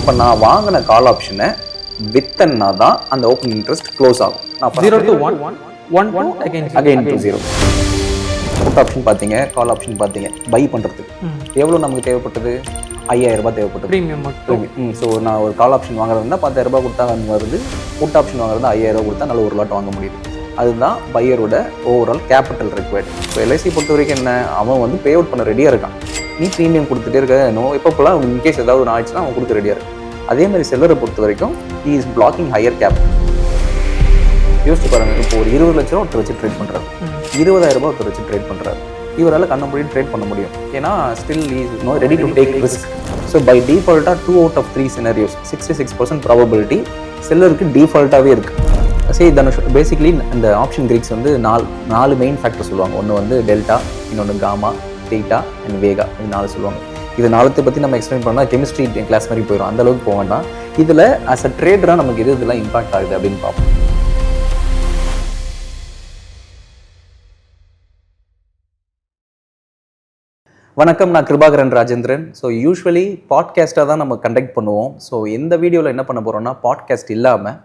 இப்போ நான் வாங்கின கால் ஆப்ஷனை வித்தன்னா தான் அந்த ஓப்பன் இன்ட்ரெஸ்ட் க்ளோஸ் ஆகும். நான் 0 to 1, 1 to again to 0. Put option பார்த்தீங்க, கால் ஆப்ஷன் பார்த்தீங்க, பை பண்ணுறதுக்கு எவ்வளோ நமக்கு தேவைப்பட்டது? 5000 ரூபாய் தேவைப்பட்டது ப்ரீமியம் மட்டும். ஸோ நான் ஒரு கால் ஆப்ஷன் வாங்குறதுனா 10000 ரூபாய் கொடுத்தா வருது. புட் ஆப்ஷன் வாங்குறது 5000 ரூபாய் கொடுத்தா நல்ல ஒரு லாட் வாங்க முடியுது. அதுதான் பையரோட ஓவரால் கேபிட்டல் ரிக்வயர்ட். இப்போ எல்ஐசி பொறுத்த வரைக்கும் என்ன, அவன் வந்து பே அவுட் பண்ண ரெடியாக இருக்கான். நீ ப்ரீமியம் கொடுத்துட்டே இருக்க, எப்போப்பெல்லாம் இன்கேஸ் ஏதாவது ஒன்று ஆயிடுச்சுன்னா அவன் கொடுக்க ரெடியாக இருக்கு. அதே மாதிரி செல்லரை பொறுத்த வரைக்கும் he is blocking higher capital. யோசிச்சு பாருங்க, இப்போ ஒரு 20 லட்ச ரூபா ஒருத்தர் வச்சு ட்ரேட் பண்ணுறாரு, 20000 ரூபாய் ஒருத்தர் வச்சு ட்ரேட் பண்ணுறாரு. இவரால் கண்ண முடியும் ட்ரேட் பண்ண முடியும். ஏன்னா still is ready to take risk. So by டிஃபால்ட்டாக 2 out of 3 சினாரியோஸ் 66% ப்ராபபிலிட்டி செல்லருக்கு டிஃபால்ட்டாகவே இருக்குது. சரி தனுஷ், பேசிக்கலி இந்த ஆப்ஷன் கிரீக்ஸ் வந்து நாலு மெயின் ஃபேக்டர் சொல்லுவாங்க. ஒன்று வந்து டெல்டா, இன்னொன்று காமா, தீட்டா அண்ட் வேகா, இது 4 சொல்லுவாங்க. இது 4 பற்றி நம்ம எக்ஸ்பிளைன் பண்ணால் கெமிஸ்ட்ரி கிளாஸ் மாதிரி போயிடும், அந்த அளவுக்கு போக வேண்டாம். இதில் ஆஸ் அ ட்ரேடராக நமக்கு இதெல்லாம் இம்பாக்ட் ஆகுது அப்படின்னு பார்ப்போம். வணக்கம், நான் கிருபாகரன் ராஜேந்திரன். ஸோ யூஸ்வலி பாட்காஸ்ட்டாக தான் நம்ம கண்டக்ட் பண்ணுவோம். ஸோ இந்த வீடியோவில் என்ன பண்ண போகிறோம்னா, பாட்காஸ்ட் இல்லாமல்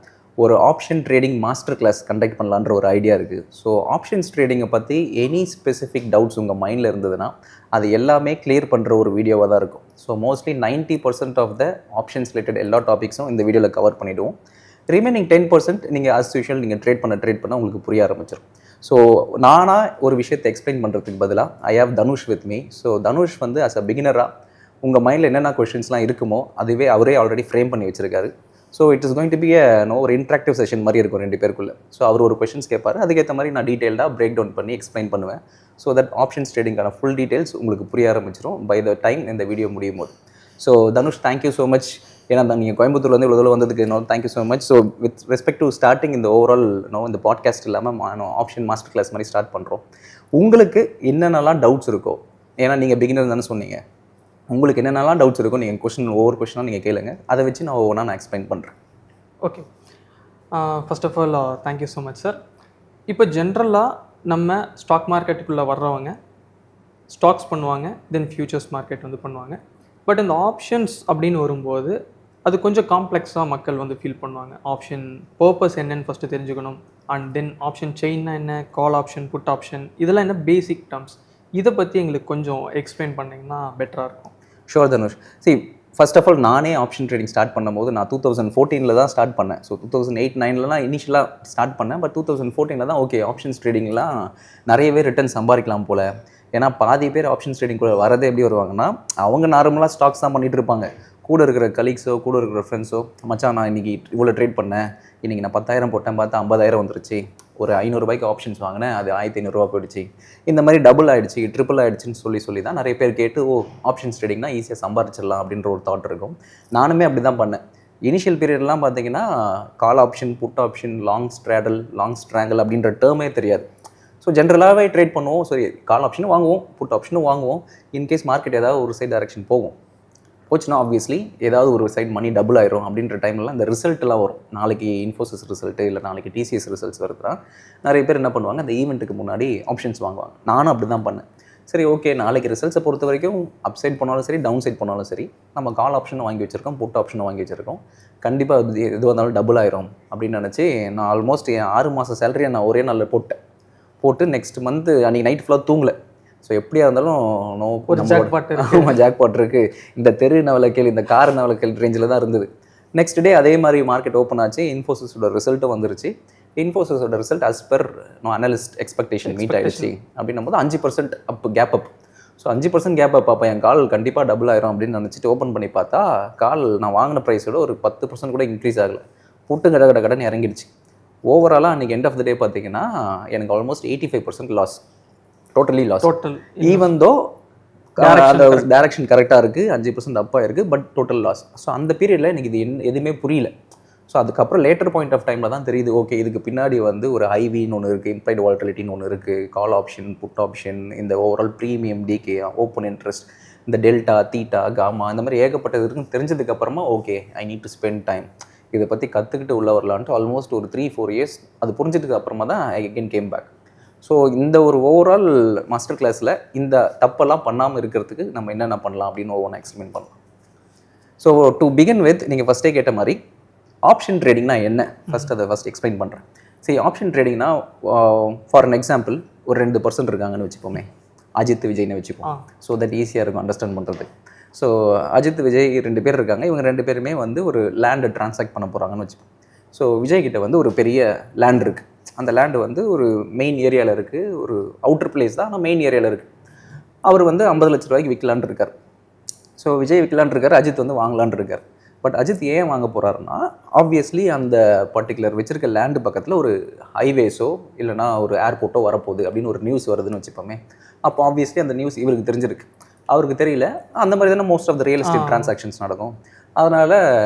ஒரு option trading master class conduct பண்ணலான்ற ஒரு ஐடியா இருக்குது. ஸோ ஆப்ஷன்ஸ் ட்ரேடிங்கை பற்றி எனி ஸ்பெசிஃபிக் டவுட்ஸ் உங்கள் மைண்டில் இருந்ததுன்னா அது எல்லாமே கிளியர் பண்ணுற ஒரு வீடியோவாக தான் இருக்கும். So mostly 90% of the options related எல்லா டாபிக்ஸும் இந்த வீடியோவில் கவர் பண்ணிவிடுவோம். ரிமைனிங் 10% நீங்கள் ஆஸ் யூஷுவல் நீங்கள் ட்ரேட் பண்ண உங்களுக்கு புரிய ஆரம்பிச்சிடும். ஸோ நானாக ஒரு விஷயத்தை எக்ஸ்பிளைன் பண்ணுறதுக்கு பதிலாக I have Dhanush with me. So Dhanush வந்து ஆஸ் அ பிகினராக உங்கள் மைண்டில் என்னென்ன கொஷின்ஸ்லாம் இருக்குமோ அதுவே அவரே ஆல்ரெடி ஃப்ரேம் பண்ணி வச்சிருக்காரு. So it is going to be ஒரு இன்ட்ராக்டிவ் செஷன் மாதிரி இருக்கும் 2 பேருக்குள்ளே. ஸோ அவர் ஒரு கொஷின்ஸ் கேட்பார், அதுக்கேற்ற மாதிரி நான் டீட்டெயில்டாக பிரேக் டவுன் பண்ணி எக்ஸ்பிளைன் பண்ணுவேன். ஸோ தட் ஆப்ஷன்ஸ் ட்ரேடிங்கான ஃபுல் டீட்டெயில்ஸ் உங்களுக்கு புரிய ஆரம்பிச்சிடும் பை த டைம் இந்த வீடியோ முடியும் போது. So Dhanush, thank you so much. ஏன்னா நீங்கள் கோயம்புத்தூர்லேருந்து இவ்வளோ தூரம் வந்ததுக்கு thank you so much. So with respect to starting இந்த ஓவரால் இந்த பாட்காஸ்ட் இல்லாமல் ஆப்ஷன் மாஸ்டர் கிளாஸ் மாதிரி ஸ்டார்ட் பண்ணுறோம். உங்களுக்கு என்னென்னலாம் டவுட்ஸ் இருக்கோ, ஏன்னா நீங்கள் பிகினர் தானே சொன்னீங்க, உங்களுக்கு என்னென்னலாம் டவுட்ஸ் இருக்கோ நீங்கள் ஒவ்வொரு கொஷனாக நீங்கள் கேளுங்க, அதை வச்சு நான் ஒவ்வொன்றா நான் எக்ஸ்பிளைன் பண்ணுறேன். Okay, first of all thank you so much sir. இப்போ ஜென்ரலாக நம்ம ஸ்டாக் மார்க்கெட்டுக்குள்ளே வர்றவங்க ஸ்டாக்ஸ் பண்ணுவாங்க, தென் ஃபியூச்சர்ஸ் மார்க்கெட் வந்து பண்ணுவாங்க. பட் இந்த ஆப்ஷன்ஸ் அப்படின்னு வரும்போது அது கொஞ்சம் காம்ப்ளெக்ஸாக மக்கள் வந்து ஃபீல் பண்ணுவாங்க. ஆப்ஷன் பர்பஸ் என்னன்னு ஃபஸ்ட்டு தெரிஞ்சுக்கணும். அண்ட் தென் ஆப்ஷன் செயின்னா என்ன, கால் ஆப்ஷன், புட் ஆப்ஷன், இதெல்லாம் என்ன பேசிக் டேர்ம்ஸ், இதை பற்றி எங்களுக்கு கொஞ்சம் எக்ஸ்பிளைன் பண்ணிங்கன்னா பெட்டராக இருக்கும். Sure Dhanush. First of all நானே ஆப்ஷன் ட்ரேடிங் ஸ்டார்ட் பண்ணும்போது நான் 2014 தான் ஸ்டார்ட் பண்ணேன். ஸோ 2008-9 இனிஷியலாக ஸ்டார்ட் பண்ணேன். பட் 2014 தான் ஓகே ஆப்ஷன்ஸ் ட்ரேடிங்லாம் நிறையவே ரிட்டர்ன் சம்பாதிக்கலாம் போல். ஏன்னா பாதி பேர் ஆப்ஷன்ஸ் ட்ரேடிங் கூட வரதே எப்படி வருவாங்கன்னா, அவங்க நார்மலாக ஸ்டாக்ஸ் தான் பண்ணிகிட்டு இருப்பாங்க. கூட இருக்கிற கலீக்ஸோ கூட இருக்கிற ஃப்ரெண்ட்ஸோ, மச்சான் நான் இன்றைக்கி இவ்வளோ ட்ரேட் பண்ணேன், இன்றைக்கி நான் 10,000 போட்டேன், பார்த்தா 50,000 வந்துருச்சு, ஒரு 500 ரூபாய்க்கு ஆப்ஷன்ஸ் வாங்கினேன், அது 1500 ரூபா போயிடுச்சு, இந்த மாதிரி டபுள் ஆகிடுச்சு, ட்ரிபிள் ஆகிடுச்சின்னு சொல்லி தான் நிறைய பேர் கேட்டு ஆப்ஷன்ஸ் ட்ரேடிங்னா ஈஸியாக சம்பாரிச்சிடலாம் அப்படின்ற ஒரு தாட் இருக்கும். நானுமே அப்படி தான் பண்ணேன். இனிஷியல் பீரியட்லாம் பார்த்தீங்கன்னா call option, put option, long strangle அப்படின்ற டேர்மே தெரியாது. ஸோ ஜென்ரலாகவே ட்ரேட் பண்ணுவோம். சரி, கால் ஆப்ஷனும் வாங்குவோம், புட் ஆப்ஷனும் வாங்குவோம். இன்கேஸ் மார்க்கெட் ஏதாவது ஒரு சைட் டைரக்ஷன் போச்சுன்னா ஆப்வியஸ்லி ஏதாவது ஒரு சைட் மணி டபுள் ஆயிரும் அப்படின்ற டைம்லாம் இந்த ரிசல்ட்லாம் வரும். நாளைக்கு இன்ஃபோசிஸ் ரிசல்ட்டு இல்லை நாளைக்கு டிசிஎஸ் ரிசல்ட்ஸ் வருதுன்னா நிறைய பேர் என்ன பண்ணுவாங்க, அந்த ஈவெண்ட்டுக்கு முன்னாடி ஆப்ஷன்ஸ் வாங்குவாங்க. நானும் அப்படி தான் பண்ணேன். சரி ஓகே, நாளைக்கு ரிசல்ட்ஸை பொறுத்த வரைக்கும் அப் சைட் போனாலும் சரி, டவுன் சைட் போனாலும் சரி, நம்ம கால் ஆப்ஷனும் வாங்கி வச்சுருக்கோம், புட் ஆப்ஷனும் வாங்கி வச்சுருக்கோம், கண்டிப்பாக எது வந்தாலும் டபுள் ஆயிரும் அப்படின்னு நினச்சி நான் ஆல்மோஸ்ட் என் 6 மாத சேலரியை நான் ஒரே நாளில் போட்டு நெக்ஸ்ட் மந்த்து அன்றைக்கி நைட் ஃபுல்லாக தூங்கலை. ஸோ எப்படியா இருந்தாலும் ஜாக்பாட் இருக்குது, இந்த தெரு நவலக்கேள், இந்த கார் நவலக்கேள் ரேஞ்சில் தான் இருந்தது. நெக்ஸ்ட் டே அதே மாதிரி மார்க்கெட் ஓப்பன் ஆச்சு, இன்ஃபோசிஸோட ரிசல்ட்டும் வந்துருச்சு. இன்ஃபோசிஸோட result as per analyst expectation meet ஆகிடுச்சு. அப்படின்னும் போது 5% gap up. So 5% gap up, அப்போ என் கால் கண்டிப்பாக டபுள் ஆயிரும் அப்படின்னு நினச்சிட்டு ஓப்பன் பண்ணி பார்த்தா கால் நான் வாங்கின ப்ரைஸோட ஒரு 10% கூட இன்க்ரீஸ் ஆகலை. புட்டு கடன்னு இறங்கிடுச்சு. ஓவராலாக அன்றைக்கி எண்ட் ஆஃப் த டே பார்த்தீங்கன்னா எனக்கு almost 85% loss, totally loss. Even though அந்த டைரக்ஷன் கரெக்டாக இருக்குது, 5% அப் ஆயிருக்கு, பட் டோட்டல் லாஸ். ஸோ அந்த பீரியடில் எனக்கு இது எதுவுமே புரியல. ஸோ அதுக்கப்புறம் லேட்டர் பாயிண்ட் ஆஃப் டைமில் தான் தெரியுது, ஓகே இதுக்கு பின்னாடி வந்து ஒரு ஐவின்னு ஒன்று இருக்குது, இம்ப்ளைட் வாலட்டிலிட்டின்னு ஒன்று இருக்குது, கால் ஆப்ஷன், புட் ஆப்ஷன், இந்த overall premium, decay, open interest, இந்த டெல்டா, தீட்டா, காமா, இந்த மாதிரி ஏகப்பட்டது இருக்குன்னு தெரிஞ்சதுக்கப்புறமா okay I need to spend time, இதை பற்றி கற்றுக்கிட்டு உள்ளே வரலான்ட்டு ஆல்மோஸ்ட் ஒரு 3-4 இயர்ஸ் அது புரிஞ்சதுக்கு அப்புறமா தான் ஐ அகெயின் கேம் பேக். ஸோ இந்த ஒரு ஓவரால் மாஸ்டர் கிளாஸில் இந்த தப்பெல்லாம் பண்ணாமல் இருக்கிறதுக்கு நம்ம என்னென்ன பண்ணலாம் அப்படின்னு ஒவ்வொன்றா எக்ஸ்பிளைன் பண்ணலாம். ஸோ டு பிகின் வித் நீங்கள் ஃபஸ்ட்டே கேட்ட மாதிரி ஆப்ஷன் ட்ரேடிங்னா என்ன அதை ஃபஸ்ட் எக்ஸ்பிளைன் பண்ணுறேன். சரி, ஆப்ஷன் ட்ரேடிங்னா ஃபார் அன் எக்ஸாம்பிள் ஒரு 2% இருக்காங்கன்னு வச்சுப்போமே, அஜித் விஜய்னு வச்சுப்போம். ஸோ தட் ஈஸியாக இருக்கும் அண்டர்ஸ்டாண்ட் பண்ணுறது. ஸோ அஜித் விஜய் 2 பேர் இருக்காங்க. இவங்க 2 பேருமே வந்து ஒரு லேண்டை ட்ரான்சாக்ட் பண்ண போகிறாங்கன்னு வச்சுப்போம். ஸோ விஜய் கிட்ட வந்து ஒரு பெரிய லேண்ட் இருக்குது. அந்த லேண்டு வந்து ஒரு மெயின் ஏரியாவில் இருக்குது, ஒரு அவுட்டர் பிளேஸ் தான், ஆனால் மெயின் ஏரியாவில் இருக்குது. அவர் வந்து 50 லட்ச ரூபாய்க்கு விற்கலான் இருக்கார். ஸோ விஜய் விற்கலான் இருக்கார், அஜித் வந்து வாங்கலான் இருக்கார். பட் அஜித் ஏன் வாங்க போகிறாருன்னா, ஆப்வியஸ்லி அந்த பர்டிகுலர் வச்சிருக்க லேண்டு பக்கத்தில் ஒரு ஹைவேஸோ இல்லைனா ஒரு ஏர்போர்ட்டோ வரப்போகுது அப்படின்னு ஒரு நியூஸ் வருதுன்னு வச்சுப்போமே. அப்போ ஆப்வியஸ்லி அந்த நியூஸ் இவருக்கு தெரிஞ்சிருக்கு, அவருக்கு தெரியல. அந்த மாதிரி தானே most of the real estate transactions நடக்கும். அதனால்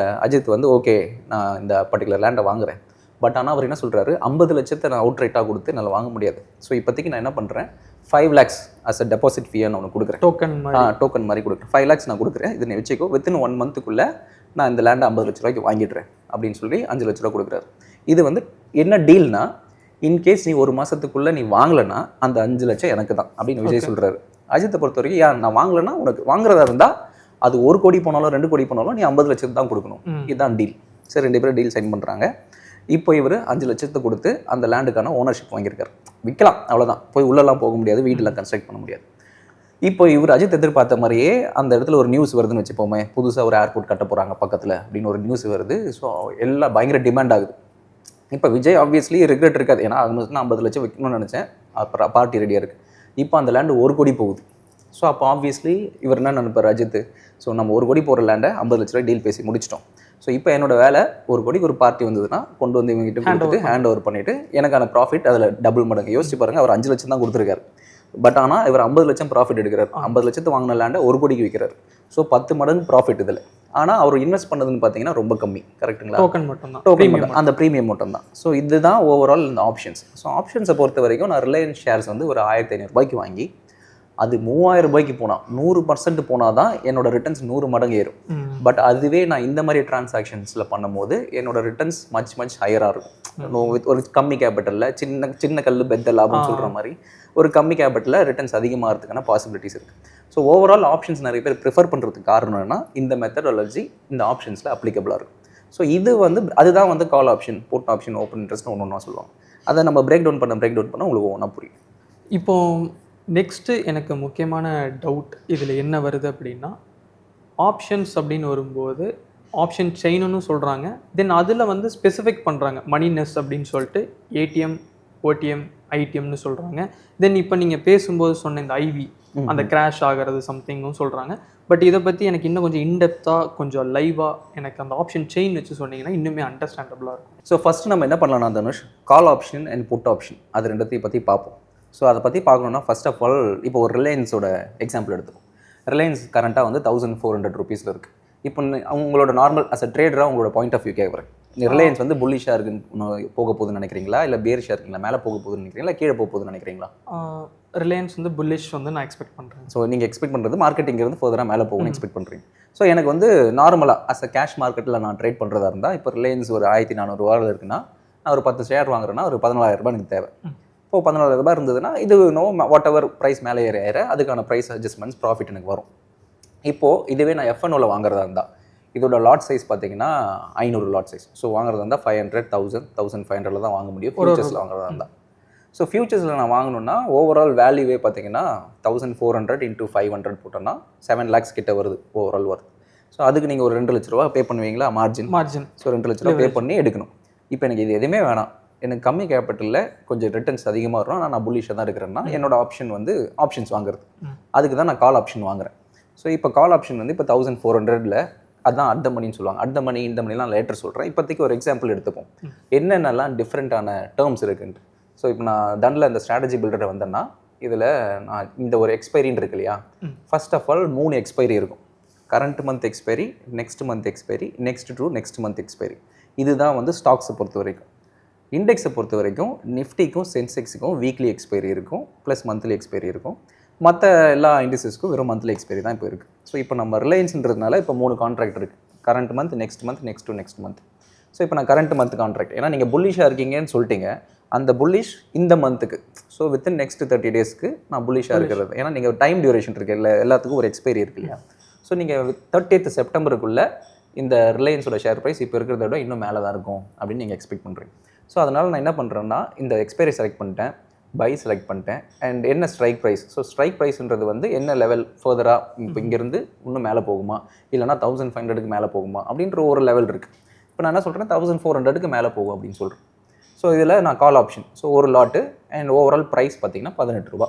அஜித் வந்து ஓகே நான் இந்த பர்டிகுலர் லேண்டை வாங்குறேன். பட் ஆனால் அவர் என்ன சொல்கிறாரு, 50 லட்சத்தை நான் அவுட் ரைட்டாக கொடுத்து என்னால் வாங்க முடியாது. ஸோ இப்போதைக்கு நான் என்ன பண்ணுறேன், 5 lakhs அஸ் அ டெபாசிட் ஃபீயை நான் உனக்கு கொடுக்குறேன். டோக்கன் மாதிரி கொடுக்குறேன். 5 lakhs நான் கொடுக்குறேன், இதை நீ வச்சுக்கோ, வித்தின் 1 monthக்குள்ளே நான் இந்த லேண்டை 50 லட்ச ரூபாய்க்கு வாங்கிடுறேன் அப்படின்னு சொல்லி 5 லட்ச ரூபா கொடுக்குறாரு. இது வந்து என்ன டீல்னா, இன்கேஸ் நீ 1 மாதத்துக்குள்ளே நீ வாங்கலைன்னா அந்த 5 லட்சம் எனக்கு தான் அப்படின்னு விஜய் சொல்கிறாரு. அஜித்தை பொறுத்த வரைக்கும், யார் நான் வாங்கலைன்னா உனக்கு வாங்குறதா இருந்தால் அது 1 கோடி போனாலும் 2 கோடி போனாலும் நீ 50 லட்சத்து தான் கொடுக்கணும். இதுதான் டீல். சரி, 2 பேரும் டீல் சைன் பண்ணுறாங்க. இப்போ இவர் 5 லட்சத்தை கொடுத்து அந்த லேண்டுக்கான ஓனர்ஷிப் வாங்கியிருக்காரு. விற்கலாம், அவ்வளோதான். போய் உள்ளெல்லாம் போக முடியாது, வீட்டில் கன்ஸ்ட்ரக்ட் பண்ண முடியாது. இப்போ இவர் அஜித் எதிர்பார்த்த மாதிரியே அந்த இடத்துல ஒரு நியூஸ் வருதுன்னு வச்சுப்போமே, புதுசாக ஒரு ஏர்போர்ட் கட்ட போகிறாங்க பக்கத்தில் அப்படின்னு ஒரு நியூஸ் வருது. ஸோ எல்லாம் பயங்கர டிமாண்ட் ஆகுது. இப்போ விஜய் ஆப்வியஸ்லி ரிக்ரெட் இருக்காது, ஏன்னா நான் 50 லட்சம் விற்கணும்னு நினச்சேன், அப்புறம் பார்ட்டி ரெடியாக இருக்குது. இப்போ அந்த லேண்டு 1 கோடி போகுது. ஸோ அப்போ ஆப்வியஸ்லி இவர் என்ன நினைப்பார் அஜித், ஸோ நம்ம 1 கோடி போகிற லேண்டை 50 லட்ச ரூபாய் டீல் பேசி முடிச்சிட்டோம். ஸோ இப்போ என்னோட வேலை 1 கோடிக்கு ஒரு பார்ட்டி வந்ததுன்னா கொண்டு வந்து இவங்ககிட்ட கொடுத்துட்டு ஹேண்ட் ஓவர் பண்ணிவிட்டு எனக்கான ப்ராஃபிட் அதில் டபுள் மடங்கு. யோசிச்சு பாருங்கள், அவர் 5 லட்சம் தான் கொடுத்துருக்காரு. பட் ஆனால் இவர் 50 லட்சம் ப்ராஃபிட் எடுக்கிறார். 50 லட்சத்து வாங்கின லேண்டை 1 கோடிக்கு விற்கிறார். ஸோ 10 மடங்கு ப்ராஃபிட் இதில். ஆனால் அவர் இன்வெஸ்ட் பண்ணதுன்னு பார்த்தீங்கன்னா ரொம்ப கம்மி. கரெக்டுங்களா? டோக்கன் மட்டும் தான், அந்த ப்ரீமியம் மட்டும் தான். ஸோ இதுதான் ஓவரால் இந்த ஆப்ஷன்ஸ். ஸோ ஆப்ஷன்ஸை பொறுத்த வரைக்கும் நான் ரிலையன்ஸ் ஷேர்ஸ் வந்து ஒரு 1500 ரூபாய்க்கு வாங்கி அது 3000 ரூபாய்க்கு போனால் 100% போனால் தான் என்னோட ரிட்டர்ன்ஸ் 100 மடங்கு ஏறும். பட் அதுவே நான் இந்த மாதிரி டிரான்சாக்ஷன்ஸில் பண்ணும்போது என்னோட ரிட்டர்ன்ஸ் மச் ஹையராக இருக்கும். ஒரு கம்மி கேபிட்டலில் சின்ன கல் பெத்த லாபம் சொல்கிற மாதிரி ஒரு கம்மி கேபிட்டலில் ரிட்டர்ன்ஸ் அதிகமாகிறதுக்கான பாசிபிலிட்டிஸ் இருக்குது. ஸோ ஓவரால் ஆப்ஷன்ஸ் நிறைய பேர் ப்ரிஃபர் பண்ணுறதுக்கு காரணம் என்னன்னா, இந்த மெத்தடாலஜி இந்த ஆப்ஷன்ஸில் அப்ளிகபிளாக இருக்கும். ஸோ இது வந்து அதுதான் வந்து call option, put option, open இன்ட்ரெஸ்ட்னு ஒன்று சொல்லுவாங்க. அதை நம்ம பிரேக் டவுன் பண்ண உங்களுக்கு ஒன்றா புரியும். இப்போ நெக்ஸ்ட்டு எனக்கு முக்கியமான டவுட் இதில் என்ன வருது அப்படின்னா, ஆப்ஷன்ஸ் அப்படின்னு வரும்போது ஆப்ஷன் செயின்னு சொல்கிறாங்க. தென் அதில் வந்து ஸ்பெசிஃபிக் பண்ணுறாங்க, மணினஸ் அப்படின்னு சொல்லிட்டு ஏடிஎம், ஓடிஎம், ஐடிஎம்னு சொல்கிறாங்க. தென் இப்போ நீங்கள் பேசும்போது சொன்ன இந்த ஐவி அந்த கிராஷ் ஆகிறது சம்திங்கும் சொல்கிறாங்க. பட் இதை பற்றி எனக்கு இன்னும் கொஞ்சம் இன்டெப்த்தாக கொஞ்சம் லைவாக எனக்கு அந்த ஆப்ஷன் செயின் வச்சு சொன்னீங்கன்னா இன்னுமே அண்டர்ஸ்டாண்டபுளாக இருக்கும். ஸோ ஃபஸ்ட்டு நம்ம என்ன பண்ணலாம் Dhanush, call option and put option அது ரெண்டத்தையும் பற்றி பார்ப்போம். ஸோ அதை பற்றி பார்க்கணுன்னா ஃபர்ஸ்ட் ஆஃப் ஆல் இப்போ ஒரு ரிலையன்ஸோட எக்ஸாம்பிள் எடுத்துப்போம். ரிலையன்ஸ் கரண்ட்டாக வந்து 1400 ரூபீஸில் இருக்குது. இப்போ உங்களோட நார்மல் அஸ் அ ட்ரேடராக உங்களோட பாயிண்ட் ஆஃப் வியூ கேட்குறேன். ரிலையன்ஸ் வந்து புல்லிஷாக இருக்குன்னு போக போகுதுன்னு நினைக்கிறீங்களா, இல்லை பேரிஷாக இருக்குங்களா, மேலே போக போகுதுன்னு நினைக்கிறீங்களா, கீழே போக போகுதுன்னு நினைக்கிறீங்களா? ரிலையன்ஸ் வந்து புல்லிஷ் வந்து நான் எக்ஸ்பெக்ட் பண்ணுறேன். ஸோ நீங்கள் எக்ஸ்பெக்ட் பண்ணுறது மார்க்கெட்டிங் இருந்து ஃபர்தராக மேலே போகணும்னு எக்ஸ்பெக்ட் பண்ணுறீங்க. ஸோ எனக்கு வந்து நார்மலாக அஸ் அ கேஷ் மார்க்கெட்டில் நான் ட்ரேட் பண்ணுறதா இருந்தால், இப்போ ரிலையன்ஸ் ஒரு 1400 ரூபாவில் இருக்குன்னா, நான் ஒரு 10 ஷேர் வாங்குறேன்னா ஒரு 14000 ரூபாய் எனக்கு தேவை. இப்போ 14000 ரூபாய் இருந்ததுன்னா இது வாட் எவர் ப்ரைஸ் மேலே ஏற அதுக்கான ப்ரைஸ் அட்ஜஸ்ட்மெண்ட்ஸ் ப்ராஃபிட் எனக்கு வரும். இப்போது இதுவே நான் எஃப்என்ஓவில் வாங்குறதா இருந்தால், இதோட லாட் சைஸ் பார்த்தீங்கன்னா 500 லாட் சைஸ். ஸோ வாங்குறதா இருந்தால் 500, 1000, 1500 தான் வாங்க முடியும் ஃபியூச்சர்ஸில் வாங்குறதா இருந்தால். ஸோ ஃபியூச்சர்ஸில் நான் வாங்கணுன்னா ஓவரால் வேல்யூவே பார்த்தீங்கன்னா 1400 × 500 போட்டோன்னா 7 lakhs கிட்ட வருது ஓவரால் வருது. ஸோ அதுக்கு நீங்கள் ஒரு 2 லட்ச ரூபா பே பண்ணுவீங்களா மார்ஜின். ஸோ 2 லட்ச ரூபா பே பண்ணி எடுக்கணும். இப்போ எனக்கு இது எதுவுமே வேணாம், எனக்கு கம்மி கேபிட்டலில் கொஞ்சம் ரிட்டர்ன்ஸ் அதிகமாக வரும், நான் புல்லிஷாக தான் இருக்கிறேன்னா என்னோட ஆப்ஷன் வந்து ஆப்ஷன்ஸ் வாங்குறது. அதுக்கு தான் நான் கால் ஆப்ஷன் வாங்குறேன். ஸோ இப்போ கால் ஆப்ஷன் வந்து இப்போ 1400ல் அதுதான் அட் த மணின்னு சொல்லுவாங்க. அட் த மணி இந்த மணிலாம் லேட்டர் சொல்கிறேன். இப்போதைக்கு ஒரு எக்ஸாம்பிள் எடுத்துப்போம், என்னென்னலாம் டிஃப்ரெண்ட்டான டேர்ம்ஸ் இருக்குன்ட்டு. ஸோ இப்போ நான் தனில் இந்த ஸ்ட்ராட்டஜி பில்டரை வந்தேன்னா இதில் நான் இந்த ஒரு எக்ஸ்பைரின்னு இருக்கு இல்லையா, ஃபர்ஸ்ட் ஆஃப் ஆல் 3 எக்ஸ்பைரி இருக்கும். Current month expiry, next month expiry, next month expiry. இதுதான் வந்து ஸ்டாக்ஸை பொறுத்த வரைக்கும். இண்டெக்ஸை பொறுத்த வரைக்கும் நிஃப்டிக்கும் சென்செக்ஸுக்கும் வீக்லி எக்ஸ்பைரி இருக்கும், ப்ளஸ் மந்த்லி எக்ஸ்பைரி இருக்கும். மற்ற எல்லா இண்டஸ்ட்ரீஸ்க்கும் வெறும் மந்த்லி எக்ஸ்பைரி தான் இப்போ இருக்குது. ஸோ இப்போ நம்ம ரிலையன்ஸ்ன்றதுனால இப்போ 3 கான்ட்ராக்ட் இருக்குது, current month, next month, next month. So இப்போ நான் கரண்ட் மந்த் கான்ட்ராக்ட், ஏன்னா நீங்கள் புல்லிஷாக இருக்கீங்கன்னு சொல்லிட்டீங்க, அந்த புல்லிஷ் இந்த மந்த்துக்கு, ஸோ வித்தின் நெக்ஸ்ட் 30 டேஸ்க்கு நான் புல்லிஷாக இருக்கிறது. ஏன்னா நீங்கள் டைம் டியூரேஷன் இருக்குது, இல்லை எல்லாத்துக்கும் ஒரு எக்ஸ்பைரி இருக்கு இல்லையா. ஸோ நீங்கள் 30th செப்டம்பருக்குள்ளே இந்த ரிலையன்ஸோட ஷேர் ப்ரைஸ் இப்போ இருக்கிறத விட இன்னும் மேலே தான் இருக்கும் அப்படின்னு நீங்கள் எக்ஸ்பெக்ட் பண்ணுறீங்க. ஸோ அதனால் நான் என்ன பண்ணுறேன்னா இந்த எக்ஸ்பைரி செலக்ட் பண்ணிட்டேன், பை செலக்ட் பண்ணிட்டேன், அண்ட் என்ன ஸ்ட்ரைக் ப்ரைஸ். ஸோ ஸ்ட்ரைக் ப்ரைஸ்ன்றது வந்து என்ன லெவல் ஃபர்தராக இப்போ இங்கேருந்து இன்னும் மேலே போகுமா, இல்லைனா 1500க்கு மேலே போகுமா அப்படின்ற ஒரு லெவல் இருக்குது. இப்போ நான் என்ன சொல்கிறேன், 1400க்கு மேலே போகும் அப்படின்னு சொல்கிறேன். ஸோ இதில் நான் கால் ஆப்ஷன், ஸோ ஒரு லாட்டு அண்ட் ஓவரால் ப்ரைஸ் பார்த்தீங்கன்னா 18 ரூபா.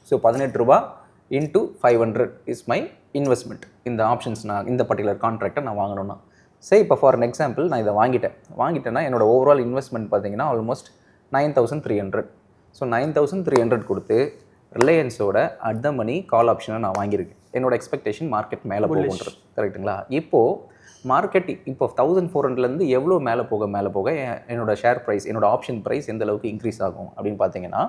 ஸோ 18 ரூபா இன்ட்டு 500 இஸ் மை இன்வெஸ்ட்மெண்ட். இந்த ஆப்ஷன்ஸ் நான் இந்த பர்டிகுலர் கான்ட்ராக்டை நான் வாங்கணும்னா சரி, இப்போ ஃபார் அன் எக்ஸாம்பிள் நான் இதை வாங்கிட்டேன்னா என்னோட ஓவரால் இன்வெஸ்ட்மெண்ட் பார்த்தீங்கன்னா ஆல்மோஸ்ட் 9300. ஸோ 9300 கொடுத்து ரிலையன்ஸோட அட் த மணி கால் ஆப்ஷனை நான் வாங்கியிருக்கேன். என்னோட எக்ஸ்பெக்டேஷன் மார்க்கெட் மேலே போகுன்றது கரெக்டுங்களா. இப்போது மார்க்கெட் இப்போ 1400லேருந்து எவ்வளோ மேலே போக என்னோட ஷேர் ப்ரைஸ், என்னோட ஆப்ஷன் ப்ரைஸ் எந்த அளவுக்கு இன்க்ரீஸ் ஆகும் அப்படின்னு பார்த்தீங்கன்னா,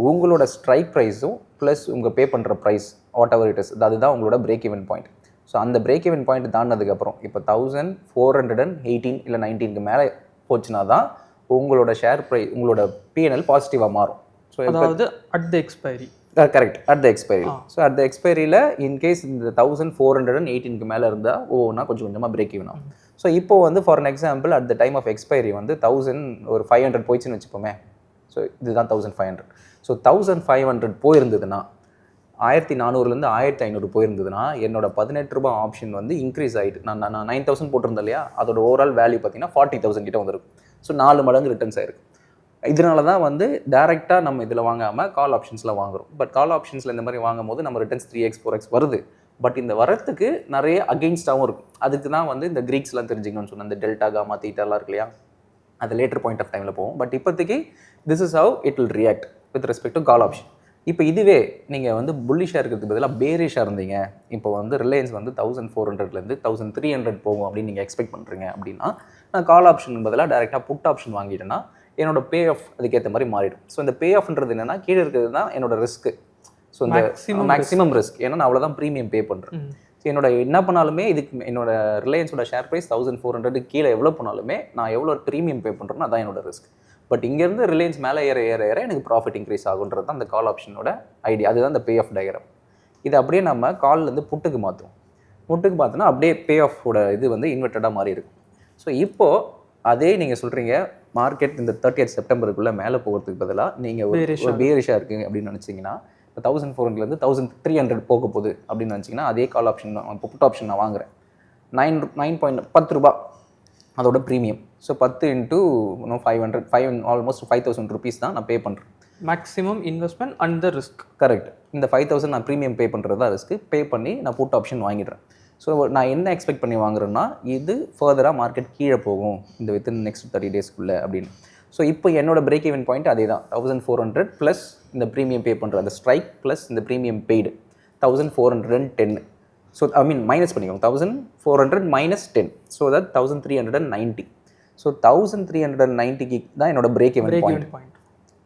உங்களோட ஸ்ட்ரைக் ப்ரைஸும் ப்ளஸ் உங்கள் பே பண்ணுற price whatever it is, அதுதான் உங்களோட பிரேக் ஈவன் பாயிண்ட். ஸோ அந்த பிரேக் ஈவன் பாயிண்ட் தாண்டினதுக்கப்புறம் இப்போ 1418 இல்லை 19க்கு மேலே போச்சுன்னா தான் உங்களோட ஷேர் ப்ரைஸ், உங்களோட பிஎன்எல் பாசிட்டிவாக மாறும். ஸோ அதாவது at the expiry. Correct, at the expiry. So at the எக்ஸ்பைரியில் இன்கேஸ் இந்த 1418க்கு மேலே இருந்தால் நான் கொஞ்சம் கொஞ்சமாக பிரேக் ஈவன் ஆகும். ஸோ இப்போ வந்து for an example at the time of expiry வந்து 1500 போயிடுச்சுன்னு வச்சுப்போமே. ஸோ இதுதான் 1500. ஸோ 1500 போயிருந்ததுன்னா 1400லேருந்து 1500 போயிருந்ததுன்னா என்னோட 18 ரூபா ஆப்ஷன் வந்து இன்க்ரீஸ் ஆகிட்டு நான் 9000 போட்டிருந்தேன் இல்லையா, அதோட ஓவரால் வேல்யூ பார்த்தீங்கன்னா 40,000 கிட்ட வந்துருக்கும். ஸோ 4 மடங்கு ரிட்டர்ன்ஸ் ஆயிருக்கு. இதனால தான் வந்து டேரெக்டாக நம்ம இதில் வாங்காமல் கால் ஆப்ஷன்ஸில் வாங்குறோம். பட் கால் ஆப்ஷன்ஸில் இந்த மாதிரி வாங்கும் போது நம்ம ரிட்டர்ன்ஸ் 3x 4x வருது. பட் இந்த வரத்துக்கு நிறைய அகெயின்ஸ்டாகவும் இருக்கும். அதுக்கு தான் வந்து இந்த கிரீக்ஸ்லாம் தெரிஞ்சுக்கணும்னு சொன்னேன். இந்த டெல்டா காமா தீட்டாலாம் இருக்கு இல்லையா, அது லேட்டர் பாயிண்ட் ஆஃப் டைமில் போகும். பட் இப்போதைக்கு this is how it will react with respect to call option. இப்போ இதுவே நீங்கள் வந்து புல்லிஷாக இருக்கிறதுக்கு பதிலாக பேரிஷாக இருந்தீங்க, இப்போ வந்து ரிலையன்ஸ் வந்து 1400லேருந்து 1300 போகும் அப்படின்னு நீங்கள் எக்ஸ்பெக்ட் பண்ணுறீங்க அப்படின்னா, நான் கால் ஆப்ஷன் பதிலாக டேரெக்டாக புட் ஆப்ஷன் வாங்கிட்டேன்னா என்னோட பே ஆஃப் அதுக்கேற்ற மாதிரி மாறிடும். ஸோ இந்த பே ஆஃப்ன்றது என்னென்னா கீழே இருக்கிறது தான் என்னோட ரிஸ்க்கு. ஸோ இந்த மேக்ஸிமம் ரிஸ்க், ஏன்னா நான் அவ்வளோதான் ப்ரீமியம் பே பண்ணுறேன். ஸோ என்னோட என்ன பண்ணாலுமே இதுக்கு என்னோட ரிலையன்ஸோட ஷேர் ப்ரைஸ் 1400 கீழே எவ்வளோ பண்ணாலுமே நான் எவ்வளோ ப்ரீமியம் பே பண்ணுறேன்னா அதான் என்னோட ரிஸ்க். பட் இங்கேருந்து ரிலையன்ஸ் மேலே ஏற எனக்கு ப்ராஃபிட் இன்க்ரீஸ் ஆகுன்றது தான் அந்த கால் ஆப்ஷனோட ஐடியா. அதுதான் இந்த பே ஆஃப் டயக்ராம். இது அப்படியே நம்ம கால்லேருந்து புட்டுக்கு மாற்றுவோம். புட்டுக்கு பார்த்தோன்னா அப்படியே பே ஆஃபோட இது வந்து இன்வெர்ட்டடாக மாறி இருக்கும். ஸோ இப்போது அதே நீங்கள் சொல்கிறீங்க மார்க்கெட் இந்த 30th செப்டம்பருக்குள்ளே மேலே போகிறதுக்கு பதிலாக நீங்கள் ஒரு பேரிஷாக இருக்குது அப்படின்னு நினச்சிங்கன்னா, இப்போ 1400லேருந்து 1300 போக போகுது அப்படின்னு நினச்சிங்கன்னா அதே கால் ஆப்ஷன் நான் புட் ஆப்ஷன் நான் வாங்குறேன். 9.10 ரூபா அதோட premium. So 10 into 500 almost 5000 rupees தான் நான் பே பண்ணுறேன். Maximum investment and the risk. Correct. இந்த 5000 நான் ப்ரீமியம் பே பண்ணுறது தான் ரிஸ்க்கு. பே பண்ணி நான் புட் ஆப்ஷன் வாங்கிடுறேன். ஸோ நான் என்ன எக்ஸ்பெக்ட் பண்ணி வாங்குறேன்னா, இது ஃபர்தராக மார்க்கெட் கீழே போகும் இந்த வித்தின் நெக்ஸ்ட் 30 டேஸ்க்குள்ளே அப்படின்னு. ஸோ இப்போ என்னோட பிரேக் ஈவன் பாயிண்ட் அதே தான், 1400 ப்ளஸ் இந்த ப்ரீமியம் பே பண்ணுற அந்த ஸ்ட்ரைக் ப்ளஸ் இந்த premium paid 1410. So I mean minus பண்ணிக்கோங்க, 1400 மைனஸ் 10. So that 1390. ஸோ 1390க்கு தான் என்னோட பிரேக் ஈவன் பாயிண்ட்.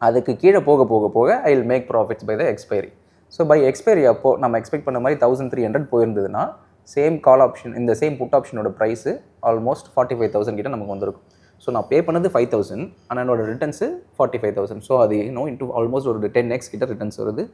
அதுக்கு கீழே போக I will make profits by the expiry. So by expiry அப்போது நம்ம எக்ஸ்பெக்ட் பண்ண மாதிரி 1300 போயிருந்ததுன்னா சேம் கால் ஆப்ஷன் இந்த சேம் புட் ஆப்ஷனோட ப்ரைஸு ஆல்மோஸ்ட் 45,000 கிட்ட நமக்கு வந்திருக்கும். ஸோ நான் பே பண்ணது 5000, ஆனால் என்னோட ரிட்டர்ன்ஸு 45,000. ஸோ அது இன்ட்டு ஆல்மோஸ்ட் ஒரு 10x கிட்ட ரிட்டர்ன்ஸ் வருது.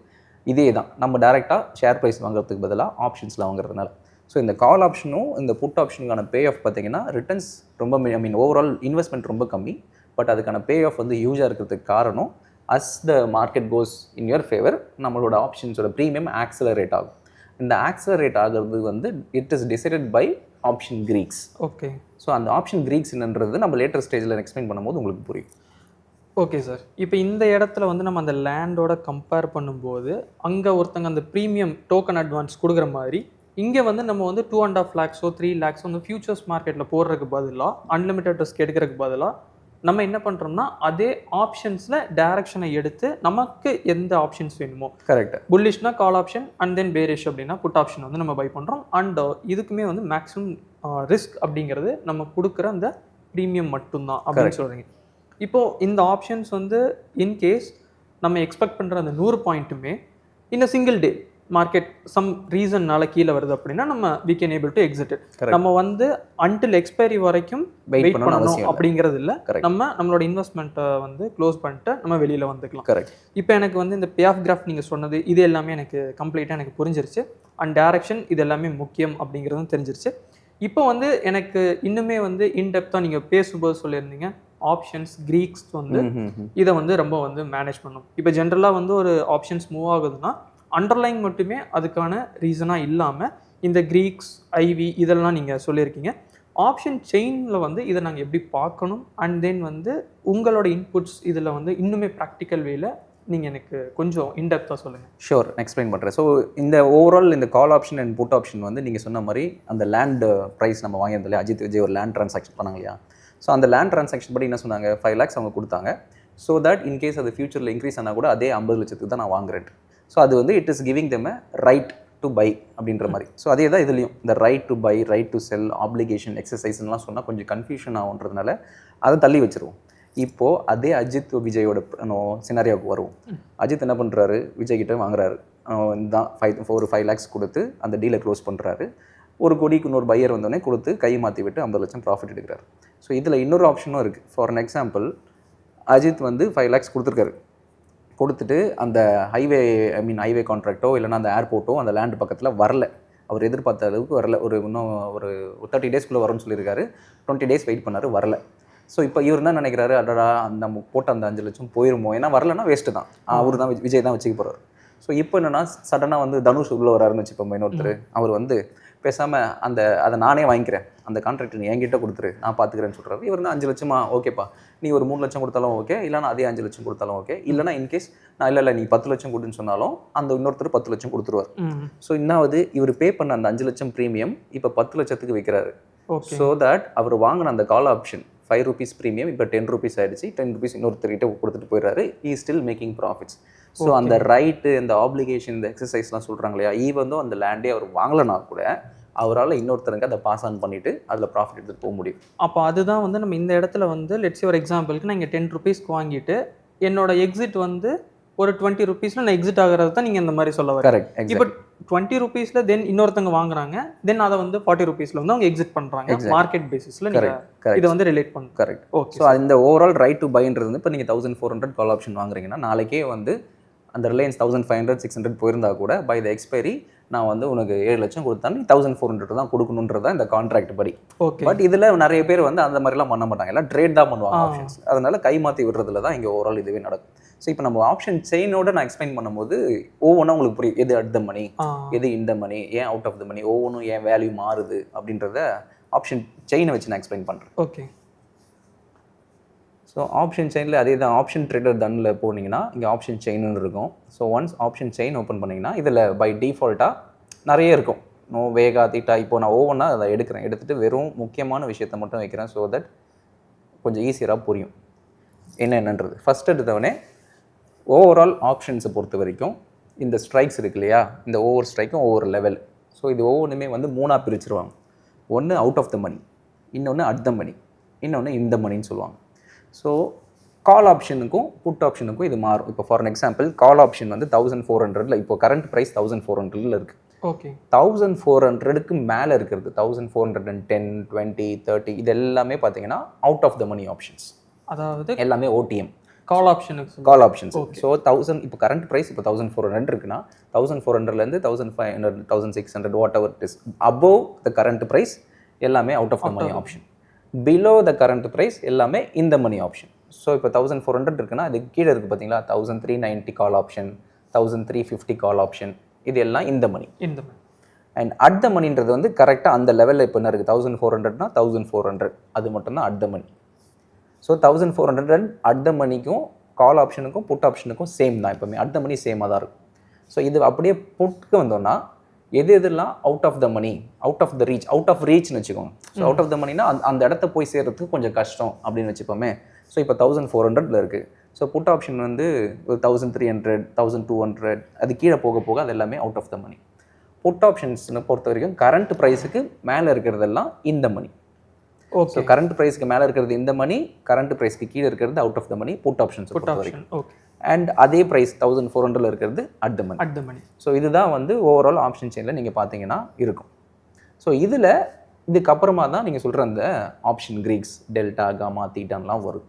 இதே தான் நம்ம டேரெக்டாக ஷேர் ப்ரைஸ் வாங்குறதுக்கு பதிலாக ஆப்ஷன்ஸில் வாங்குறதுனால. ஸோ இந்த கால் ஆப்ஷனும் இந்த புட் ஆப்ஷனுக்கான பே ஆஃப் பார்த்தீங்கன்னா ரிட்டர்ன்ஸ் ரொம்ப ஓவரால் இன்வெஸ்ட்மெண்ட் ரொம்ப கம்மி. பட் அதுக்கான பே ஆஃப் வந்து ஹியூஜாக இருக்கிறதுக்கு காரணம் as the market goes in your favour நம்மளோட ஆப்ஷன்ஸோட ப்ரீமியம் ஆக்சலரேட் ஆகும். இந்த ஆக்சலரேட் ஆகிறது வந்து it is decided by option greeks. Okay. So அந்த ஆப்ஷன் கிரீக்ஸ் என்னன்றது நம்ம லேட்டர் ஸ்டேஜில் எக்ஸ்பிளைன் பண்ணும்போது உங்களுக்கு புரியும். Okay sir. இப்போ இந்த இடத்துல வந்து நம்ம அந்த லேண்டோட கம்பேர் பண்ணும்போது அங்கே ஒருத்தங்க அந்த ப்ரீமியம் டோக்கன் அட்வான்ஸ் கொடுக்குற மாதிரி இங்கே வந்து நம்ம வந்து 2.5 lakhs 3 lakhs வந்து ஃபியூச்சர்ஸ் மார்க்கெட்டில் போடுறதுக்கு பதிலாக அன்லிமிட்டட் ரிஸ்க் எடுக்கிறதுக்கு பதிலாக நம்ம என்ன பண்ணுறோம்னா அதே ஆப்ஷன்ஸில் டைரக்ஷனை எடுத்து நமக்கு எந்த ஆப்ஷன்ஸ் வேணுமோ, கரெக்ட், புல்லிஷ்னா call option and then bearish அப்படின்னா புட் ஆப்ஷன் வந்து நம்ம பை பண்ணுறோம். அண்ட் இதுக்குமே வந்து மேக்ஸிமம் ரிஸ்க் அப்படிங்கிறது நம்ம கொடுக்குற அந்த ப்ரீமியம் மட்டும்தான் அப்படின்னு சொல்கிறீங்க. இப்போது இந்த ஆப்ஷன்ஸ் வந்து இன்கேஸ் நம்ம எக்ஸ்பெக்ட் பண்ணுற அந்த 100 பாயிண்ட்டுமே இந்த சிங்கிள் டே மார்க்கெட் சம் ரீசன்னால கீழே வருது அப்படின்னா நம்ம we can able to exit it. நம்ம வந்து until expiry வரைக்கும் வெயிட் பண்ணணும் அப்படிங்கிறது இல்லை. நம்மளோட இன்வெஸ்ட்மெண்ட்டை வந்து க்ளோஸ் பண்ணிட்டு நம்ம வெளியில் வந்துக்கலாம். கரெக்ட். இப்போ எனக்கு வந்து இந்த பே ஆஃப் கிராஃப் நீங்கள் சொன்னது இது எல்லாமே எனக்கு கம்ப்ளீட்டாக எனக்கு புரிஞ்சிருச்சு. அண்ட் டைரக்ஷன் இது எல்லாமே முக்கியம் அப்படிங்கிறதும் தெரிஞ்சிருச்சு. இப்போ வந்து எனக்கு இன்னுமே வந்து இன்டெப்த்தாக நீங்கள் பேசும்போது சொல்லியிருந்தீங்க ஆப்ஷன்ஸ் க்ரீக்ஸ் வந்து இதை வந்து ரொம்ப வந்து மேனேஜ் பண்ணும். இப்போ ஜென்ரலாக வந்து ஒரு ஆப்ஷன்ஸ் மூவ் ஆகுதுன்னா அண்டர்லைன் மட்டுமே அதுக்கான ரீசனாக இல்லாமல் இந்த க்ரீக்ஸ் ஐவி இதெல்லாம் நீங்கள் சொல்லியிருக்கீங்க. ஆப்ஷன் செயினில் வந்து இதை நாங்கள் எப்படி பார்க்கணும் அண்ட் தென் வந்து உங்களோட இன்புட்ஸ் இதில் வந்து இன்னுமே ப்ராக்டிக்கல் வேல நீங்கள் எனக்கு கொஞ்சம் இன்டெப்த்தாக சொல்லுங்கள். ஷோர், எக்ஸ்பிளைன் பண்ணுறேன். ஸோ இந்த ஓவரால் இந்த call option and put option வந்து நீங்கள் சொன்ன மாதிரி அந்த லேண்ட் ப்ரைஸ் நம்ம வாங்கியிருந்தோம் இல்லையா, அஜித் விஜய் ஒரு லேண்ட் ட்ரான்சாக்ஷன் பண்ணாங்க இல்லையா. ஸோ அந்த லேண்ட் ட்ரான்சாக்ஷன் படி என்ன சொன்னாங்க, 5 lakhs அவங்க கொடுத்தாங்க. ஸோ தட் இன்கேஸ் அது ஃபியூச்சரில் இன்க்ரீஸ் ஆனால் கூட அதே 50 லட்சத்துக்கு தான் நான் வாங்குறேன். ஸோ அது வந்து it is giving them right to buy அப்படின்ற மாதிரி. ஸோ அதே தான் இதுலையும் இந்த right to buy, right to sell, application, எக்ஸசைஸ்லாம் சொன்னால் கொஞ்சம் கன்ஃபியூஷன் ஆகுன்றதுனால அதை தள்ளி வச்சிருவோம். இப்போது அதே அஜித் விஜயோட சினாரியாவுக்கு வருவோம். அஜித் என்ன பண்ணுறாரு, விஜய் கிட்ட வாங்குறாரு, தான் 5 lakhs கொடுத்து அந்த டீலை க்ளோஸ் பண்ணுறாரு. 1 கோடிக்கு இன்னொரு பையர் வந்தோடனே கொடுத்து கை மாற்றி விட்டு 50 லட்சம் ப்ராஃபிட் எடுக்கிறாரு. ஸோ இதில் இன்னொரு ஆப்ஷனும் இருக்குது. ஃபார் அன் எக்ஸாம்பிள், அஜித் வந்து 5 lakhs கொடுத்துருக்காரு. கொடுத்துட்டு அந்த ஹைவே கான்ட்ராக்டோ இல்லைனா அந்த ஏர்போர்ட்டோ அந்த லேண்டு பக்கத்தில் வரல, அவர் எதிர்பார்த்த அளவுக்கு வரல. இன்னும் ஒரு 30 daysக்குள்ளே வரும்னு சொல்லியிருக்காரு. 20 days வெயிட் பண்ணார், வரல. ஸோ இப்போ இவர் என்ன நினைக்கிறாரு, அடடா அந்த போட்ட அந்த 5 லட்சம் போயிருமோ, ஏன்னா வரலன்னா வேஸ்ட்டு தான், அவர் தான் விஜய் தான் வச்சுக்க போகிறார். ஸோ இப்போ என்னென்னா சடனாக வந்து தனுஷ் உள்ளே வராருன்னு வச்சுப்போம் இன்னொருத்தர், அவர் வந்து பேசாமல் அதை நானே வாங்கிக்கிறேன், அந்த கான்ட்ராக்ட் நீ என்கிட்ட கொடுத்துரு, நான் பார்த்துக்கிறேன்னு சொல்கிறாரு. இவர் 5 லட்சமா, ஓகேப்பா நீ ஒரு 3 லட்சம் கொடுத்தாலும் ஓகே, இல்லைனா அதே 5 லட்சம் கொடுத்தாலும் ஓகே, இல்லைனா இன்கேஸ் நான் இல்லை நீ 10 லட்சம் கொடுன்னு சொன்னாலும் அந்த இன்னொருத்தர் 10 லட்சம் கொடுத்துருவார். ஸோ இன்னாவது இவர் பே பண்ண அந்த 5 லட்சம் ப்ரீமியம் இப்போ 10 லட்சத்துக்கு விற்கிறாரு. ஸோ தட் அவர் வாங்கின அந்த கால் ஆப்ஷன் 5 rupees ப்ரீமியம் இப்போ 10 rupees ஆகிடுச்சு. 10 rupees இன்னொருத்தர்கிட்ட கொடுத்துட்டு போயிடுறாரு. ஈ ஸ்டில் மேக்கிங் ப்ராஃபிட்ஸ். ஸோ அந்த ரைட்டு, இந்த ஆப்ளிகேஷன், இந்த எக்ஸசைஸ்லாம் சொல்கிறாங்க இல்லையா, ஈவன் அந்த லேண்டே அவர் வாங்கலைனா கூட அவரால் இன்னொருத்தருக்கு அதை பாஸ் ஆன் பண்ணிவிட்டு அதில் ப்ராஃபிட் எடுத்துகிட்டு போக முடியும். அப்போ அதுதான் வந்து நம்ம இந்த இடத்துல வந்து லெட்ஸ் ஒரு எக்ஸாம்பிளுக்கு நான் இங்கே 10 rupeesக்கு வாங்கிட்டு என்னோட எக்ஸிட் வந்து ஒரு 20 rupeesல நான் எக்ஸிட் ஆகிறது தான் நீங்கள் இந்த மாதிரி சொல்ல வர. கரெக்ட். இப்போ 20 rupeesல தென் இன்னொருத்தங்க வாங்குறாங்க, தென் அதை வந்து 40 rupeesல வந்து அவங்க எக்ஸிட் பண்ணுறாங்க. மார்க்கெட் பேசிஸில் நீங்கள் இதை வந்து ரிலேட் பண்ணுங்க. கரெக்ட். ஓகே. ஸோ இந்த ஓவரால் ரைட் டு பைன்றது வந்து இப்போ நீங்கள் 1400 கால் ஆப்ஷன் வாங்குறீங்கன்னா நாளைக்கே வந்து அந்த ரிலையன்ஸ் 1500 600 போயிருந்தா கூட பை த எக்ஸ்பைரி நான் வந்து உனக்கு 7 லட்சம் கொடுத்தா நீ 1400 தான் கொடுக்கணுன்றதா இந்த கான்ட்ராக்ட் படி. ஓகே. பட் இதில் நிறைய பேர் வந்து அந்த மாதிரிலாம் பண்ண மாட்டாங்க, எல்லாம் ட்ரேட் தான் பண்ணுவாங்க ஆப்ஷன்ஸ். அதனால கை மாற்றி விடுறதுல தான் இங்கே ஓவரால் இதுவே நடக்கும். ஸோ இப்போ நம்ம ஆப்ஷன் செயினோட நான் எக்ஸ்பிளைன் பண்ணும்போது ஒவ்வொன்றும் உங்களுக்கு புரியும், எது அட் த மணி, எது இந்த மணி, ஏன் அவுட் ஆஃப் த மணி, ஒவ்வொன்றும் ஏன் வேல்யூ மாறுது அப்படின்றத ஆப்ஷன் செயினை வச்சு நான் எக்ஸ்பிளைன் பண்ணுறேன். ஓகே. ஸோ ஆப்ஷன் செயினில் அதே தான், ஆப்ஷன் ட்ரேடர் தன்னில் போனீங்கன்னா இங்கே ஆப்ஷன் செயின்னு இருக்கும். So once option chain open பண்ணிங்கன்னா இதில் பை டிஃபால்ட்டாக நிறைய இருக்கும். வேகா, தீட்டா. இப்போ நான் ஒவ்வொன்றா அதை எடுத்துகிட்டு வெறும் முக்கியமான விஷயத்தை மட்டும் வைக்கிறேன். ஸோ தட் கொஞ்சம் ஈஸியராக புரியும் என்னென்னன்றது. ஃபஸ்ட் எடுத்தவொடனே ஓவரால் ஆப்ஷன்ஸை பொறுத்த வரைக்கும் இந்த ஸ்ட்ரைக்ஸ் இருக்கு இல்லையா, இந்த ஒவ்வொரு ஸ்ட்ரைக்கும் ஒவ்வொரு லெவல். ஸோ இது ஒவ்வொன்றுமே வந்து 3ஆக பிரிச்சுருவாங்க. ஒன்று அவுட் ஆஃப் த மணி, இன்னொன்று அட் த மணி, இன்னொன்று இந்த மணின்னு சொல்லுவாங்க. ஸோ கால் ஆப்ஷனுக்கும் புட் ஆப்ஷனுக்கும் இது மாறும். இப்போ for an example call option வந்து 1400, இப்போ கரண்ட் ப்ரைஸ் 1400 இருக்குது. ஓகே. 1400க்கு மேலே இருக்கிறது 1410, 20, 30 இது எல்லாமே பார்த்தீங்கன்னா out of the money options. அதாவது எல்லாமே ஓடிஎம் கால் ஆப்ஷனுக்கு. கால் ஆப்ஷன்ஸ். ஸோ 1000 இப்போ கரண்ட் ப்ரைஸ் இப்போ 1400 இருக்குன்னா 1400லேருந்து 1500, 1600 whatever it is above the current price எல்லாமே out of the money option. Below the current price எல்லாமே இந்த மணி ஆப்ஷன். ஸோ இப்போ 1400 இருக்குன்னா அது கீழே இருக்குது பார்த்தீங்களா, 1390 கால் ஆப்ஷன், 1350 கால் ஆப்ஷன், இது எல்லாம் இந்த மணி. இந்த மணி. அண்ட் அட் த மணின்றது வந்து கரெக்டாக அந்த லெவலில் இப்போ என்ன இருக்குது, 1400னா 1400 அது மட்டும்தான் at the money. So 1400 at the மணிக்கும் கால் ஆப்ஷனுக்கும் புட் ஆப்ஷனுக்கும் சேம் தான், எப்போவுமே அட் த மணி சேமாக தான் இருக்கும். ஸோ இது அப்படியே புட்க்கு வந்தோன்னா எதெல்லாம் out of the money, out of the reach, out of ரீச்னு வச்சுக்கோங்க. ஸோ அவுட் ஆஃப் த மணினா அந்த இடத்த போய் சேர்றதுக்கு கொஞ்சம் கஷ்டம் அப்படின்னு வச்சுப்போமே. ஸோ இப்போ 1400 இருக்குது. ஸோ புட் ஆப்ஷன் வந்து ஒரு 1300, 1200 அது கீழே போக போக அது எல்லாமே out of the money. Put ஆப்ஷன்ஸ்னு பொறுத்த வரைக்கும் கரண்ட் ப்ரைஸுக்கு மேலே இருக்கிறதெல்லாம் இந்த மணி. ஓகே. ஸோ கரண்ட் ப்ரைஸ்க்கு மேலே இருக்கிறது இந்த மணி, கரண்ட் ப்ரைஸ்க்கு கீழே இருக்கிறது out of the money put options பொறுத்த வரைக்கும். ஓகே. அண்ட் அதே ப்ரைஸ் 1400 இருக்கிறது at the money. At the money. So இதுதான் வந்து ஓவரால் ஆப்ஷன் செயினில் நீங்கள் பார்த்தீங்கன்னா இருக்கும். ஸோ இதில் இதுக்கப்புறமா தான் நீங்கள் சொல்கிற அந்த ஆப்ஷன் க்ரீக்ஸ், டெல்டா, காமா, தீட்டான்லாம் வரும்.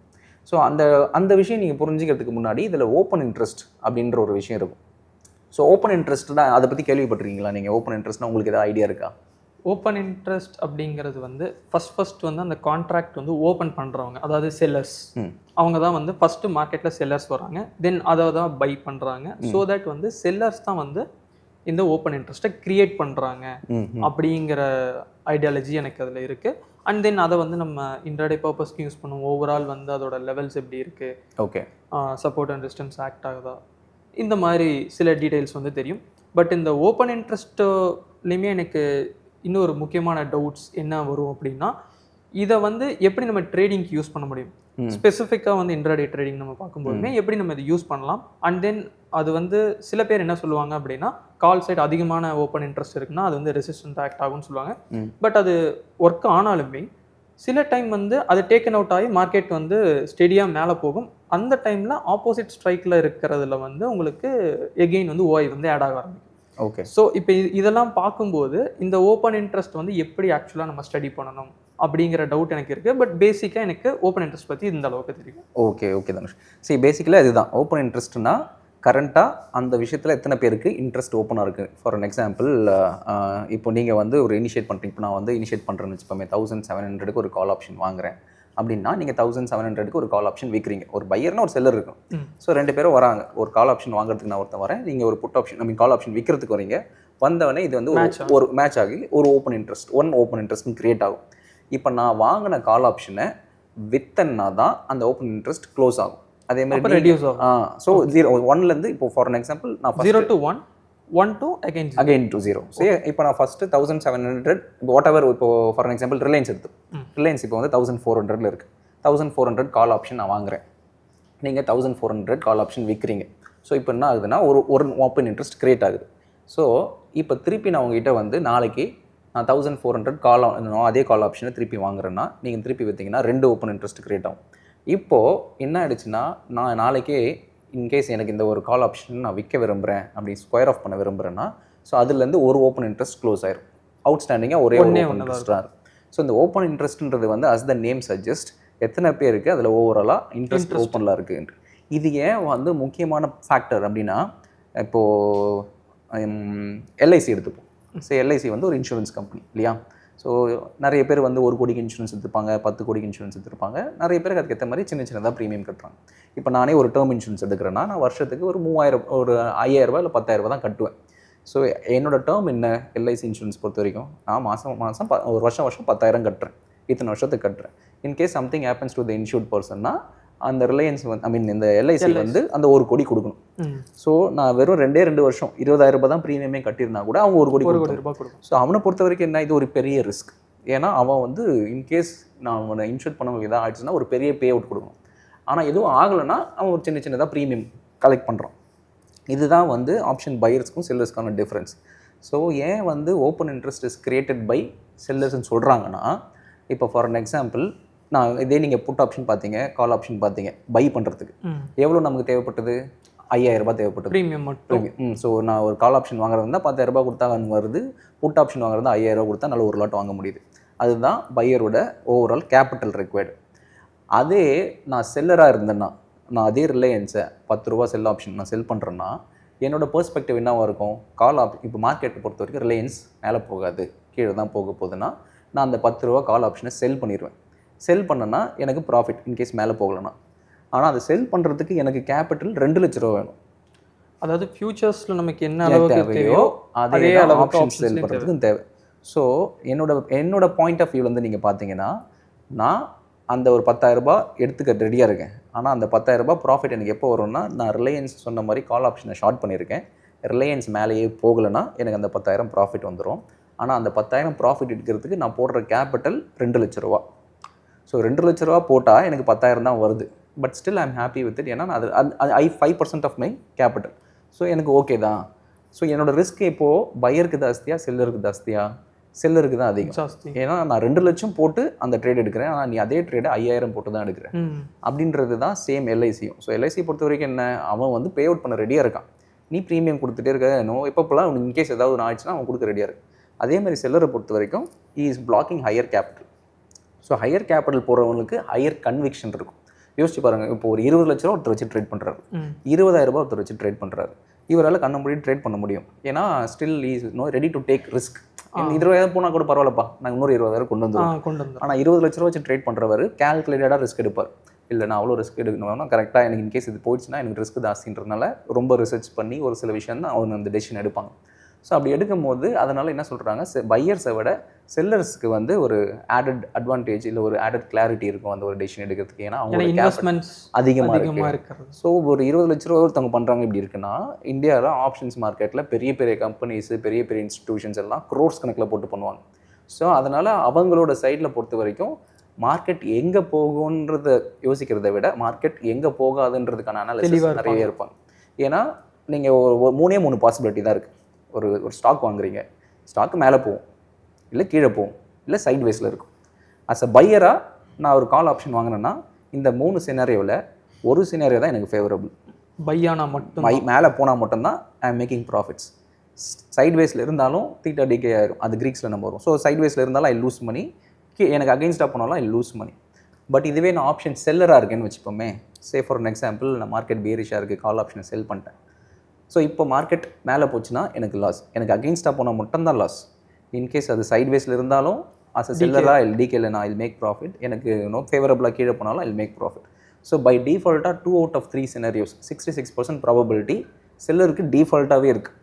ஸோ அந்த விஷயம் நீங்கள் புரிஞ்சுக்கிறதுக்கு முன்னாடி இதில் ஓப்பன் இன்ட்ரெஸ்ட் அப்படின்ற ஒரு விஷயம் இருக்கும். ஸோ ஓப்பன் இன்ட்ரெஸ்ட் தான், அதை பற்றி கேள்விப்பட்டிருக்கீங்களா நீங்கள்? ஓப்பன் இன்ட்ரெஸ்ட்னா உங்களுக்கு ஏதாவது ஐடியா இருக்கா? ஓப்பன் இன்ட்ரெஸ்ட் அப்படிங்கிறது வந்து ஃபர்ஸ்ட் வந்து அந்த கான்ட்ராக்ட் வந்து ஓப்பன் பண்ணுறவங்க, அதாவது செல்லர்ஸ், அவங்க தான் வந்து ஃபஸ்ட்டு மார்க்கெட்டில் செல்லர்ஸ் வராங்க. தென் அதை தான் பை பண்ணுறாங்க. ஸோ தட் வந்து செல்லர்ஸ் தான் வந்து இந்த ஓப்பன் இன்ட்ரெஸ்ட்டை கிரியேட் பண்ணுறாங்க அப்படிங்கிற ஐடியாலஜி எனக்கு அதில் இருக்குது. அண்ட் தென் அதை வந்து நம்ம இன்ட்ராடே பர்பஸ்க்கு யூஸ் பண்ணுவோம். ஓவரால் வந்து அதோட லெவல்ஸ் எப்படி இருக்குது, okay, support and resistance act ஆகுதா, இந்த மாதிரி சில டீட்டெயில்ஸ் வந்து தெரியும். பட் இந்த ஓப்பன் இன்ட்ரெஸ்ட்லேயுமே எனக்கு இன்னொரு முக்கியமான டவுட்ஸ் என்ன வரும் அப்படின்னா, இதை வந்து எப்படி நம்ம ட்ரேடிங்க்கு யூஸ் பண்ண முடியும்? ஸ்பெசிஃபிக்காக வந்து இன்ட்ராடே ட்ரேடிங் நம்ம பார்க்கும்போதுமே எப்படி நம்ம இதை யூஸ் பண்ணலாம்? அண்ட் தென் அது வந்து சில பேர் என்ன சொல்லுவாங்க அப்படின்னா, கால் சைட் அதிகமான ஓப்பன் இன்ட்ரெஸ்ட் இருக்குன்னா அது வந்து ரெசிஸ்டன்ட் ஆக்ட் ஆகும்னு சொல்லுவாங்க. பட் அது ஒர்க் ஆனாலுமே சில டைம் வந்து அது டேக்கன் அவுட் ஆகி மார்க்கெட் வந்து ஸ்டெடியாக மேலே போகும். அந்த டைமில் ஆப்போசிட் ஸ்ட்ரைக்கில் இருக்கிறதுல வந்து உங்களுக்கு எகெயின் வந்து ஓஐ வந்து ஆட் ஆக ஆரம்பிக்கும். ஓகே. ஸோ இப்போ இதெல்லாம் பார்க்கும்போது இந்த ஓப்பன் இன்ட்ரெஸ்ட் வந்து எப்படி ஆக்சுவலாக நம்ம ஸ்டடி பண்ணணும் அப்படிங்கிற டவுட் எனக்கு இருக்குது. பட் பேசிக்காக எனக்கு ஓப்பன் இன்ட்ரெஸ்ட் பற்றி இந்த அளவுக்கு தெரியும். Okay okay Dhanush. சரி, பேசிக்கலாக இதுதான் ஓப்பன் இன்ட்ரெஸ்ட்னா கரண்ட்டாக அந்த விஷயத்தில் எத்தனை பேருக்கு இன்ட்ரெஸ்ட் ஓப்பனாக இருக்குது. ஃபார் அன் எக்ஸாம்பிள், இப்போ நீங்கள் வந்து ஒரு இனிஷியேட் பண்ணுறீங்க. இப்போ நான் வந்து இனிஷியேட் பண்ணுறேன்னு வச்சுப்போமே, 1700க்கு ஒரு கால் ஆப்ஷன் வாங்குறேன் அப்படின்னா, நீங்கள் 1700க்கு ஒரு கால் ஆப்ஷன் விற்கிறீங்க. ஒரு பையர்னா ஒரு செல்லர் இருக்கும். ஸோ 2 பேரும் வராங்க. ஒரு கால் ஆப்ஷன் வாங்குறதுக்கு நான் ஒருத்தன் வரேன், நீங்கள் ஒரு புட் ஆப்ஷன் கால் ஆப்ஷன் விற்கிறதுக்கு வரீங்க. வந்தவொடனே இது வந்து ஒரு மேட்ச் ஆகி ஒரு ஓப்பன் இன்ட்ரெஸ்ட் கிரியேட் ஆகும். இப்போ நான் வாங்கின கால் ஆப்ஷனை வித்தன்னா தான் அந்த ஓப்பன் இன்ட்ரெஸ்ட் க்ளோஸ் ஆகும். அதே மாதிரி ரெடியூஸ் ஆகும். ஸோ 1லேருந்து இப்போ ஃபார் அன் எக்ஸாம்பிள் நான் 0 to 1, 1 to again to 0. So இப்போ நான் ஃபஸ்ட்டு 1700 இப்போ வாட் எவர், இப்போ ஃபார் அன் எக்ஸாம்பிள் ரிலையன்ஸ் எடுத்து, ரிலையன்ஸ் இப்போ வந்து 1400 இருக்குது. 1400 கால் ஆப்ஷன் நான் வாங்குறேன், நீங்கள் 1400 கால் ஆப்ஷன் விற்கிறீங்க. ஸோ இப்போ என்ன ஆகுதுன்னா ஒரு ஓப்பன் இன்ட்ரெஸ்ட் கிரியேட் ஆகுது. ஸோ இப்போ திருப்பி நான் உங்ககிட்ட வந்து நாளைக்கு நான் 1400 அதே கால் ஆப்ஷனை திருப்பி வாங்குறேன்னா, நீங்கள் திருப்பி விற்றீங்கன்னா 2 ஓப்பன் இன்ட்ரெஸ்ட் கிரியேட் ஆகும். இப்போது என்ன ஆயிடுச்சுன்னா, நான் நாளைக்கே இன்கேஸ் எனக்கு இந்த ஒரு கால் ஆப்ஷன் நான் விற்க விரும்புகிறேன், அப்படி ஸ்கொயர் ஆஃப் பண்ண விரும்புகிறேன்னா, ஸோ அதுலேருந்து ஒரு ஓப்பன் இன்ட்ரெஸ்ட் க்ளோஸ் ஆயிரும். அவுட்ஸ்டாண்டிங்காக ஒரே ஓப்பன் இன்ட்ரெஸ்ட்டாக இருக்கும். ஸோ இந்த ஓப்பன் இன்ட்ரெஸ்ட்ன்றது வந்து அஸ் த நேம் சஜஸ்ட் எத்தனை பேருக்கு அதில் ஓவராலாக இன்ட்ரெஸ்ட் ஓப்பனில் இருக்குது. இது ஏன் வந்து முக்கியமான ஃபேக்டர் அப்படின்னா, இப்போது எல்ஐசி எடுத்துப்போம். ஸோ எல்ஐசி வந்து ஒரு இன்சூரன்ஸ் கம்பெனி இல்லையா? ஸோ நிறைய பேர் வந்து 1 கோடிக்கு இன்சூரன்ஸ் எடுத்துப்பாங்க, 10 கோடிக்கு இன்சூரன்ஸ் எடுத்துருப்பாங்க. நிறைய பேருக்கு அதுக்கேற்ற மாதிரி சின்னதாக ப்ரீமியம் கட்டுறாங்க. இப்போ நானே ஒரு டேர்ம் இன்சூரன்ஸ் எடுக்கிறேன்னா, நான் வருஷத்துக்கு ஒரு 3000, ஒரு 5000 இல்லை 10,000 தான் கட்டுவேன். ஸோ என்னோட டேர்ம் என்ன, எல்ஐசி இன்சூரன்ஸ் பொறுத்த வரைக்கும் நான் மாதம் ஒரு வருஷம் 10,000 கட்டுறேன், இத்தனை வருஷத்துக்கு கட்டுறேன். In case something happens to the insured பர்சன்னா, அந்த ரிலையன்ஸ் வந்து இந்த எல்ஐசி வந்து அந்த 1 கோடி கொடுக்கணும். ஸோ நான் வெறும் 2 வருஷம் 20,000 தான் ப்ரீமியமே கட்டியிருந்தா கூட அவங்க 1 கோடி கொடுக்கணும். ஸோ அவனை பொறுத்த வரைக்கும் என்ன, இது ஒரு பெரிய ரிஸ்க். ஏன்னா அவன் வந்து இன்கேஸ் நான் அவனை இன்சூர் பண்ண இதாக ஆயிடுச்சுன்னா ஒரு பெரிய பே அவுட் கொடுக்கணும். ஆனால் எதுவும் ஆகலைன்னா அவன் ஒரு சின்னதாக ப்ரீமியம் கலெக்ட் பண்ணுறான். இதுதான் வந்து ஆப்ஷன் பையர்ஸ்க்கும் செல்லர்ஸ்க்கான டிஃப்ரென்ஸ். ஸோ ஏன் வந்து open interest is created by செல்லர்ஸ்ன்னு சொல்கிறாங்கன்னா, இப்போ ஃபார் அன் எக்ஸாம்பிள், நான் இதே நீங்கள் புட் ஆப்ஷன் பார்த்தீங்க, கால் ஆப்ஷன் பார்த்தீங்க, பை பண்ணுறதுக்கு எவ்வளோ நமக்கு தேவைப்பட்டது? 5,000 தேவைப்பட்டது ப்ரீமியம் மட்டும். ஸோ நான் ஒரு கால் ஆப்ஷன் வாங்குறது இருந்தால் 10,000 கொடுத்தா வருது, புட் ஆப்ஷன் வாங்குறது 5,000 கொடுத்தா நல்ல ஒரு லாட் வாங்க முடியுது. அதுதான் பையரோட ஓவரால் கேபிட்டல் ரெக்வயர்டு. அதே நான் செல்லராக இருந்தேன்னா, நான் அதே ரிலையன்ஸை 10 ரூபா செல் ஆப்ஷன் நான் செல் பண்ணுறேன்னா, என்னோட பெர்ஸ்பெக்டிவ் என்னவாக இருக்கும்? இப்போ மார்க்கெட்டை பொறுத்த வரைக்கும் ரிலையன்ஸ் மேலே போகாது, கீழே தான் போக போகுதுன்னா, நான் அந்த 10 ரூபா கால் ஆப்ஷனை செல் பண்ணிடுவேன். செல் பண்ணனா எனக்கு ப்ராஃபிட் இன்கேஸ் மேலே போகலன்னா. ஆனால் அதை செல் பண்ணுறதுக்கு எனக்கு கேபிட்டல் 2 லட்ச ரூபா வேணும். அதாவது ஃபியூச்சர்ஸில் நமக்கு என்ன அளவுக்கு தேவையோ அதே ஆப்ஷன் செல் பண்ணுறதுக்கு தேவை. ஸோ என்னோட பாயிண்ட் ஆஃப் வியூ வந்து நீங்கள் பார்த்தீங்கன்னா, நான் அந்த ஒரு 10,000 எடுத்துக்க ரெடியாக இருக்கேன். ஆனால் அந்த 10,000 ப்ராஃபிட் எனக்கு எப்போ வரும்னா, நான் ரிலையன்ஸ் சொன்ன மாதிரி கால் ஆப்ஷனை ஷார்ட் பண்ணியிருக்கேன், ரிலையன்ஸ் மேலேயே போகலைன்னா எனக்கு அந்த 10,000 ப்ராஃபிட் வந்துடும். ஆனால் அந்த 10,000 ப்ராஃபிட் எடுக்கிறதுக்கு நான் போடுற கேபிட்டல் 2 லட்ச ரூபா. ஸோ 2 லட்ச ரூபா போட்டால் எனக்கு 10,000 தான் வருது. But still I am happy with it. ஏன்னா அது 5% ஆஃப் மை கேபிட்டல். ஸோ எனக்கு ஓகே தான். ஸோ என்னோட ரிஸ்க் இப்போது பையருக்கு ஜாஸ்தியா செல்லருக்கு ஜாஸ்தியா? செல்லருக்கு தான் அதிகம். ஏன்னா நான் 2 லட்சம் போட்டு அந்த ட்ரேட் எடுக்கிறேன், ஆனால் நீ அதே ட்ரேடை 5,000 போட்டு தான் எடுக்கிறேன். அப்படின்றது தான் சேம் எல்ஐசியும். ஸோ எல்ஐசி பொறுத்த வரைக்கும் என்ன, அவன் வந்து பே அவுட் பண்ண ரெடியாக இருக்கான். நீ ப்ரீமியம் கொடுத்துட்டே இருக்க, எப்போப்பெல்லாம் இன்கேஸ் ஏதாவது ஒன்று ஆயிடுச்சுன்னா அவன் கொடுக்க ரெடியாக இருக்கு. அதே மாதிரி செல்லரை பொறுத்த வரைக்கும் he is blocking higher capital. So higher capital போகிறவங்களுக்கு ஹையர் கன்விக்ஷன் இருக்கும். யோசிச்சு பாருங்கள், இப்போ ஒரு 20 லட்ச ரூபா ஒருத்தர் வச்சு ட்ரேட் பண்ணுறாரு, 20,000 ஒருத்தர் வச்சு ட்ரேட் பண்ணுறாரு. இவரால் கண்ண மூடி ட்ரேட் பண்ண முடியும். ஏன்னா still is ready to take risk. 20,000 போனால் கூட பரவாயில்லப்பா, நாங்கள் இன்னொரு 20,000 கொண்டு வந்துடுவோம். ஆனால் 20 லட்ச ரூபா வச்சு ட்ரேட் பண்ணுறவர் கேல்குலேட்டடாக ரிஸ்க் எடுப்பார். இல்லை நான் அவ்வளோ ரிஸ்க் எடுக்கணும்னா கரெக்டாக எனக்கு இன்கேஸ் இது போயிடுச்சுன்னா எனக்கு ரிஸ்க் ஜாஸ்தின்றதுனால ரொம்ப ரிசர்ச் பண்ணி ஒரு சில விஷயம் தான் அவங்க அந்த டெசிஷன் எடுப்பாங்க. ஸோ அப்படி எடுக்கும் போது அதனால் என்ன சொல்கிறாங்க, பையர்ஸை விட செல்லர்ஸ்க்கு வந்து ஒரு ஆடட் அட்வான்டேஜ் இல்லை ஒரு ஆடட் கிளாரிட்டி இருக்கும் அந்த ஒரு டெசிஷன் எடுக்கிறதுக்கு. ஏன்னா அவங்களோட இன்வெஸ்ட்மெண்ட்ஸ் அதிகமாக இருக்கிறது. ஸோ ஒரு 20 லட்ச ரூபா ஒருத்தவங்க பண்ணுறாங்க இப்படி இருக்குன்னா, இந்தியாவில் ஆப்ஷன்ஸ் மார்க்கெட்டில் பெரிய பெரிய கம்பெனிஸு பெரிய பெரிய இன்ஸ்டிடியூஷன்ஸ் எல்லாம் க்ரோர்ஸ் கணக்கில் போட்டு பண்ணுவாங்க. ஸோ அதனால் அவங்களோட சைடில் பொறுத்த வரைக்கும் மார்க்கெட் எங்கே போகுன்றத யோசிக்கிறத விட மார்க்கெட் எங்கே போகாதுன்றதுக்கான அனாலிசிஸ் நிறைய இருப்பாங்க. ஏன்னா நீங்கள் ஒரு 3 பாசிபிலிட்டி தான் இருக்குது. ஒரு ஸ்டாக் வாங்குறீங்க, ஸ்டாக்கு மேலே போகும், இல்லை கீழே போகும், இல்லை சைட்வேஸில் இருக்கும். அஸ் அ பையராக நான் ஒரு கால் ஆப்ஷன் வாங்கினேன்னா இந்த 3 சினாரியோவில் ஒரு சினாரியோ தான் எனக்கு ஃபேவரபிள். பையானா மட்டும் மேலே போனால் மட்டும்தான் ஐ எம் மேக்கிங் ப்ராஃபிட்ஸ். சைட்வேஸில் இருந்தாலும் தீட்டா டிகே ஆயிரும், அது கிரீக்ஸில் நம்ம வரும். ஸோ சைட்வேஸில் இருந்தாலும் ஐ லூஸ் மணி, எனக்கு அகெயின்ஸ்டாக போனாலும் ஐ லூஸ் மணி. பட் இதுவே நான் ஆப்ஷன் செல்லராக இருக்கேன்னு வச்சுப்போமே, சே ஃபார் அன் எக்ஸாம்பிள் நான் மார்க்கெட் பேரிஷாக இருக்குது, கால் ஆப்ஷனை செல் பண்ணிட்டேன். ஸோ இப்போ மார்க்கெட் மேலே போச்சுன்னா எனக்கு லாஸ், எனக்கு அகெயின்ஸ்டாக போனால் மட்டும்தான் லாஸ். இன்கேஸ் அது சைட்வேஸில் இருந்தாலும் அஸ் அ செல்லராக டிகேல நான் இல் மேக் ப்ராஃபிட், எனக்கு ஃபேவரபுளாக கீழே போனாலும் இல் மேக் ப்ராஃபிட். ஸோ பை டிஃபால்ட்டாக 2 out of 3 சினாரியோஸ் 66% ப்ராபபிலிட்டி செல்லருக்கு டிஃபால்ட்டாகவே இருக்குது.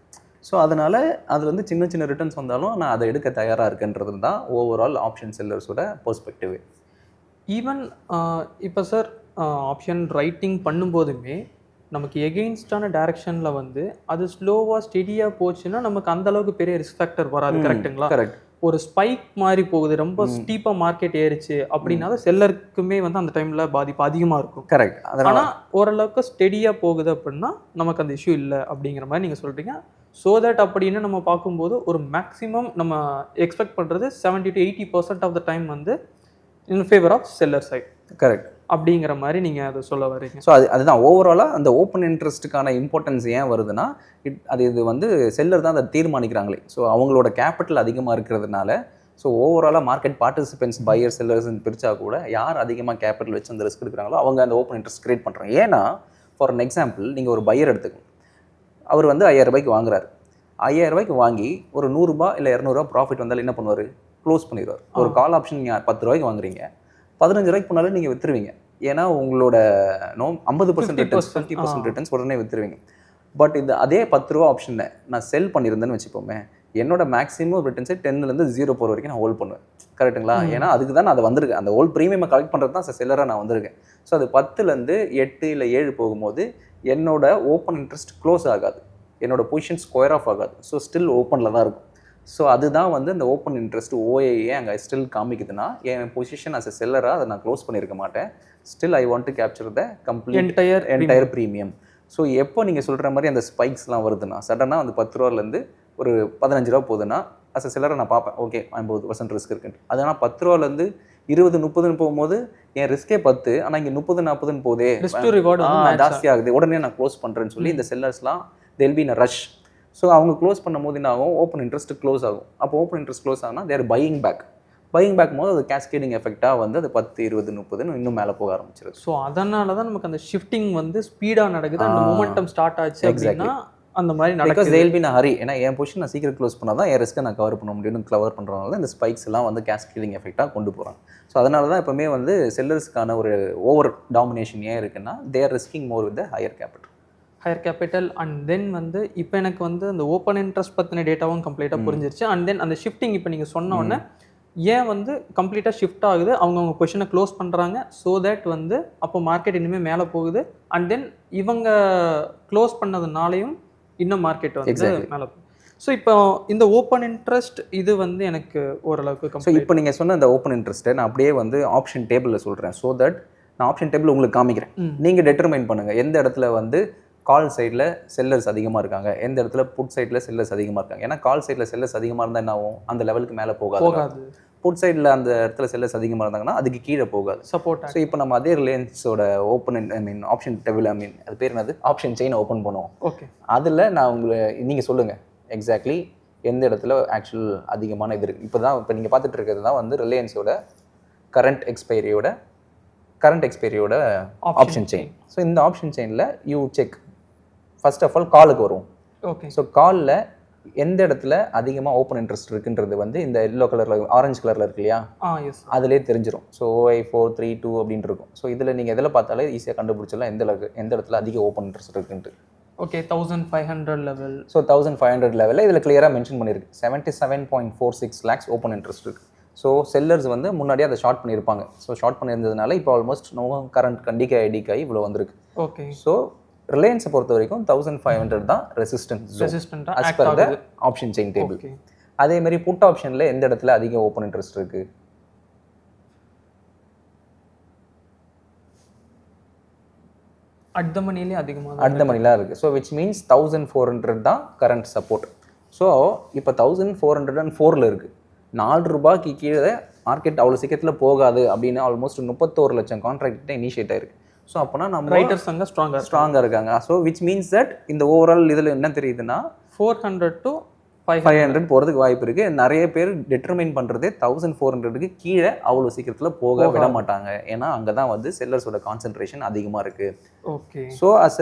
ஸோ அதனால் அது வந்து சின்ன சின்ன ரிட்டர்ன்ஸ் வந்தாலும் நான் அதை எடுக்க தயாராக இருக்குன்றது தான் ஓவரால் ஆப்ஷன் செல்லர்ஸோட பெர்ஸ்பெக்டிவ். ஈவன் இப்போ சார் ஆப்ஷன் ரைட்டிங் பண்ணும்போதுமே நமக்கு எகெயின்ஸ்டான டைரக்ஷனில் வந்து அது ஸ்லோவாக ஸ்டெடியாக போச்சுன்னா நமக்கு அந்தளவுக்கு பெரிய ரிஸ்க் ஃபேக்டர் வராது. கரெக்டுங்களா? கரெக்ட். ஒரு ஸ்பைக் மாதிரி போகுது, ரொம்ப ஸ்டீப்பாக மார்க்கெட் ஏறிச்சு அப்படின்னா செல்லருக்குமே வந்து அந்த டைமில் பாதிப்பு அதிகமாக இருக்கும். கரெக்ட். ஆனால் ஓரளவுக்கு ஸ்டெடியாக போகுது அப்படின்னா நமக்கு அந்த இஷ்யூ இல்லை அப்படிங்கிற மாதிரி நீங்கள் சொல்கிறீங்க. ஸோ தட் அப்படின்னு நம்ம பார்க்கும்போது ஒரு மேக்ஸிமம் நம்ம எக்ஸ்பெக்ட் பண்ணுறது 70 to 80% ஆஃப் த டைம் வந்து in favour of seller side. Correct. அப்படிங்கிற மாதிரி நீங்கள் அதை சொல்ல வரீங்க. ஸோ அதுதான் ஓவராலாக அந்த ஓப்பன் இன்ட்ரெஸ்ட்டுக்கான இம்பார்ட்டன்ஸ் ஏன் வருதுன்னா, இது வந்து செல்லர் தான் அதை தீர்மானிக்கிறாங்களே. ஸோ அவங்களோட கேபிட்டல் அதிகமாக இருக்கிறதுனால, ஸோ ஓவராலாக மார்க்கெட் பார்ட்டிசிபென்ட்ஸ் பையர் செல்லர்ஸ்ன்னு பிரித்தா கூட யார் அதிகமாக கேபிட்டல் வச்சு அந்த ரிஸ்க் எடுக்கிறாங்களோ அவங்க அந்த ஓப்பன் இன்ட்ரெஸ்ட் கிரியேட் பண்ணுறாங்க. ஏன்னா ஃபார் அன் எக்ஸாம்பிள் நீங்கள் ஒரு பையர் எடுத்துக்கணும், அவர் வந்து 5,000 ரூபாய்க்கு வாங்குறாரு. 5,000 ரூபாய்க்கு வாங்கி ஒரு 100 ரூபாய் இல்லை 200 ரூபா ப்ராஃபிட் வந்தாலும் என்ன பண்ணுவார், க்ளோஸ் பண்ணிடுவார். ஒரு கால் ஆப்ஷன் நீங்கள் 10 ரூபாய்க்கு வாங்குறீங்க, 15 ரூபாய்க்கு போனாலும் நீங்கள் விற்றுருவீங்க. ஏன்னா உங்களோட 50% ரிட்டர்ன்ஸ் 50% ரிட்டர்ன்ஸ் உடனே விற்றுருவீங்க. பட் இது அதே 10 ரூபா ஆப்ஷனை நான் செல் பண்ணியிருந்தேன்னு வச்சுப்போமே, என்னோட மேக்ஸிமம் ரிட்டர்ன்ஸே 10லேருந்து 0 போகிற வரைக்கும் நான் ஹோல்ட் பண்ணுவேன். கரெக்டுங்களா? ஏன்னா அதுக்கு தான் நான் அதை வந்திருக்கேன், அந்த ஹோல் ப்ரீமியம் கலெக்ட் பண்ணுறது தான் செல்லராக நான் வந்திருக்கேன். ஸோ அது 10லேருந்து 8 இல்லை 7 போகும்போது என்னோட ஓப்பன் இன்ட்ரெஸ்ட் க்ளோஸ் ஆகாது, என்னோட பொசிஷன் ஸ்கொயர் ஆஃப் ஆகாது. ஸோ ஸ்டில் ஓப்பனில் தான் இருக்கும். ஸோ அதுதான் வந்து இந்த ஓப்பன் இன்ட்ரெஸ்ட் ஓஏஏ அங்கே ஸ்டில் காமிக்குதுன்னா என் பொசிஷன் அஸ் எ செல்லராக அதை நான் க்ளோஸ் பண்ணியிருக்க மாட்டேன். Still I want to capture the complete entire premium. So எப்போ நீங்கள் சொல்கிற மாதிரி அந்த ஸ்பைக்ஸ்லாம் வருதுன்னா, சடனாக வந்து 10 ரூபாலேருந்து ஒரு 15 ரூபா போகுதுன்னா அஸ் எ செல்லரை நான் பார்ப்பேன், ஓகே 50% ரிஸ்க் இருக்குன்ட்டு. அதனால் 10 ரூபாலேருந்து 20, 30ன்னு போகும்போது என் ரிஸ்கே 10, ஆனால் இங்கே 30, 40ன்னு போதே ஜாஸ்தி ஆகுது, உடனே நான் க்ளோஸ் பண்ணுறேன்னு சொல்லி இந்த செல்லர்ஸ்லாம் they'll be in a rush. So அவங்க க்ளோஸ் பண்ணும் போது என்ன ஆகும், ஓப்பன் இன்ட்ரெஸ்ட் க்ளோஸ் ஆகும். அப்போ ஓப்பன் இன்ட்ரெஸ்ட் க்ளோஸ் ஆகுனா தேர் பையிங் பேக் போது அது கேஸ்கேடிங் எஃபெக்டாக வந்து அது 10, 20, 30 இன்னும் மேலே போக ஆரம்பிச்சிருது. ஸோ அதனால தான் நமக்கு அந்த ஷிஃப்டிங் வந்து ஸ்பீடாக நடக்குது, அந்த மொமெண்டம் ஸ்டார்ட் ஆச்சு அப்படின்னா அந்த மாதிரி நடக்குது. they'll be in a hurry. ஏன்னா என் பொசிஷன் நான் சீக்கிரம் க்ளோஸ் பண்ணால் தான் என் ரிஸ்க்கை நான் கவர் பண்ண முடியும்னு கவர் பண்ணுறதுனால இந்த ஸ்பைக்ஸ் எல்லாம் வந்து கேஸ்கேடிங் எஃபெக்டாக கொண்டு போகிறாங்க. ஸோ அதனால தான் எப்போவுமே வந்து செல்லர்ஸ்க்கான ஒரு ஓவர் டாமினேஷன் ஏன் இருக்குன்னா, they're risking more with higher capital. And then வந்து இப்போ எனக்கு வந்து அந்த ஓப்பன் இன்ட்ரெஸ்ட் பற்றின டேட்டாவும் கம்ப்ளீட்டாக புரிஞ்சிருச்சு. அண்ட் தென் அந்த ஷிஃப்டிங் இப்போ நீங்கள் சொன்ன உடனே ஏன் வந்து கம்ப்ளீட்டாக ஷிஃப்ட் ஆகுது, அவங்கவுங்க பொசிஷனை க்ளோஸ் பண்ணுறாங்க. ஸோ தட் வந்து அப்போ மார்க்கெட் இனிமேல் மேலே போகுது. அண்ட் தென் இவங்க க்ளோஸ் பண்ணதுனாலையும் இன்னும் மார்க்கெட் வந்து மேலே போகுது. ஸோ இப்போ இந்த ஓப்பன் இன்ட்ரெஸ்ட் இது வந்து எனக்கு ஓரளவுக்கு ஸோ இப்போ நீங்கள் சொன்ன இந்த ஓப்பன் இன்ட்ரெஸ்ட்டை நான் அப்படியே வந்து ஆப்ஷன் டேபிளில் சொல்கிறேன். ஸோ தட் நான் ஆப்ஷன் டேபிள் உங்களுக்கு காமிக்கிறேன், நீங்கள் டெட்டர்மைன் பண்ணுங்கள் எந்த இடத்துல வந்து கால் சைடில் செல்லர்ஸ் அதிகமாக இருக்காங்க, எந்த இடத்துல புட் சைடில் செல்லர்ஸ் அதிகமாக இருக்காங்க. ஏன்னா கால் சைடில் செல்லர்ஸ் அதிகமாக இருந்தால் என்ன ஆகும், அந்த லெவலுக்கு மேலே போகாது. புட் சைடில் அந்த இடத்துல செல்லர்ஸ் அதிகமாக இருந்தாங்கன்னா அதுக்கு கீழே போகாது, சப்போர்ட். ஸோ இப்போ நம்ம அதே ரிலையன்ஸோட ஆப்ஷன் டேபிள் அது பேர் என்னது, ஆப்ஷன் செயினை ஓப்பன் பண்ணுவோம். ஓகே, அதில் நான் உங்களை நீங்கள் சொல்லுங்கள் எக்ஸாக்ட்லி எந்த இடத்துல ஆக்சுவல் அதிகமான இது இருக்குது. இப்போ நீங்கள் பார்த்துட்டு இருக்கிறது தான் வந்து ரிலையன்ஸோட கரண்ட் எக்ஸ்பைரியோட ஆப்ஷன் செயின். ஸோ இந்த ஆப்ஷன் செயினில் you check first of all காலுக்கு வரும், ஓகே. ஸோ காலில் எந்த இடத்துல அதிகமாக ஓப்பன் இன்ட்ரெஸ்ட் இருக்குன்றது வந்து இந்த எல்லோ கலரில் ஆரஞ்சு கலரில் இருக்கு இல்லையா, எஸ். அதிலே தெரிஞ்சிடும். ஸோ OI 432 அப்படின்னு இருக்கும். ஸோ இதில் நீங்கள் எதில் பார்த்தாலே ஈஸியாக கண்டுபிடிச்சலாம் எந்த இடத்துல அதிக ஓப்பன் இன்ட்ரெஸ்ட் இருக்குன்ட்டு. ஓகே. 1500 லெவல். ஸோ 1500 லெவலில் இதில் கிளியராக மென்ஷன் பண்ணியிருக்கு 77.46 lakhs ஓப்பன் இன்ட்ரெஸ்ட் இருக்குது. ஸோ செல்லர்ஸ் வந்து முன்னாடியே அதை ஷார்ட் பண்ணியிருப்பாங்க. ஸோ ஷார்ட் பண்ணியிருந்ததுனால இப்போ ஆல்மோஸ்ட் கரண்ட் கண்டிக்காய் ஐடிக்காய் இவ்வளோ வந்திருக்கு. ஓகே. ஸோ ரிலையன்ஸை பொறுத்த வரைக்கும் 1500 தான் resistant as per the option chain table. அதே மாதிரி புட் ஆப்ஷனில் எந்த இடத்துல அதிக ஓப்பன் இன்ட்ரெஸ்ட் இருக்கு? அட் த மணிலே அதிகமாக அட் த மணிலாம் இருக்குது. ஸோ விச் மீன்ஸ் 1400 தான் கரண்ட் சப்போர்ட். ஸோ இப்போ 1404 இருக்குது. 4 ரூபாய்க்கு கீழே மார்க்கெட் அவ்வளோ சீக்கிரத்தில் போகாது அப்படின்னு ஆல்மோஸ்ட் 31 லட்சம் கான்ட்ராக்ட் இனிஷியேட் ஆயிருக்கு. ஸோ அப்போனா நம்ம ரைட்டர்ஸ் அங்கே ஸ்ட்ராங்காக இருக்காங்க. ஸோ விச் மீன்ஸ் தட் இந்த ஓவரால் இதில் என்ன தெரியுதுன்னா 400 to 500 போகிறதுக்கு வாய்ப்பு இருக்குது. நிறைய பேர் டிட்டர்மைன் பண்ணுறதே 1400க்கு கீழே அவ்வளோ சீக்கிரத்தில் போக விட மாட்டாங்க. ஏன்னா அங்கே தான் வந்து செல்லர்ஸோட கான்சென்ட்ரேஷன் அதிகமாக இருக்குது. ஓகே. ஸோ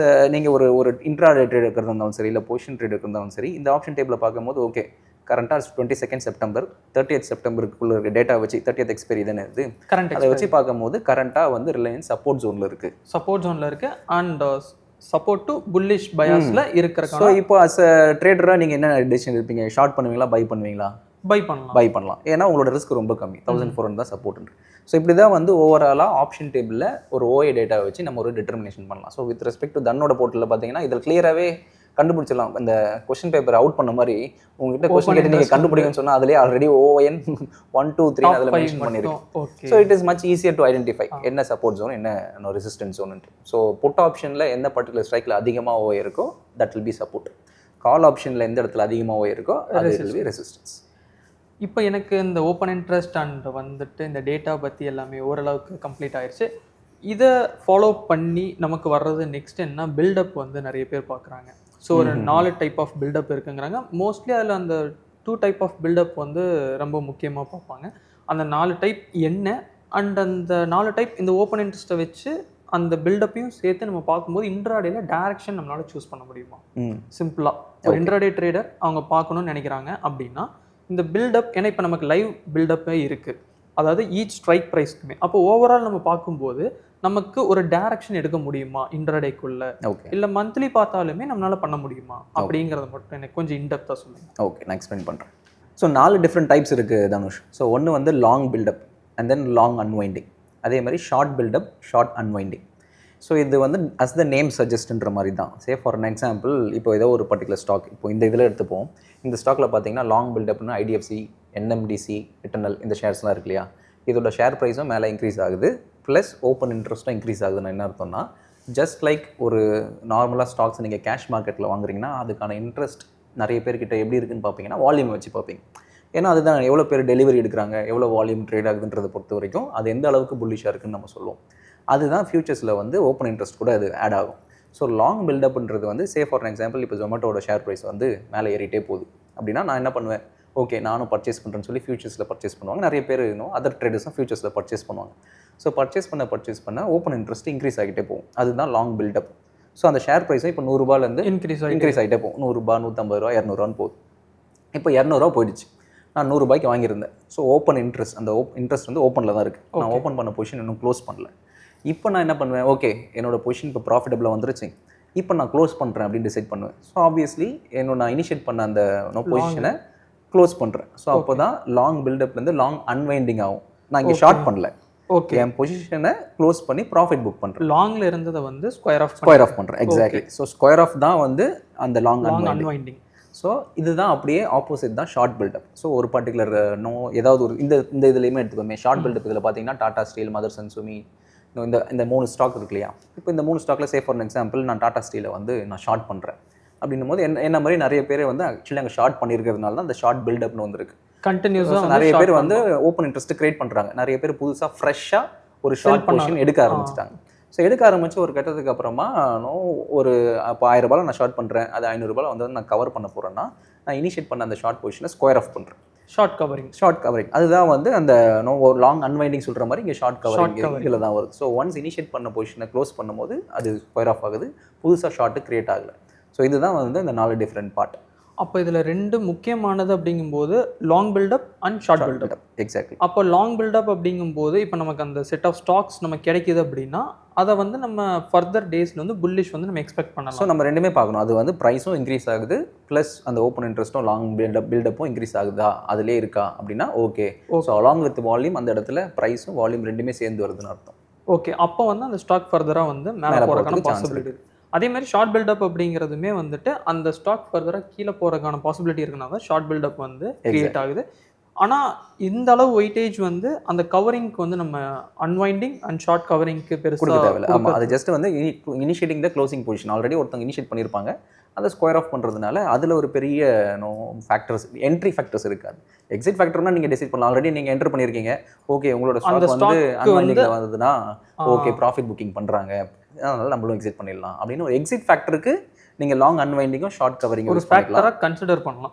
நீங்கள் ஒரு இன்ட்ராடே ட்ரேட் எடுக்கிறதா இருந்தாலும் சரி, இல்லை பொசிஷன் ட்ரேட் எடுக்கிறதாலும் சரி, இந்த ஆப்ஷன் டேபிளில் பார்க்கும்போது ஓகே கரண்ட்டாக 22 செப்டம்பர் 30th செப்டம்பருக்குள்ள இருக்க டேட்டா வச்சு 30th எக்ஸ்பைரி தானே இது, கரண்ட் அதை வச்சு பார்க்கும்போது கரண்ட்டாக வந்து ரிலையன்ஸ் சப்போர்ட் ஜோனில் இருக்குது. சப்போர்ட் ஜோனில் இருக்குது அண்ட் சப்போர்ட் டு புல்லிஷ் பயாஸில் இருக்கிற. ஸோ இப்போ அஸ் அ ட்ரேடராக நீங்கள் என்ன டிசிஷன் எடுப்பீங்க? ஷார்ட் பண்ணுவீங்களா, பை பண்ணுவீங்களா? பை பண்ணலாம். ஏன்னா உங்களோட ரிஸ்க் ரொம்ப கம்மி. 1400 தான் சப்போர்ட். ஸோ இப்படி தான் வந்து ஓவராலாக ஆப்ஷன் டேபிளில் ஒரு OI டேட்டா வச்சு நம்ம ஒரு டிட்டர்மினேஷன் பண்ணலாம். ஸோ வித் ரெஸ்பெக்ட் டு தன்னோட போர்ட்டலில் பார்த்தீங்கன்னா இதில் கிளியராகவே கண்டுபிடிச்சிடலாம். இந்த கொஸ்டின் பேப்பர் அவுட் பண்ண மாதிரி உங்ககிட்ட கொஸ்டின் கேட்டு நீங்கள் கண்டுபிடிக்கணும்னு சொன்னால் அதிலே ஆல்ரெடி ON 1 2 3 அதில் மென்ஷன் பண்ணியிருக்கு. So it is much easier to identify என்ன சப்போர்ட் ஜோன் என்ன ரெசிஸ்டன்ஸ் ஜோன்ட்டு. ஸோ புட் ஆப்ஷனில் எந்த பர்டிகுலர் ஸ்ட்ரைக்கில் அதிகமாக OI இருக்கோ தட் வில் பி சப்போர்ட். கால் ஆப்ஷனில் எந்த இடத்துல அதிகமாக OI இருக்கோ அது வில் பி ரெசிஸ்டன்ஸ். இப்போ எனக்கு இந்த ஓப்பன் இன்ட்ரெஸ்ட் அண்ட் வந்துட்டு இந்த டேட்டா பற்றி எல்லாமே ஓரளவுக்கு கம்ப்ளீட் ஆயிடுச்சு. இதை ஃபாலோ பண்ணி நமக்கு வர்றது நெக்ஸ்ட் என்ன பில்டப் வந்து நிறைய பேர் பார்க்குறாங்க. ஸோ ஒரு 4 டைப் ஆஃப் பில்டப் இருக்குங்கிறாங்க. மோஸ்ட்லி அதில் அந்த 2 டைப் ஆஃப் பில்டப் வந்து ரொம்ப முக்கியமாக பார்ப்பாங்க. அந்த 4 டைப் என்ன அண்ட் அந்த 4 டைப் இந்த ஓப்பன் இன்ட்ரெஸ்ட்டை வச்சு அந்த பில்டப்பையும் சேர்த்து நம்ம பார்க்கும்போது இன்ட்ராடேல டைரக்ஷன் நம்மளால் சூஸ் பண்ண முடியுமா? சிம்பிளாக ஒரு இன்ட்ராடே ட்ரேடர் அவங்க பார்க்கணும்னு நினைக்கிறாங்க அப்படின்னா இந்த பில்டப், ஏன்னா இப்போ நமக்கு லைவ் பில்டப்பே இருக்குது, அதாவது ஈச் ஸ்ட்ரைக் ப்ரைஸ்க்குமே. அப்போ ஓவரால் நம்ம பார்க்கும்போது நமக்கு ஒரு டைரக்ஷன் எடுக்க முடியுமா இன்ட்ராடேக்குள்ள, இல்லை மந்த்லி பார்த்தாலுமே நம்மளால பண்ண முடியுமா அப்படிங்கிறத மட்டும் எனக்கு கொஞ்சம் இன்டெப்த்தாக சொல்லுங்கள். ஓகே, நான் எக்ஸ்பிளைன் பண்ணுறேன். ஸோ 4 டிஃப்ரெண்ட் டைப்ஸ் இருக்குது தனுஷ். ஸோ ஒன்று வந்து long buildup and then long unwinding. அதே மாதிரி short buildup, short unwinding. So இது வந்து அஸ் த நேம் சஜஸ்ட்ன்ற மாதிரி தான். சே ஃபார் அன் எக்ஸாம்பிள், இப்போ ஏதோ ஒரு பர்டிகுலர் ஸ்டாக் இப்போ இந்த இதில் எடுத்துப்போம். இந்த ஸ்டாக்கில் பார்த்தீங்கன்னா லாங் பில்டப்னா IDFC, NMDC, இட்டர்னல் இந்த ஷேர்ஸ்லாம் இருக்கு இல்லையா, இதோட ஷேர் ப்ரைஸும் மேலே இன்க்ரீஸ் ஆகுது, ப்ளஸ் ஓப்பன் இன்ட்ரெஸ்ட்டும் இன்க்ரீஸ் ஆகுதுன்னு என்ன அர்த்தம்னா, ஜஸ்ட் லைக் ஒரு நார்மலாக ஸ்டாக்ஸ் நீங்கள் கேஷ் மார்க்கெட்டில் வாங்குறீங்கன்னா அதுக்கான இன்ட்ரெஸ்ட் நிறைய பேர்கிட்ட எப்படி இருக்குன்னு பார்ப்பீங்கன்னா வால்யூம் வச்சு பார்ப்பீங்க. ஏன்னா அதுதான் எவ்வளோ பேர் டெலிவரி எடுக்கிறாங்க, எவ்வளோ வால்யூம் ட்ரேட் ஆகுதுன்றதை பொறுத்த வரைக்கும் அது எந்த அளவுக்கு புல்லிஷாக இருக்குன்னு நம்ம சொல்லுவோம். அதுதான் ஃபியூச்சர்ஸில் வந்து ஓப்பன் இன்ட்ரெஸ்ட் கூட அது ஆட் ஆகும். ஸோ லாங் பில்டப்ன்றது வந்து சே ஃபார் எக்ஸாம்பிள் இப்போ ஜொமேட்டோட ஷேர் ப்ரைஸ் வந்து மேலே ஏறிட்டே போகுது அப்படின்னா நான் என்ன பண்ணுவேன், ஓகே நானும் பர்ச்சேஸ் பண்ணுறேன்னு சொல்லி ஃபியூச்சர்ஸில் பர்ச்சேஸ் பண்ணுவாங்க. நிறைய பேர் இன்னும் அதர் ட்ரேடர்ஸும் ஃபியூச்சர்ஸில் பர்ச்சேஸ் பண்ணுவாங்க. ஸோ பர்ச்சேஸ் பண்ண ஓப்பன் இன்ட்ரெஸ்ட் இன்க்ரீஸ் ஆகிட்டே போகும். அதுதான் லாங் பில்டப். ஸோ அந்த ஷேர் ப்ரைஸும் இப்போ 100 ரூபாயிலேருந்து இன்க்ரீஸ் ஆகிட்டே போகும். 100 ரூபா, 150 ரூபா, 200 போகுது. இப்போ 200 போயிடுச்சு. நான் 100 ரூபாய்க்கு வாங்கியிருந்தேன். ஸோ ஓப்பன் இன்ட்ரெஸ்ட், அந்த இன்ட்ரெஸ்ட் வந்து ஓப்பனில் தான் இருக்குது. நான் ஓப்பன் பண்ண பொசிஷன் இன்னும் க்ளோஸ் பண்ணல. இப்போ நான் என்ன பண்ணுவேன், ஓகே என்னோட பொசிஷன் இப்போ ப்ராஃபிட்டபிளாக வந்துருச்சு, இப்போ நான் க்ளோஸ் பண்ணுறேன் அப்படின்னு டிசைட் பண்ணுவேன். ஸோ ஆப்வியஸ்லி நான் இனிஷியேட் பண்ண அந்த பொசிஷனை க்ளோஸ் பண்ணுறேன். ஸோ அப்போ தான் லாங் பில்டப்லேருந்து லாங் அன்வைண்டிங் ஆகும். நான் இங்கே ஷார்ட் பண்ணல, ஓகே என் பொசிஷனை க்ளோஸ் பண்ணி ப்ராஃபிட் புக் பண்ணுறேன். லாங்கில் இருந்ததை வந்து ஸ்கொயர் ஆஃப் பண்ணுறேன். எக்ஸாக்ட்லி. ஸோ ஸ்கொயர் ஆஃப் தான் வந்து அந்த லாங் அன்வைண்டிங். ஸோ இதுதான் அப்படியே ஆப்போசிட் தான் ஷார்ட் பில்டப். ஸோ ஒரு பர்டிகுலர் ஏதாவது ஒரு இந்த இதுலேயுமே எடுத்துக்கோமே ஷார்ட் பில்டப். இதில் பார்த்தீங்கன்னா டாடா ஸ்டீல், மதர்சன் சுமி, இந்த 3 ஸ்டாக் இருக்கு இல்லையா. இப்போ இந்த 3 ஸ்டாக்ல சே ஃபார் எக்ஸாம்பிள் நான் டாடா ஸ்டீலை வந்து நான் ஷார்ட் பண்ணுறேன் அப்படின்னும் போது என்ன மாதிரி நிறைய பேர் வந்து ஆக்சுவலி அங்கே ஷார்ட் பண்ணியிருக்கிறதுனால தான் அந்த ஷார்ட் பில்டப்னு வந்துருக்கு. கண்டினியூஸாக நிறைய பேர் வந்து ஓப்பன் இன்ட்ரெஸ்ட் கிரியேட் பண்ணுறாங்க. நிறைய பேர் புதுசாக ஃப்ரெஷ்ஷாக ஒரு ஷார்ட் பொசிஷன் எடுக்க ஆரம்பிச்சிட்டாங்க. ஸோ எடுக்க ஆரம்பிச்சு ஒரு கட்டத்துக்கு அப்புறமா ஒரு இப்போ 1000 ரூபாயில் நான் ஷார்ட் பண்ணுறேன், அது 500 ரூபாயில் வந்து நான் கவர் பண்ண போகிறேன்னா நான் இனிஷியேட் பண்ண அந்த ஷார்ட் பொசிஷனை ஸ்கொயர் ஆஃப் பண்ணுறேன். ஷார்ட் கவரிங் அதுதான் வந்து அந்த லாங் அன்வைண்டிங் சொல்கிற மாதிரி இங்கே ஷார்ட் கவரிங் இதில் தான் வருது. ஸோ ஒன்ஸ் இனிஷியேட் பண்ண பொசிஷனை க்ளோஸ் பண்ணும்போது அது ஸ்கொயர் ஆஃப் ஆகுது, புதுசாக ஷார்ட்டு கிரியேட் ஆகலை. ஸோ இதுதான் வந்து இந்த 4 டிஃப்ரெண்ட் பார்ட். அப்போ இதில் 2 முக்கியமானது அப்படிங்கும்போது long buildup and short buildup. Exactly. அப்போ லாங் பில்டப் அப்படிங்கும்போது இப்போ நமக்கு அந்த செட் ஆஃப் ஸ்டாக்ஸ் நம்ம கிடைக்குது அப்படின்னா அதை வந்து நம்ம ஃபர்தர் டேஸில் வந்து புல்லிஷ் வந்து நம்ம எக்ஸ்பெக்ட் பண்ணலாம். ஸோ நம்ம ரெண்டுமே பார்க்கணும். அது வந்து ப்ரைஸும் இன்க்ரீஸ் ஆகுது ப்ளஸ் அந்த ஓப்பன் இன்ட்ரெஸ்ட்டும் லாங் பில்டப்பும் இன்க்ரீஸ் ஆகுதா அதிலே இருக்கா அப்படின்னா okay. So along with volume அந்த இடத்துல ப்ரைஸும் வால்யூம் ரெண்டுமே சேர்ந்து வருதுன்னு அர்த்தம். ஓகே, அப்போ வந்து அந்த ஸ்டாக் ஃபர்தராக வந்து மேலே போகிறதுக்கான பாசிபிலிட்டி இருக்குது. அதே மாதிரி ஷார்ட் பில்டப் அப்படிங்கிறதுமே வந்துட்டு அந்த ஸ்டாக் ஃபர்தராக கீழே போகிறதுக்கான பாசிபிலிட்டி இருக்குனால ஷார்ட் பில்டப் வந்து கிரியேட் ஆகுது. ஆனால் இந்த அளவு வெயிட்டேஜ் வந்து அந்த கவரிங்க்கு வந்து நம்ம அன்வைண்டிங் அண்ட் ஷார்ட் கவரிங்க்கு பெருசாக தேவையில்லை. ஆமாம், அது ஜஸ்ட் வந்து இனிஷியேட்டிங் த க்ளோசிங் பொசிஷன். ஆல்ரெடி ஒருத்தவங்க இனிஷியேட் பண்ணியிருப்பாங்க, அதை ஸ்கொயர் ஆஃப் பண்ணுறதுனால அதில் ஒரு பெரிய ஃபேக்டர்ஸ் என்ட்ரி ஃபேக்டர்ஸ் இருக்காது. எக்ஸிட் ஃபேக்டர்னா நீங்கள் டிசைட் பண்ணலாம். ஆல்ரெடி நீங்கள் என்ட்ரு பண்ணியிருக்கீங்க, ஓகே உங்களோட ஸ்டாக் வந்து அன்வைண்டிங்கில் வந்ததுன்னா ஓகே ப்ராஃபிட் புக்கிங் பண்ணுறாங்க, அதனால நம்மளும் எக்ஸிட் பண்ணிடலாம் அப்படின்னு ஒரு எக்ஸிட் ஃபேக்டருக்கு நீங்கள் லாங் அன்வைண்டிங்கும் ஷார்ட் கவரிங் ஒரு ஃபேக்டராக கன்சிடர் பண்ணலாம்.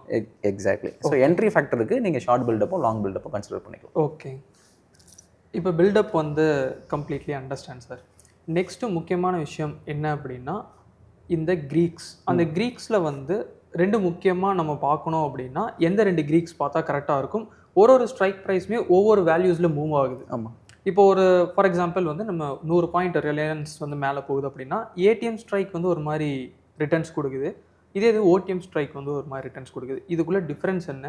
எக்ஸாக்ட்லி. ஸோ என்ட்ரி ஃபேக்டருக்கு நீங்கள் ஷார்ட் பில்டப்பும் லாங் பில்டப்பும் கன்சிடர் பண்ணிக்கலாம். ஓகே, இப்போ பில்டப் வந்து கம்ப்ளீட்லி அண்டர்ஸ்டாண்ட் சார். நெக்ஸ்ட்டு முக்கியமான விஷயம் என்ன அப்படின்னா இந்த க்ரீக்ஸ். அந்த க்ரீக்ஸில் வந்து 2 முக்கியமாக நம்ம பார்க்கணும் அப்படின்னா எந்த 2 க்ரீக்ஸ் பார்த்தா கரெக்டாக இருக்கும்? ஒரு ஸ்ட்ரைக் ப்ரைஸுமே ஒவ்வொரு வேல்யூஸில் மூவ் ஆகுது. ஆமாம். இப்போ ஒரு ஃபார் எக்ஸாம்பிள் வந்து நம்ம 100 பாயிண்ட் ரிலையன்ஸ் வந்து மேலே போகுது அப்படின்னா ஏடிஎம் ஸ்ட்ரைக் வந்து ஒரு மாதிரி ரிட்டர்ன்ஸ் கொடுக்குது, இதே இது ஓடிஎம் ஸ்ட்ரைக் வந்து ஒரு மாதிரி ரிட்டர்ன்ஸ் கொடுக்குது. இதுக்குள்ளே டிஃப்ரென்ஸ் என்ன?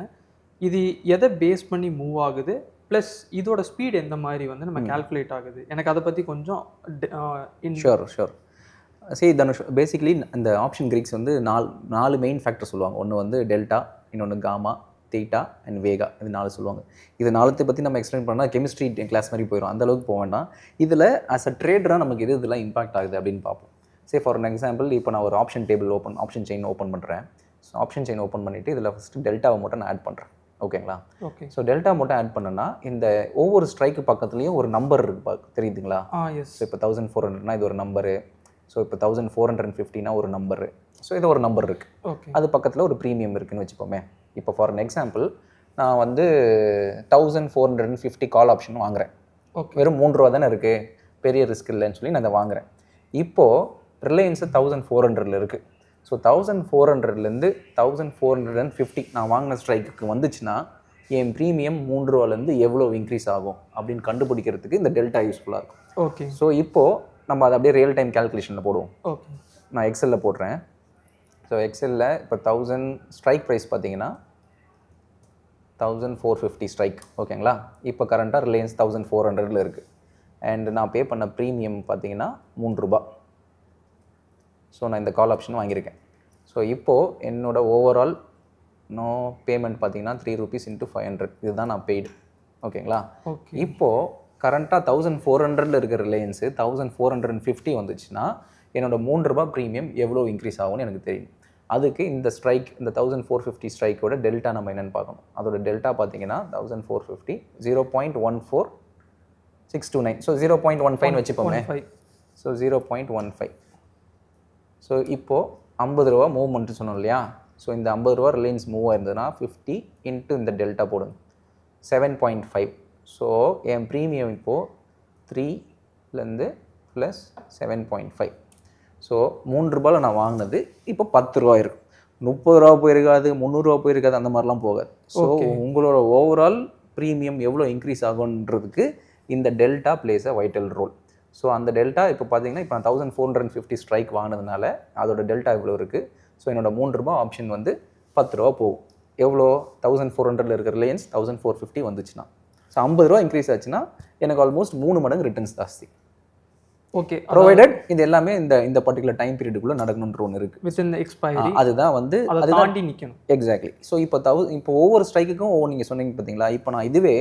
இது எதை பேஸ் பண்ணி மூவ் ஆகுது? ப்ளஸ் இதோட ஸ்பீட் எந்த மாதிரி வந்து நம்ம கால்குலேட் ஆகுது? எனக்கு அதை பற்றி கொஞ்சம் ஷூர். சரி தனுஷ், பேசிக்கலி இந்த ஆப்ஷன் கிரீக்ஸ் வந்து 4 மெயின் ஃபேக்டர் சொல்லுவாங்க. ஒன்று வந்து டெல்டா, இன்னொன்று காமா, தீட்டா அண்ட் வேகா, இது 4 சொல்லுவாங்க. இது 4 பற்றி நம்ம எக்ஸ்பிளைன் பண்ணால் கெமிஸ்ட்ரி கிளாஸ் மாதிரி போயிடும், அந்தளவுக்கு போக வேண்டாம். இதில் ஆஸ் அ ட்ரேடராக நமக்கு இதெல்லாம் இம்பாக்ட் ஆகுது அப்படின்னு பார்ப்போம். சே ஃபார் அன் எக்ஸாம்பிள், இப்போ நான் ஒரு ஆப்ஷன் செயின் ஓப்பன் பண்ணுறேன். ஸோ ஆப்ஷன் செயின் ஓப்பன் பண்ணிவிட்டு இதில் ஃபஸ்ட்டு டெல்டாவை மட்டும் நான் ஆட் பண்ணுறேன். ஓகேங்களா? ஓகே. ஸோ டெல்டா மட்டும் ஆட் பண்ணேன்னா இந்த ஒவ்வொரு ஸ்ட்ரைக்கு பக்கத்துலேயும் ஒரு நம்பர் இருக்கு, தெரியுதுங்களா? எஸ். ஸோ இப்போ 1400னா இது ஒரு நம்பரு, ஸோ இப்போ 1450னா ஒரு நம்பரு, ஸோ இது ஒரு நம்பர் இருக்குது. ஓகே. அது பக்கத்தில் ஒரு ப்ரீமியம் இருக்குதுன்னு வச்சுப்போமே. இப்போ ஃபார் அன் எக்ஸாம்பிள் நான் வந்து 1450 கால் ஆப்ஷன் வாங்குகிறேன். ஓகே. வெறும் 3 ரூபா தானே இருக்குது, பெரிய ரிஸ்க் இல்லைன்னு சொல்லி நான் அதை வாங்குகிறேன். இப்போது ரிலையன்ஸு 1400 இருக்குது. ஸோ 1400லேருந்து 1450 நான் வாங்கின ஸ்ட்ரைக்கு வந்துச்சுன்னா என் ப்ரீமியம் 3 ரூபாலேருந்து எவ்வளோ இன்க்ரீஸ் ஆகும் அப்படின்னு கண்டுபிடிக்கிறதுக்கு இந்த டெல்டா யூஸ்ஃபுல்லாக இருக்கும். ஓகே. ஸோ இப்போது நம்ம அதை அப்படியே ரியல் டைம் கேல்குலேஷனில் போடுவோம். ஓகே. நான் எக்ஸலில் போடுறேன். ஸோ எக்ஸலில் இப்போ 1000 ஸ்ட்ரைக் ப்ரைஸ் பார்த்தீங்கன்னா 1450 ஸ்ட்ரைக். ஓகேங்களா? இப்போ கரண்ட்டாக ரிலையன்ஸ் 1400ல் இருக்குது. அண்ட் நான் பே பண்ண ப்ரீமியம் பார்த்தீங்கன்னா 3 ரூபா. ஸோ நான் இந்த கால் ஆப்ஷன் வாங்கியிருக்கேன். ஸோ இப்போது என்னோட ஓவரால் பேமெண்ட் பார்த்தீங்கன்னா 3 rupees into 500, இதுதான் நான் பெய்டு. ஓகேங்களா? ஓகே. இப்போது கரண்ட்டாக 1400ல் இருக்கிற ரிலையன்ஸு 1450 வந்துச்சுன்னா என்னோட 3 ரூபா ப்ரீமியம் எவ்வளோ இன்க்ரீஸ் ஆகும்னு எனக்கு தெரியும். அதுக்கு இந்த ஸ்ட்ரைக், இந்த 1450 ஸ்ட்ரைக்கோட டெல்டா நம்ம என்னென்னு பார்க்கணும். அதோட டெல்டா பார்த்தீங்கன்னா 1450 0.14629. ஸோ 0.15 வச்சுப்போமே. ஸோ 0.15. ஸோ இப்போது 50 ரூபா மூவ்மெண்ட்டு சொன்னோம் இல்லையா? ஸோ இந்த 50 ரூபா ரிலையன்ஸ் மூவ் ஆயிருந்ததுன்னா 50 இன்ட்டு இந்த டெல்டா போடுங்க, 7.5. ஸோ என் ப்ரீமியம் இப்போது 3லேருந்து ப்ளஸ் 7.5. ஸோ 3 ரூபாயில் நான் வாங்கினது இப்போ 10 ரூபா இருக்கும். 30 ரூபா போயிருக்காது, 300 ரூபா போயிருக்காது, அந்த மாதிரிலாம் போகாது. ஸோ உங்களோட ஓவரால் ப்ரீமியம் எவ்வளோ இன்க்ரீஸ் ஆகுன்றதுக்கு இந்த delta plays a vital role. So அந்த டெல்டா இப்போ பார்த்தீங்கன்னா இப்போ நான் 1450 ஸ்ட்ரைக் வாங்கினதுனால அதோட டெல்டா எவ்வளோ இருக்குது. ஸோ என்னோட 3 ரூபா ஆப்ஷன் வந்து 10 ரூபா போகும். எவ்வளோ? 1400ல் இருக்கிற ரிலையன்ஸ் 1450 வந்துச்சுன்னா, ஸோ 50 ரூபா இன்க்ரீஸ் ஆச்சுன்னா எனக்கு ஆல்மோஸ்ட் 3 மடங்கு ரிட்டர்ன்ஸ் ஜாஸ்தி. ஓகே. ப்ரொவைடட் இது எல்லாமே இந்த பர்டிகுலர் டைம் பீரியடுக்குள்ளே நடக்கணுன்ற ஒன்று இருக்குது. வித்தின் தி எக்ஸ்பைரி. அதுதான் வந்து அதை தாண்டி நிற்கணும். எக்ஸாக்ட்லி. ஸோ இப்போ ஒவ்வொரு ஸ்ட்ரைக்குக்கும் நீங்கள் சொன்னீங்க பார்த்தீங்களா? இப்போ நான் இதுவே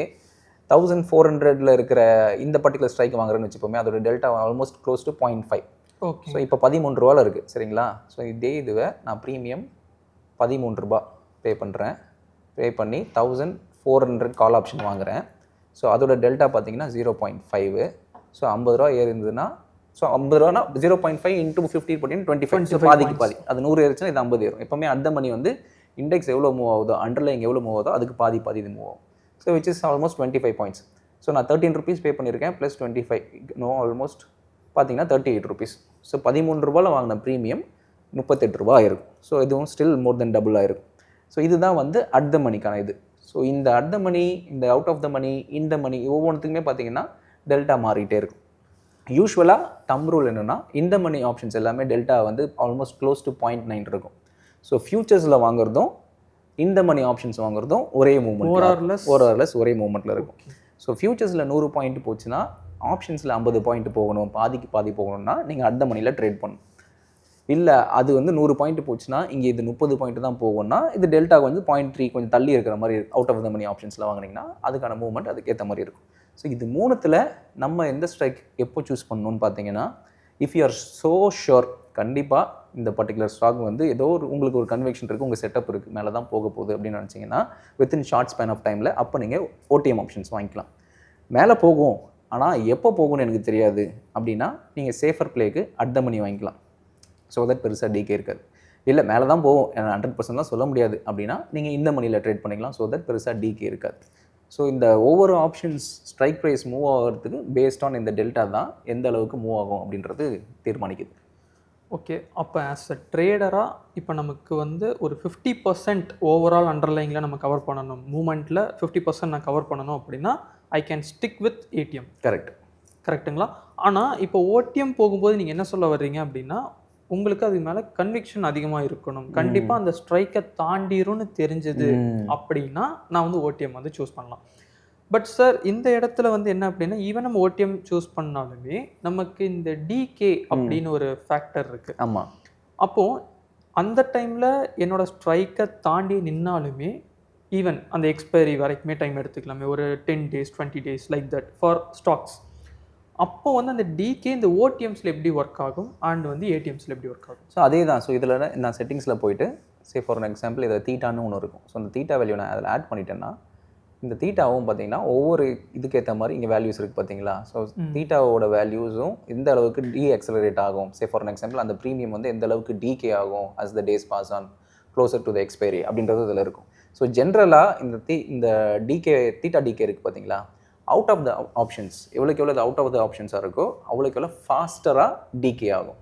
1400ல் இருக்கிற இந்த பர்டிகுலர் ஸ்ட்ரைக் வாங்குறேன்னு வச்சுப்போமே, அதோட delta almost close to 0.5. Okay. So இப்போ 13 ரூபாவில் இருக்குது. சரிங்களா? ஸோ இதுவே நான் ப்ரீமியம் 13 ரூபா பே பண்ணுறேன். பே பண்ணி 1400 கால் ஆப்ஷன் வாங்குகிறேன். ஸோ அதோட டெல்டா பார்த்தீங்கன்னா 0.5. ஸோ 50 ரூபா ஏறி இருந்ததுன்னா, ஸோ 50 ரூபானா 0.5 இன்ட்டு 50 போட்டிங்கன்னா 25. பாதிக்கு பாதி. அது 100 ஏறிச்சுன்னா இது 50 ஏறும். எப்போவுமே அந்த மணி வந்து இண்டெக்ஸ் எவ்வளோ மூவ் ஆகுதோ, அண்டர்லைங் எவ்வளோ மூவ் ஆகுதோ அதுக்கு பாதி இது மூவ் ஆகும். So which is almost 25 points. So நான் 13 rupees பே பண்ணியிருக்கேன் ப்ளஸ் 25 ஆல்மோஸ்ட் பார்த்தீங்கன்னா 38 rupees. ஸோ 13 ரூபாயில் வாங்கின ப்ரீமியம் 38 ரூபா ஆயிருக்கும். ஸோ இதுவும் ஸ்டில் மோர் தென் டபுள் ஆயிருக்கும். ஸோ இதுதான் வந்து அட் த மணிக்கான இது. ஸோ இந்த அட் த மணி, இந்த அவுட் ஆஃப் த மணி, இந்த மணி ஒவ்வொன்றுத்துக்குமே பார்த்தீங்கன்னா டெல்டா மாறிட்டே இருக்கும். யூஸ்வலாக தம் ரூல் என்னென்னா இந்த மணி ஆப்ஷன்ஸ் எல்லாமே டெல்டா வந்து ஆல்மோஸ்ட் க்ளோஸ் டு 0.9 இருக்கும். ஸோ ஃபியூச்சர்ஸில் வாங்குறதும் இந்த மணி ஆப்ஷன்ஸ் வாங்குறதும் ஒரே மூவ்மெண்ட், ஒரே மூவ்மெண்ட்டில் இருக்கும். ஸோ ஃபியூச்சர்ஸில் 100 பாயிண்ட் போச்சுன்னா ஆப்ஷன்ஸில் 50 பாயிண்ட் போகணும், பாதிக்கு பாதி போகணும்னா நீங்கள் அட் த மணியில் ட்ரேட் பண்ணணும். இல்லை அது வந்து 100 பாயிண்ட் போச்சுன்னா இங்கே இது 30 பாயிண்ட் தான் போகும்னா இது டெல்டா வந்து 0.3 கொஞ்சம் தள்ளி இருக்கிற மாதிரி அவுட் ஆஃப் த மணி ஆப்ஷன்ஸில் வாங்கினீங்கன்னா அதுக்கான மூவ்மெண்ட் அதுக்கேற்ற மாதிரி இருக்கும். ஸோ இது மூணுத்தில் நம்ம எந்த ஸ்ட்ரைக் எப்போ சூஸ் பண்ணணும்னு பார்த்தீங்கன்னா, if you are so sure கண்டிப்பாக இந்த பர்டிகுலர் ஸ்டாக் வந்து ஏதோ ஒரு உங்களுக்கு ஒரு கன்விக்ஷன் இருக்குது, உங்கள் செட்டப் இருக்குது, மேலே தான் போக போகுது அப்படின்னு நினச்சிங்கன்னா வித்தின் ஷார்ட் ஸ்பேன் ஆஃப் டைமில் அப்போ நீங்கள் ஓடிஎம் ஆப்ஷன்ஸ் வாங்கிக்கலாம். மேலே போகும் ஆனால் எப்போ போகும்னு எனக்கு தெரியாது அப்படின்னா நீங்கள் சேஃபர் பிளேக்கு அட் த மணி வாங்கிக்கலாம். ஸோ தட் பெருசாக டிகே இருக்காது. இல்லை மேலே தான் போகும் 100% சொல்ல முடியாது அப்படின்னா நீங்கள் இந்த மணியில் ட்ரேட் பண்ணிக்கலாம். ஸோ தட் பெருசாக டிகே இருக்காது. ஸோ இந்த ஒவ்வொரு ஆப்ஷன்ஸ் ஸ்ட்ரைக் ப்ரைஸ் மூவ் ஆகிறதுக்கு பேஸ்ட் ஆன் இந்த டெல்டா தான் எந்த அளவுக்கு மூவ் ஆகும் அப்படின்றது தீர்மானிக்குது. ஓகே, அப்போ ஆஸ் அ ட்ரேடராக இப்போ நமக்கு வந்து ஒரு 50% ஓவரால் அண்டர்லைனில் நம்ம கவர் பண்ணணும், மூமெண்ட்டில் 50% நான் கவர் பண்ணணும் அப்படின்னா I can stick with ATM. கரெக்டுங்களா? ஆனால் இப்போ ஓடிஎம் போகும்போது நீங்கள் என்ன சொல்ல வர்றீங்க அப்படின்னா உங்களுக்கு அது மேலே கன்விக்ஷன் அதிகமாக இருக்கணும், கண்டிப்பாக அந்த ஸ்ட்ரைக்கை தாண்டிரும்னு தெரிஞ்சது அப்படின்னா நான் வந்து ஓடிஎம் வந்து சூஸ் பண்ணலாம். பட் சார் இந்த இடத்துல வந்து என்ன அப்படின்னா ஈவன் நம்ம ஓடிஎம் சூஸ் பண்ணாலுமே நமக்கு இந்த டிகே அப்படின்னு ஒரு ஃபேக்டர் இருக்குது. ஆமாம். அப்போது அந்த டைமில் என்னோடய ஸ்ட்ரைக்கை தாண்டி நின்னாலுமே ஈவன் அந்த எக்ஸ்பைரி வரைக்குமே டைம் எடுத்துக்கலாமே, ஒரு 10 days 20 days like that for stocks. அப்போ வந்து அந்த டிகே இந்த ஓடிஎம்ஸில் எப்படி ஒர்க் ஆகும் அண்ட் வந்து ஏடிஎம்ஸில் எப்படி ஒர்க் ஆகும்? ஸோ அதே தான். ஸோ இதில் நான் செட்டிங்ஸில் போயிட்டு ஃபார் அன் எக்ஸாம்பிள் இதில் தீட்டான்னு ஒன்று இருக்கும். ஸோ அந்த தீட்டா வேல்யூ நான் அதில் ஆட் பண்ணிட்டேன்னா இந்த தீட்டாவும் பார்த்தீங்கன்னா ஒவ்வொரு இதுக்கேற்ற மாதிரி இங்கே வேல்யூஸ் இருக்குது பார்த்தீங்களா. ஸோ தீட்டாவோட வேல்யூஸும் எந்த அளவுக்கு எக்ஸலரேட் ஆகும், ஃபார் அன் எக்ஸாம்பிள் அந்த ப்ரீமியம் வந்து எந்த அளவுக்கு டிகே ஆகும் as the days pass on closer to the expiry அப்படின்றது இதில் இருக்கும். ஸோ ஜென்ரலாக இந்த தீட்டா டிகே இருக்குது பார்த்தீங்களா, அவுட் ஆஃப் த ஆப்ஷன்ஸ் எவ்வளோக்கு எவ்வளோ அவுட் ஆஃப் த ஆப்ஷன்ஸாக இருக்கோ அவ்வளோக்கு எவ்வளோ ஃபாஸ்டராக டிகே ஆகும்.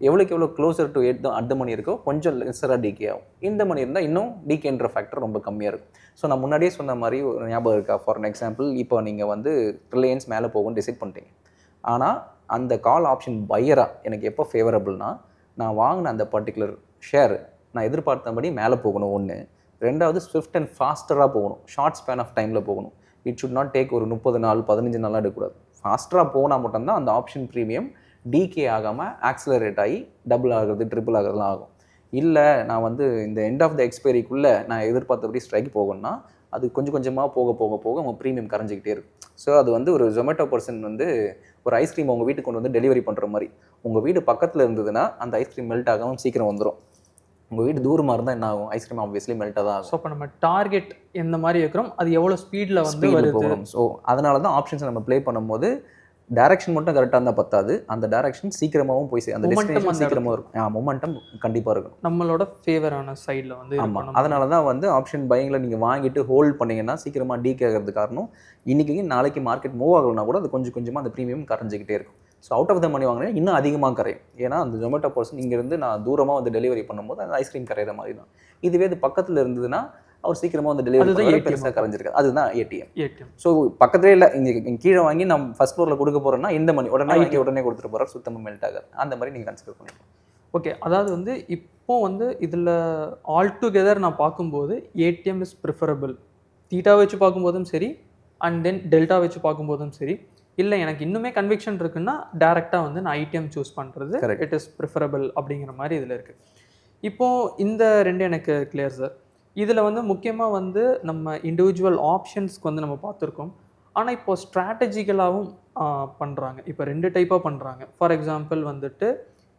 எவ்வளோக்கு எவ்வளோ க்ளோசர் டு அட் த மணி இருக்கோ கொஞ்சம் லெஸராக டிகே ஆகும். இந்த மணி இருந்தால் இன்னும் டிகேன்ற ஃபேக்டர் ரொம்ப கம்மியாக இருக்கும். ஸோ நான் முன்னாடியே சொன்ன மாதிரி ஒரு ஞாபகம் இருக்கா, ஃபார் அன் எக்ஸாம்பிள் இப்போ நீங்கள் வந்து ரிலையன்ஸ் மேலே போகும்னு டிசைட் பண்ணிட்டீங்க. ஆனால் அந்த கால் ஆப்ஷன் பையராக எனக்கு எப்போ ஃபேவரபிள்னா நான் வாங்கின அந்த பர்டிகுலர் ஷேர் நான் எதிர்பார்த்தபடி மேலே போகணும் ஒன்று, ரெண்டாவது ஸ்விஃப்ட் அண்ட் ஃபாஸ்டராக போகணும், ஷார்ட் ஸ்பேன் ஆஃப் டைமில் போகணும். இட் ஷுட் நாட் டேக் ஒரு 30 நாள் 15 நாளாக எடுக்கக்கூடாது. ஃபாஸ்டராக போனால் மட்டும்தான் அந்த ஆப்ஷன் ப்ரீமியம் டிகே ஆகாமல் ஆக்சிலரேட் ஆகி டபுள் ஆகிறது ட்ரிபிள் ஆகிறதுலாம் ஆகும். இல்லை நான் வந்து இந்த எண்ட் ஆஃப் த எக்ஸ்பைரிக்குள்ளே நான் எதிர்பார்த்தபடி ஸ்ட்ரைக் போகணும்னா அது கொஞ்சம் கொஞ்சமாக போக போக போக உங்கள் ப்ரீமியம் கரைஞ்சிக்கிட்டே இருக்கும். ஸோ அது வந்து ஒரு ஜொமேட்டோ பர்சன் வந்து ஒரு ஐஸ்கிரீம் உங்கள் வீட்டுக்கு கொண்டு வந்து டெலிவரி பண்ணுற மாதிரி. உங்கள் வீடு பக்கத்தில் இருந்ததுன்னா அந்த ஐஸ்கிரீம் மெல்ட் ஆகாமல் சீக்கிரம் வந்துடும். உங்கள் வீடு தூரமாக இருந்தால் என்ன ஆகும், ஐஸ்கிரீம் ஆப்வியஸ்லி மெல்ட்டாக தான் ஆகும். ஸோ இப்போ நம்ம டார்கெட் எந்த மாதிரி வைக்கிறோம் அது எவ்வளோ ஸ்பீடில் வந்து போகணும். ஸோ அதனால தான் ஆப்ஷன்ஸை நம்ம ப்ளே பண்ணும்போது டைரக்ஷன் மட்டும் கரெக்டாக இருந்தால் பத்தாது, அந்த டைரக்ஷன் சீக்கிரமாகவும் போய் அந்த டெஸ்டினேஷன் சீக்கிரமாக இருக்கும். மொமெண்டம் கண்டிப்பாக இருக்கும் நம்மளோட ஃபேவரான சைடில் வந்து. ஆமாம், அதனால தான் வந்து ஆப்ஷன் பையிங்கில் நீங்கள் வாங்கிட்டு ஹோல்ட் பண்ணிங்கன்னா சீக்கிரமாக டீக் ஆகிறது காரணம் இன்றைக்கி நாளைக்கு மார்க்கெட் மூவ் ஆகலைன்னா கூட அது கொஞ்சம் கொஞ்சமாக அந்த ப்ரீமியம் கரைஞ்சிக்கிட்டே இருக்கும். ஸோ அவுட் ஆஃப் த மணி வாங்கினா இன்னும் அதிகமாக கரையும். ஏன்னா அந்த ஜொமேட்டோ பர்சன் இங்கேருந்து நான் தூரமாக வந்து டெலிவரி பண்ணும்போது அந்த ஐஸ்கிரீம் கரையிற மாதிரி தான். இதுவே இது பக்கத்தில் இருந்ததுன்னா அவர் சீக்கிரமாக வந்து டெலிவரி பெருசாக கரைஞ்சிருக்காது. அதுதான் ஏடிஎம். ஸோ பக்கத்துலேயே இல்லை, இங்கே கீழே வாங்கி நம்ம ஃபர்ஸ்ட் ஃப்ளோரில் கொடுக்க போகிறோன்னா இந்த மணி உடனே கொடுத்துட்டு போகிறார், சுத்தமாக மெல்ட் ஆகாது. அந்த மாதிரி நீங்கள் கன்சிடர் பண்ணிக்கலாம். ஓகே, அதாவது வந்து இப்போ வந்து இதில் ஆல் டுகெதர் நான் பார்க்கும்போது ஏடிஎம் இஸ் ப்ரிஃபரபிள். தீட்டா வச்சு பார்க்கும்போதும் சரி அண்ட் தென் டெல்டா வச்சு பார்க்கும்போதும் சரி. இல்லை எனக்கு இன்னுமே கன்விக்ஷன் இருக்குன்னா டேரெக்டாக வந்து நான் ஐடிஎம் சூஸ் பண்ணுறது இட் இஸ் ப்ரிஃபரபிள் அப்படிங்கிற மாதிரி இதில் இருக்குது. இப்போது இந்த ரெண்டு எனக்கு கிளியர் சார். இதில் வந்து முக்கியமாக வந்து நம்ம இண்டிவிஜுவல் ஆப்ஷன்ஸ்க்கு வந்து நம்ம பார்த்துருக்கோம். ஆனால் இப்போது ஸ்ட்ராட்டஜிக்கலாகவும் பண்ணுறாங்க. இப்போ 2 டைப்பாக பண்ணுறாங்க. ஃபார் எக்ஸாம்பிள் வந்துட்டு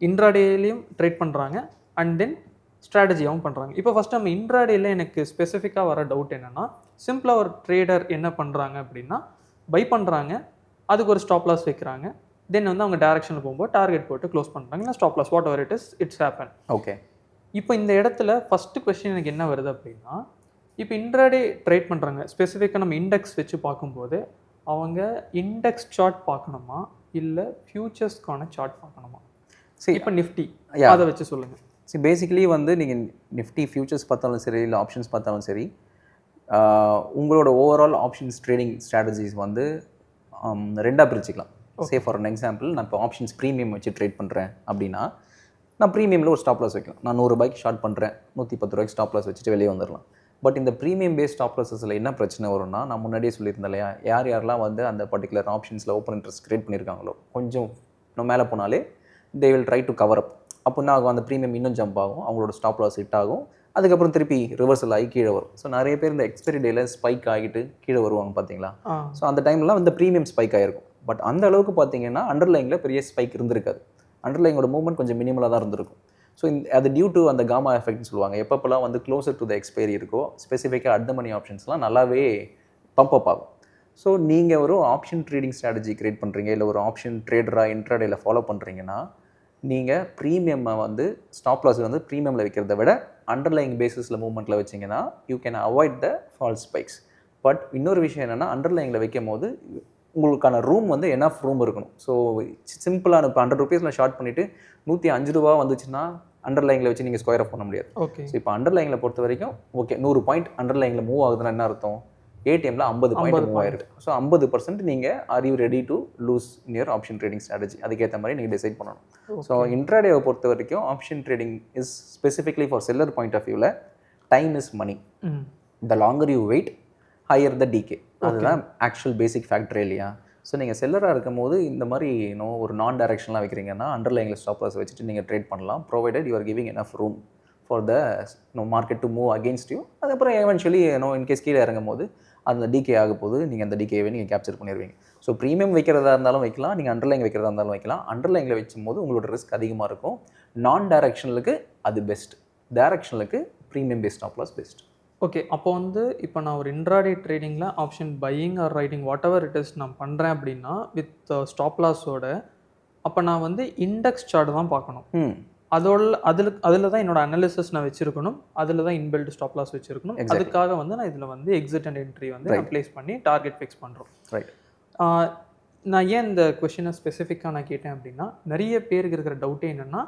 இன்ட்ராடேலையும் ட்ரேட் பண்ணுறாங்க அண்ட் தென் ஸ்ட்ராட்டஜியாகவும் பண்ணுறாங்க. இப்போ ஃபஸ்ட் நம்ம இன்ட்ராடேயில் எனக்கு ஸ்பெசிஃபிக்காக வர டவுட் என்னென்னா, சிம்பிளாக ஒரு ட்ரேடர் என்ன பண்ணுறாங்க அப்படின்னா பை பண்ணுறாங்க, அதுக்கு ஒரு ஸ்டாப் லாஸ் வைக்கிறாங்க, தென் வந்து அவங்க டேரக்ஷனில் போகும்போது டார்கெட் போட்டு க்ளோஸ் பண்ணுறாங்க, இல்லை stop loss whatever it's happen. Okay, இப்போ இந்த இடத்துல ஃபஸ்ட்டு கொஸ்டின் எனக்கு என்ன வருது அப்படின்னா, இப்போ இன்ட்ராடே ட்ரேட் பண்ணுறாங்க, ஸ்பெசிஃபிக்காக நம்ம இண்டெக்ஸ் வச்சு பார்க்கும்போது அவங்க இண்டெக்ஸ் சார்ட் பார்க்கணுமா இல்லை ஃபியூச்சர்ஸ்க்கான சார்ட் பார்க்கணுமா? சரி, இப்போ நிஃப்டி அதை வச்சு சொல்லுங்கள். பேசிக்கலி வந்து நீங்கள் நிஃப்டி ஃபியூச்சர்ஸ் பார்த்தாலும் சரி இல்லை ஆப்ஷன்ஸ் பார்த்தாலும் சரி, உங்களோட ஓவரால் ஆப்ஷன்ஸ் ட்ரேடிங் ஸ்ட்ராட்டஜிஸ் வந்து ரெண்டாக பிரிச்சுக்கலாம். ஃபார் அன் எக்ஸாம்பிள், நான் இப்போ ஆப்ஷன்ஸ் ப்ரீமியம் வச்சு ட்ரேட் பண்ணுறேன் அப்படின்னா, நான் ப்ரீமியமில் ஒரு ஸ்டாப் லாஸ் வைக்கலாம். நான் 100 ரூபாய்க்கு ஷார்ட் பண்ணுறேன், 110 ரூபாய்க்கு ஸ்டாப் லாஸ் வச்சுட்டு வெளியே வந்துடலாம். பட் இந்த ப்ரீமியம் பேஸ்ட் ஸ்டாப் லாஸஸில் என்ன பிரச்சனை வரும்னா, நான் முன்னாடியே சொல்லியிருந்தேன் இல்லையா, யாரெல்லாம் வந்து அந்த பர்டிகுலர் ஆப்ஷன்ஸில் ஓப்பன் இன்ட்ரெஸ்ட் கிரியேட் பண்ணியிருக்காங்களோ, கொஞ்சம் மேலே போனாலே they will try to cover up. அப்போ என்ன ஆகும், அந்த ப்ரீமியம் இன்னும் ஜம்ப் ஆகும், அவங்களோட ஸ்டாப் லாஸ் ஹிட் ஆகும், அதுக்கப்புறம் திருப்பி ரிவர்சல் ஆகி கீழே வரும். ஸோ நிறைய பேர் இந்த எக்ஸ்பைரி டேல ஸ்பைக் ஆகிட்டு கீழே வருவாங்க பார்த்தீங்களா. ஸோ அந்த டைம்லாம் வந்து ப்ரீமியம் ஸ்பைக் ஆகிருக்கும். பட் அந்த அளவுக்கு பார்த்தீங்கன்னா அண்டர்லைனில் பெரிய ஸ்பைக் இருந்திருக்காது. அண்டர்லைனோட மூவ்மெண்ட் கொஞ்சம் மினிமலாக தான் இருந்திருக்கும். ஸோ அது டியூ டு அந்த காமா எஃபெக்ட்னு சொல்லுவாங்க. எப்பப்பெல்லாம் வந்து க்ளோசர் டு த எக்ஸ்பைரி இருக்கோ, ஸ்பெசிஃபிக்காக அட் த மணி ஆப்ஷன்ஸ்லாம் நல்லாவே பம்ப் அப் ஆகும். ஸோ நீங்கள் ஒரு ஆப்ஷன் ட்ரேடிங் ஸ்ட்ராட்டஜி கிரியேட் பண்ணுறீங்க, இல்லை ஒரு ஆப்ஷன் ட்ரேடராக இன்ட்ராடேல ஃபாலோ பண்ணுறீங்கன்னா, நீங்கள் ப்ரீமியம்மை வந்து ஸ்டாப் லாஸ் வந்து ப்ரீமியமில் வைக்கிறத விட அண்டர்லைங் பேசிஸில் மூவ்மெண்ட்டில் வச்சிங்கன்னா you can avoid the false spikes. But இன்னொரு விஷயம் என்னென்னா, அண்டர்லைனில் வைக்கும் போது உங்களுக்கான ரூம் வந்து எனஃப் ரூம் இருக்கணும். ஸோ சிம்பிளான இப்போ 100 ரூபீஸில் ஷார்ட் பண்ணிவிட்டு 105 ரூபா வந்துச்சுன்னா அண்டர்லைனில் வச்சு நீங்கள் ஸ்கொயர் ஆஃப் பண்ண முடியாது. ஓகே. ஸோ இப்போ அண்டர்லைனில் பொறுத்த வரைக்கும் ஓகே 100 பாயிண்ட் அண்டர்லைனில் மூவ் ஆகுதுன்னா என்ன அர்த்தம், ஏடிஎம்ல 50 பாயிண்ட் மூவ் ஆயிருக்கு. ஸோ 50% நீங்கள் are you ready to lose in your option trading strategy. அதுக்கேற்ற மாதிரி நீங்கள் டிசைட் பண்ணணும். ஸோ இன்ட்ராடேவை பொறுத்த வரைக்கும் option trading is specifically for seller point of வியூவில் time is money. The longer you wait higher the decay. அதுதான் ஆக்சுவல் பேசிக் ஃபேக்டர் இல்லையா. ஸோ நீங்கள் செல்லராக இருக்கும் போது இந்த மாதிரி ஒரு நான் டைரக்ஷன்லாம் வைக்கிறீங்கன்னா அண்டர்லைனில் ஸ்டாப் லாஸ் வச்சுட்டு நீங்கள் ட்ரேட் பண்ணலாம், provided you are giving enough room for the market to move against you. அதுக்கப்புறம் எவென்ச்சுவலி இன்கேஸ் கீழே இறங்கும் போது அந்த டிகே ஆக போது நீங்கள் அந்த டிகேவை நீங்கள் கேப்சர் பண்ணிடுவீங்க. ஸோ ப்ரீமியம் வைக்கிறதா இருந்தாலும் வைக்கலாம், நீங்கள் அண்டர்லைன் வைக்கிறதா இருந்தாலும் வைக்கலாம். அண்டர்லைனில் வைக்கும் போது உங்களோட ரிஸ்க் அதிகமாக இருக்கும். நான் டைரக்ஷனலுக்கு அது பெஸ்ட், டைரக்ஷனலுக்கு premium based stop loss best. Okay. அப்போ வந்து இப்போ நான் ஒரு இன்ட்ராடே ட்ரேடிங்கில் option buying or writing whatever it is நான் பண்ணுறேன் அப்படின்னா வித் ஸ்டாப் லாஸோட, அப்போ நான் வந்து இண்டெக்ஸ் சார்ட் தான் பார்க்கணும். அதில் தான் என்னோட அனாலிசிஸ் நான் வச்சிருக்கணும், அதில் தான் இன்பில்ட் ஸ்டாப் லாஸ் வச்சிருக்கணும். அதுக்காக வந்து நான் இதில் வந்து எக்ஸிட் அண்ட் என்ட்ரி வந்து நான் ப்ளேஸ் பண்ணி டார்கெட் ஃபிக்ஸ் பண்ணுறோம். ரைட். நான் ஏன் இந்த கொஷினை ஸ்பெசிஃபிக்காக நான் கேட்டேன் அப்படின்னா, நிறைய பேருக்கு இருக்கிற டவுட்டே என்னென்னா,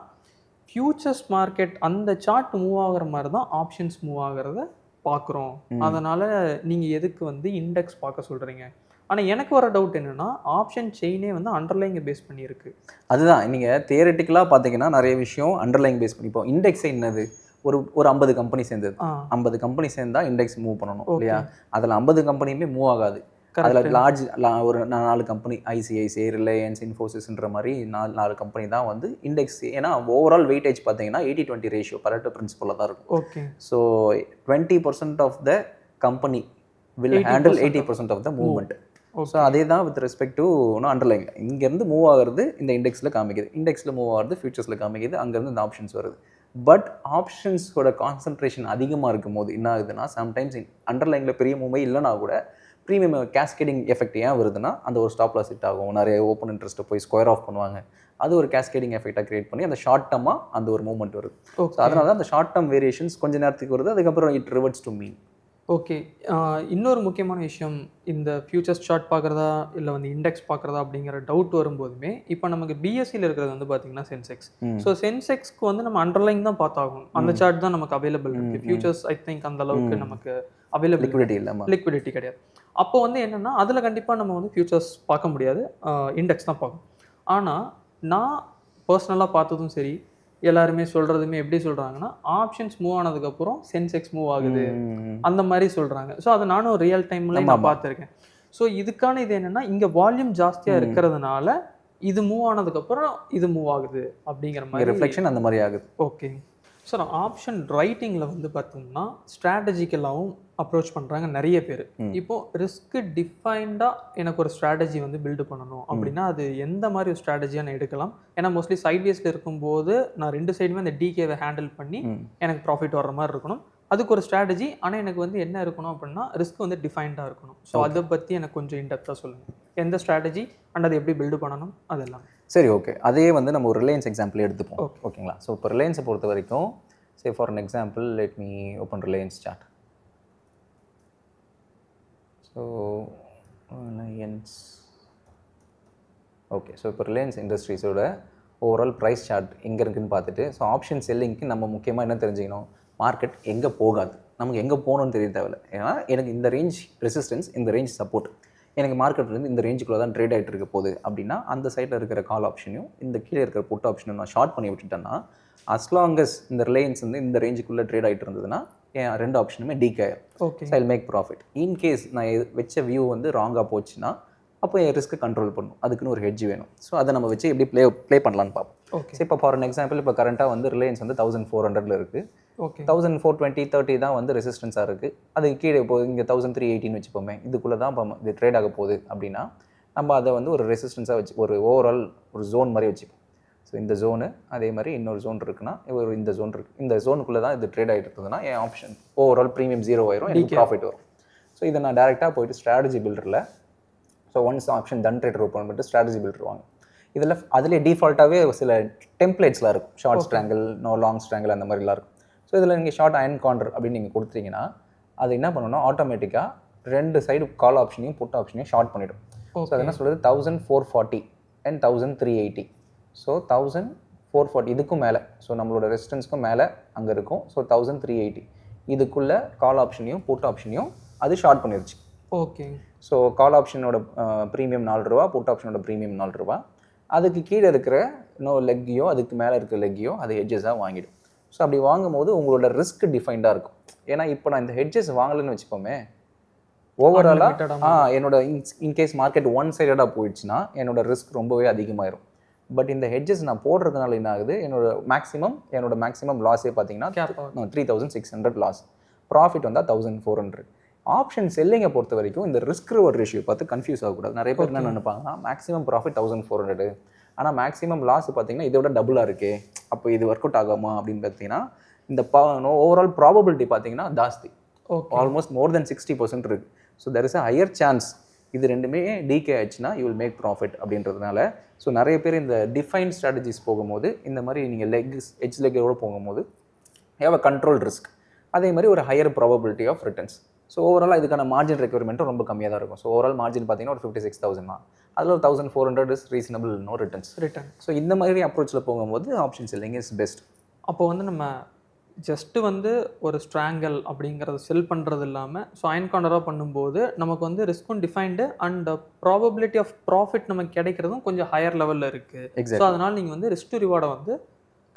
ஃபியூச்சர்ஸ் மார்க்கெட் அந்த சார்ட் மூவ் ஆகிற மாதிரி தான் ஆப்ஷன்ஸ் மூவ் ஆகிறத பார்க்குறோம், அதனால் நீங்கள் எதுக்கு வந்து இண்டெக்ஸ் பார்க்க சொல்கிறீங்க. ஆனால் எனக்கு வர டவுட் என்னென்னா, ஆப்ஷன் செயினே வந்து அண்டர்லைங்கை பேஸ் பண்ணியிருக்கு. அதுதான் நீங்கள் தியரட்டிக்கலாக பார்த்தீங்கன்னா நிறைய விஷயம் அண்டர்லைங் பேஸ் பண்ணி. இப்போ இண்டெக்ஸ் என்னது, ஒரு 50 கம்பெனி சேர்ந்தது. 50 கம்பெனி சேர்ந்தால் இண்டெக்ஸ் மூவ் பண்ணணும் இல்லையா. அதில் 50 கம்பெனியுமே மூவ் ஆகாது. அதில் ஒரு 4 கம்பெனி, ஐசிஐசிஐ, ரிலையன்ஸ், இன்ஃபோசிஸ்ன்ற மாதிரி 4 கம்பெனி தான் வந்து இண்டெக்ஸ். ஏன்னா ஓவரால் வெயிட்டேஜ் பார்த்தீங்கன்னா 80-20 ரேஷியோ பரேட்டோ பிரின்சிபலில் தான் இருக்கும். Okay. So 20% of the company will handle 80% of the movement. So அதே தான் வித் ரெஸ்பெக்ட் டு அண்டர்லைன். இங்கேருந்து மூவ் ஆகிறது இந்த இண்டெக்ஸில் காமிக்குது, இண்டெக்ஸில் மூவ் ஆகிறது ஃபியூச்சர்ஸில் காமிக்குது, அங்கேருந்து இந்த ஆப்ஷன்ஸ் வருது. பட் ஆப்ஷன்ஸோட கான்சன்ட்ரேஷன் அதிகமாக இருக்கும் போது என்ன ஆகுதுன்னா, சம்டைம்ஸ் அண்டர்லைனில் பெரிய மூவ்மே இல்லைனா கூட ப்ரீமியம் கேஸ்கேடிங் எஃபெக்ட் ஏன் வருதுன்னா, அந்த ஒரு ஸ்டாப் லாஸ் ஹிட் ஆகும், நிறைய ஓப்பன் இன்ட்ரெஸ்ட்டை போய் ஸ்கொயர் ஆஃப் பண்ணுவாங்க, அது ஒரு கேஸ்கேடிங் எஃபெக்டாக கிரியேட் பண்ணி அந்த ஷார்ட் டர்மாக அந்த ஒரு மூவ்மெண்ட் வருது. ஸோ அதனால தான் அந்த ஷார்ட் டர்ம் வேரியேஷன்ஸ் கொஞ்சம் நேரத்துக்கு வருது, அதுக்கப்புறம் it reverts to mean. Okay. இன்னொரு முக்கியமான விஷயம், இந்த ஃபியூச்சர்ஸ் சார்ட் பார்க்குறதா இல்லை வந்து இண்டெக்ஸ் பார்க்குறதா அப்படிங்கிற டவுட் வரும்போதுமே, இப்போ நமக்கு பிஎஸ்சியில் இருக்கிறது வந்து பார்த்தீங்கன்னா சென்செக்ஸ். ஸோ சென்செக்ஸ்க்கு வந்து நம்ம அண்டர்லைன் தான் பார்த்தாகணும், அந்த சார்ட் தான் நமக்கு அவைலபிள் இருக்குது. ஃபியூச்சர்ஸ் ஐ திங்க் அந்த அளவுக்கு நமக்கு அவைலபிலிட்டி இல்லாமல் லிக்விடிட்டி கிடையாது. அப்போ வந்து என்னென்னா, அதில் கண்டிப்பாக நம்ம வந்து ஃபியூச்சர்ஸ் பார்க்க முடியாது, இண்டெக்ஸ் தான் பார்க்கணும். ஆனால் நான் பர்சனலாக பார்த்ததும் சரி, எல்லாருமே சொல்கிறதுமே எப்படி சொல்கிறாங்கன்னா, ஆப்ஷன்ஸ் மூவ் ஆனதுக்கப்புறம் சென்செக்ஸ் மூவ் ஆகுது அந்த மாதிரி சொல்கிறாங்க. ஸோ அதை நானும் ரியல் டைமில் நான் பார்த்துருக்கேன். ஸோ இதுக்கான இது என்னென்னா, இங்கே வால்யூம் ஜாஸ்தியாக இருக்கிறதுனால இது மூவ் ஆனதுக்கப்புறம் இது மூவ் ஆகுது அப்படிங்கிற மாதிரி ரிஃப்ளெக்ஷன் அந்த மாதிரி ஆகுது. Okay sir. ஆப்ஷன் ரைட்டிங்கில் வந்து பார்த்தோம்னா ஸ்ட்ராட்டஜிக்கலாகவும் அப்ரோச் பண்ணுறாங்க நிறைய பேர். இப்போது ரிஸ்க் டிஃபைன்டாக எனக்கு ஒரு ஸ்ட்ராட்டஜி வந்து பில்டு பண்ணணும் அப்படின்னா அது எந்த மாதிரி ஒரு ஸ்ட்ராட்டஜியாக நான் எடுக்கலாம்? ஏன்னா மோஸ்ட்லி சைட்வேஸில் இருக்கும்போது நான் 2 சைடுமே அந்த டிகேவை ஹேண்டில் பண்ணி எனக்கு ப்ராஃபிட் வர்ற மாதிரி இருக்கணும், அதுக்கு ஒரு ஸ்ட்ராட்டஜி. ஆனால் எனக்கு வந்து என்ன இருக்கணும் அப்படின்னா, ரிஸ்க் வந்து டிஃபைன்டாக இருக்கணும். ஸோ அதை பற்றி எனக்கு கொஞ்சம் இன்டெப்த்தாக சொல்லுங்கள், எந்த ஸ்ட்ராட்டஜி அண்ட் அதை எப்படி பில்டு பண்ணணும் அதெல்லாம். சரி, ஓகே. அதே வந்து நம்ம ஒரு ரிலையன்ஸ் எக்ஸாம்பிள் எடுத்துப்போம். ஓகேங்களா. ஸோ இப்போ ரிலையன்ஸை பொறுத்த வரைக்கும், say for an example let me open Reliance chart. So Reliance, okay. So இப்போ ரிலையன்ஸ் இண்டஸ்ட்ரீஸோட ஓவரால் ப்ரைஸ் சார்ட் எங்கே இருக்குன்னு பார்த்துட்டு, ஸோ ஆப்ஷன் செல்லிங்க்கு நம்ம முக்கியமாக என்ன தெரிஞ்சுக்கணும், மார்க்கெட் எங்கே போகாது, நமக்கு எங்கே போகணும்னு தெரிய தேவையில்ல. ஏன்னா எனக்கு இந்த ரேஞ்ச் ரெசிஸ்டன்ஸ், இந்த ரேஞ்ச் சப்போர்ட், எனக்கு மார்க்கெட்லேருந்து இந்த ரேஞ்சுக்குள்ளே தான் ட்ரேட் ஆகிட்டு இருக்க போகுது அப்படின்னா, அந்த சைடில் இருக்கிற கால் ஆப்ஷனையும் இந்த கீழே இருக்கிற புட் ஆப்ஷனையும் நான் ஷார்ட் பண்ணி விட்டுட்டேன்னா, அஸ்லாங்கஸ் இந்த ரிலையன்ஸ் வந்து இந்த ரேஞ்சுக்குள்ளே ட்ரேட் ஆகிட்டு இருந்ததுன்னா என் 2 ஆப்ஷனுமே டீக் ஆயிரும். Okay. So I make profit. In case நான் வச்ச வியூ வந்து ராங்காக போச்சுன்னா அப்போ என் ரிஸ்க்கு கண்ட்ரோல் பண்ணும். அதுக்குன்னு ஒரு ஹெட்ஜ் வேணும். ஸோ அதை நம்ம வச்சு எப்படி ப்ளே பண்ணலான்னு பார்ப்போம். ஓகே. ஸோ இப்போ ஃபார் அன் எக்ஸாம்பிள் இப்போ கரண்ட்டாக வந்து ரிலையன்ஸ் வந்து 1400 இருக்குது. ஓகே. 1420 30 தான் வந்து ரெசிஸ்டன்ஸாக இருக்குது. அதுக்கு கீழே இப்போ இங்கே 1318 வச்சுப்போமே, இதுக்குள்ளே தான் இப்போ இது ட்ரேட் ஆக போகுது அப்படின்னா நம்ம அதை வந்து ஒரு ரெசிஸ்டன்ஸாக வச்சு ஒரு ஓவரால் ஒரு ஜோன் மாதிரி வச்சுப்போம். ஸோ இந்த ஜோனு அதே மாதிரி இன்னொரு ஜோன் இருக்குன்னா ஒரு இந்த ஜோன் இருக்குது, இந்த ஜோனுக்குள்ளே தான் இது ட்ரேட் ஆகிட்டு இருந்ததுன்னா என் ஆப்ஷன் ஓவரால் ப்ரீமியம் 0 ஆயிரும், எனக்கு ப்ராஃபிட் வரும். ஸோ இதை நான் டேரெக்டாக போயிட்டு ஸ்ட்ராட்டஜி பில்டரில், ஸோ ஒன்ஸ் ஆப்ஷன் டன் ட்ரேடர் ஓப்பன் பண்ணிட்டு ஸ்ட்ராட்டஜி பில்டர் வாங்க. இதில் அதிலே டிஃபால்ட்டாகவே சில டெம்ப்ளேட்ஸ்லாம் இருக்கும், ஷார்ட் ஸ்ட்ராங்கிள், லாங் ஸ்ட்ராங்கிள் அந்த மாதிரிலாம் இருக்கும். ஸோ இதில் நீங்கள் ஷார்ட் அயன் காண்டர் அப்படின்னு நீங்கள் கொடுத்தீங்கன்னா அது என்ன பண்ணணும்னா ஆட்டோமேட்டிக்காக 2 சைடு கால் ஆப்ஷனையும் புட் ஆப்ஷனையும் ஷார்ட் பண்ணிவிடும். ஸோ அது என்ன சொல்கிறது 1440 அண்ட் 1380. ஸோ 1440 இதுக்கும் மேலே, ஸோ நம்மளோட ரெசிஸ்டன்ஸ்க்கும் மேலே அங்கே இருக்கும். ஸோ 1380 இதுக்குள்ளே கால் ஆப்ஷனையும் புட் ஆப்ஷனையும் அது ஷார்ட் பண்ணிருச்சு. ஓகே. ஸோ கால் ஆப்ஷனோட ப்ரீமியம் 4 ரூபா, புட் ஆப்ஷனோட ப்ரீமியம் 4 ரூபா. அதுக்கு கீழே இருக்கிற இன்னும் லெக்கையோ அதுக்கு மேலே இருக்கிற லெக்கையோ அது ஹெட்ஜஸாக வாங்கிடும். ஸோ அப்படி வாங்கும் போது உங்களோட ரிஸ்க் டிஃபைன்டாக இருக்கும். ஏன்னா இப்போ நான் இந்த ஹெட்ஜஸ் வாங்கலைன்னு வச்சுப்போமே, ஓவராலாக என்னோட இன்கேஸ் மார்க்கெட் ஒன் சைடடாக போயிடுச்சுன்னா என்னோட ரிஸ்க் ரொம்பவே அதிகமாயிரும். பட் இந்த ஹெட்ஜஸ் நான் போடுறதுனால என்ன ஆகுது, என்னோட மேக்ஸிமம் லாஸே பார்த்தீங்கன்னா 3600 லாஸ், ப்ராஃபிட் வந்தால் 1400. ஆப்ஷன் செல்லிங்கை பொறுத்த வரைக்கும் இந்த ரிஸ்க் ரிவர்ட் ரேஷியோ பார்த்து கன்ஃபியூஸ் ஆகக்கூடாது. நிறைய பேர் என்ன நினைப்பாங்கன்னா மேக்ஸிமம் ப்ராஃபிட் 1400, ஆனால் மேக்ஸிமம் லாஸ் பார்த்தீங்கன்னா இதோட டபுளாக இருக்கே, அப்போ இது ஒர்க் அவுட் ஆகுமா அப்படின்னு பார்த்தீங்கன்னா இந்த ஓவரால் ப்ராபபிலிட்டி பார்த்தீங்கன்னா ஜாஸ்தி, ஆல்மோஸ்ட் மோர் தென் 60% இருக்குது. So there is a higher chance இது ரெண்டுமே டிகே ஆச்சுன்னா யூ வில் மேக் ப்ராஃபிட் அப்படின்றதுனால. ஸோ நிறைய பேர் இந்த டிஃபைன் ஸ்ட்ராட்டஜிஸ் போகும்போது இந்த மாதிரி நீங்கள் எட்ஜ் லெக்கோடு போகும்போது ஹேவ் அ கண்ட்ரோல் ரிஸ்க், அதே மாதிரி ஒரு higher probability of returns. So overall இதுக்கான மார்ஜின் ரெக்யர்மெண்ட்டும் ரொம்ப கம்மியாக தான் இருக்கும். ஸோ ஓவரால் மார்ஜின் பார்த்தீங்கன்னா ஒரு 56,000 தான், அதில் ஒரு 1400 is reasonable, no return. So இந்த மாதிரி அப்ரோச்சில் போகும்போது ஆப்ஷன் செல்லிங் இஸ் பெஸ்ட். அப்போ வந்து நம்ம ஜஸ்ட்டு வந்து ஒரு ஸ்ட்ராங்கல் அப்படிங்கிறத செல் பண்ணுறது இல்லாமல் ஸோ அயன் கார்னராக பண்ணும்போது நமக்கு வந்து ரிஸ்க்கும் defined and probability of profit நமக்கு கிடைக்கிறதும் கொஞ்சம் ஹையர் லெவலில் இருக்குது. ஸோ அதனால் நீங்கள் வந்து ரிஸ்க் டு ரிவார்டை வந்து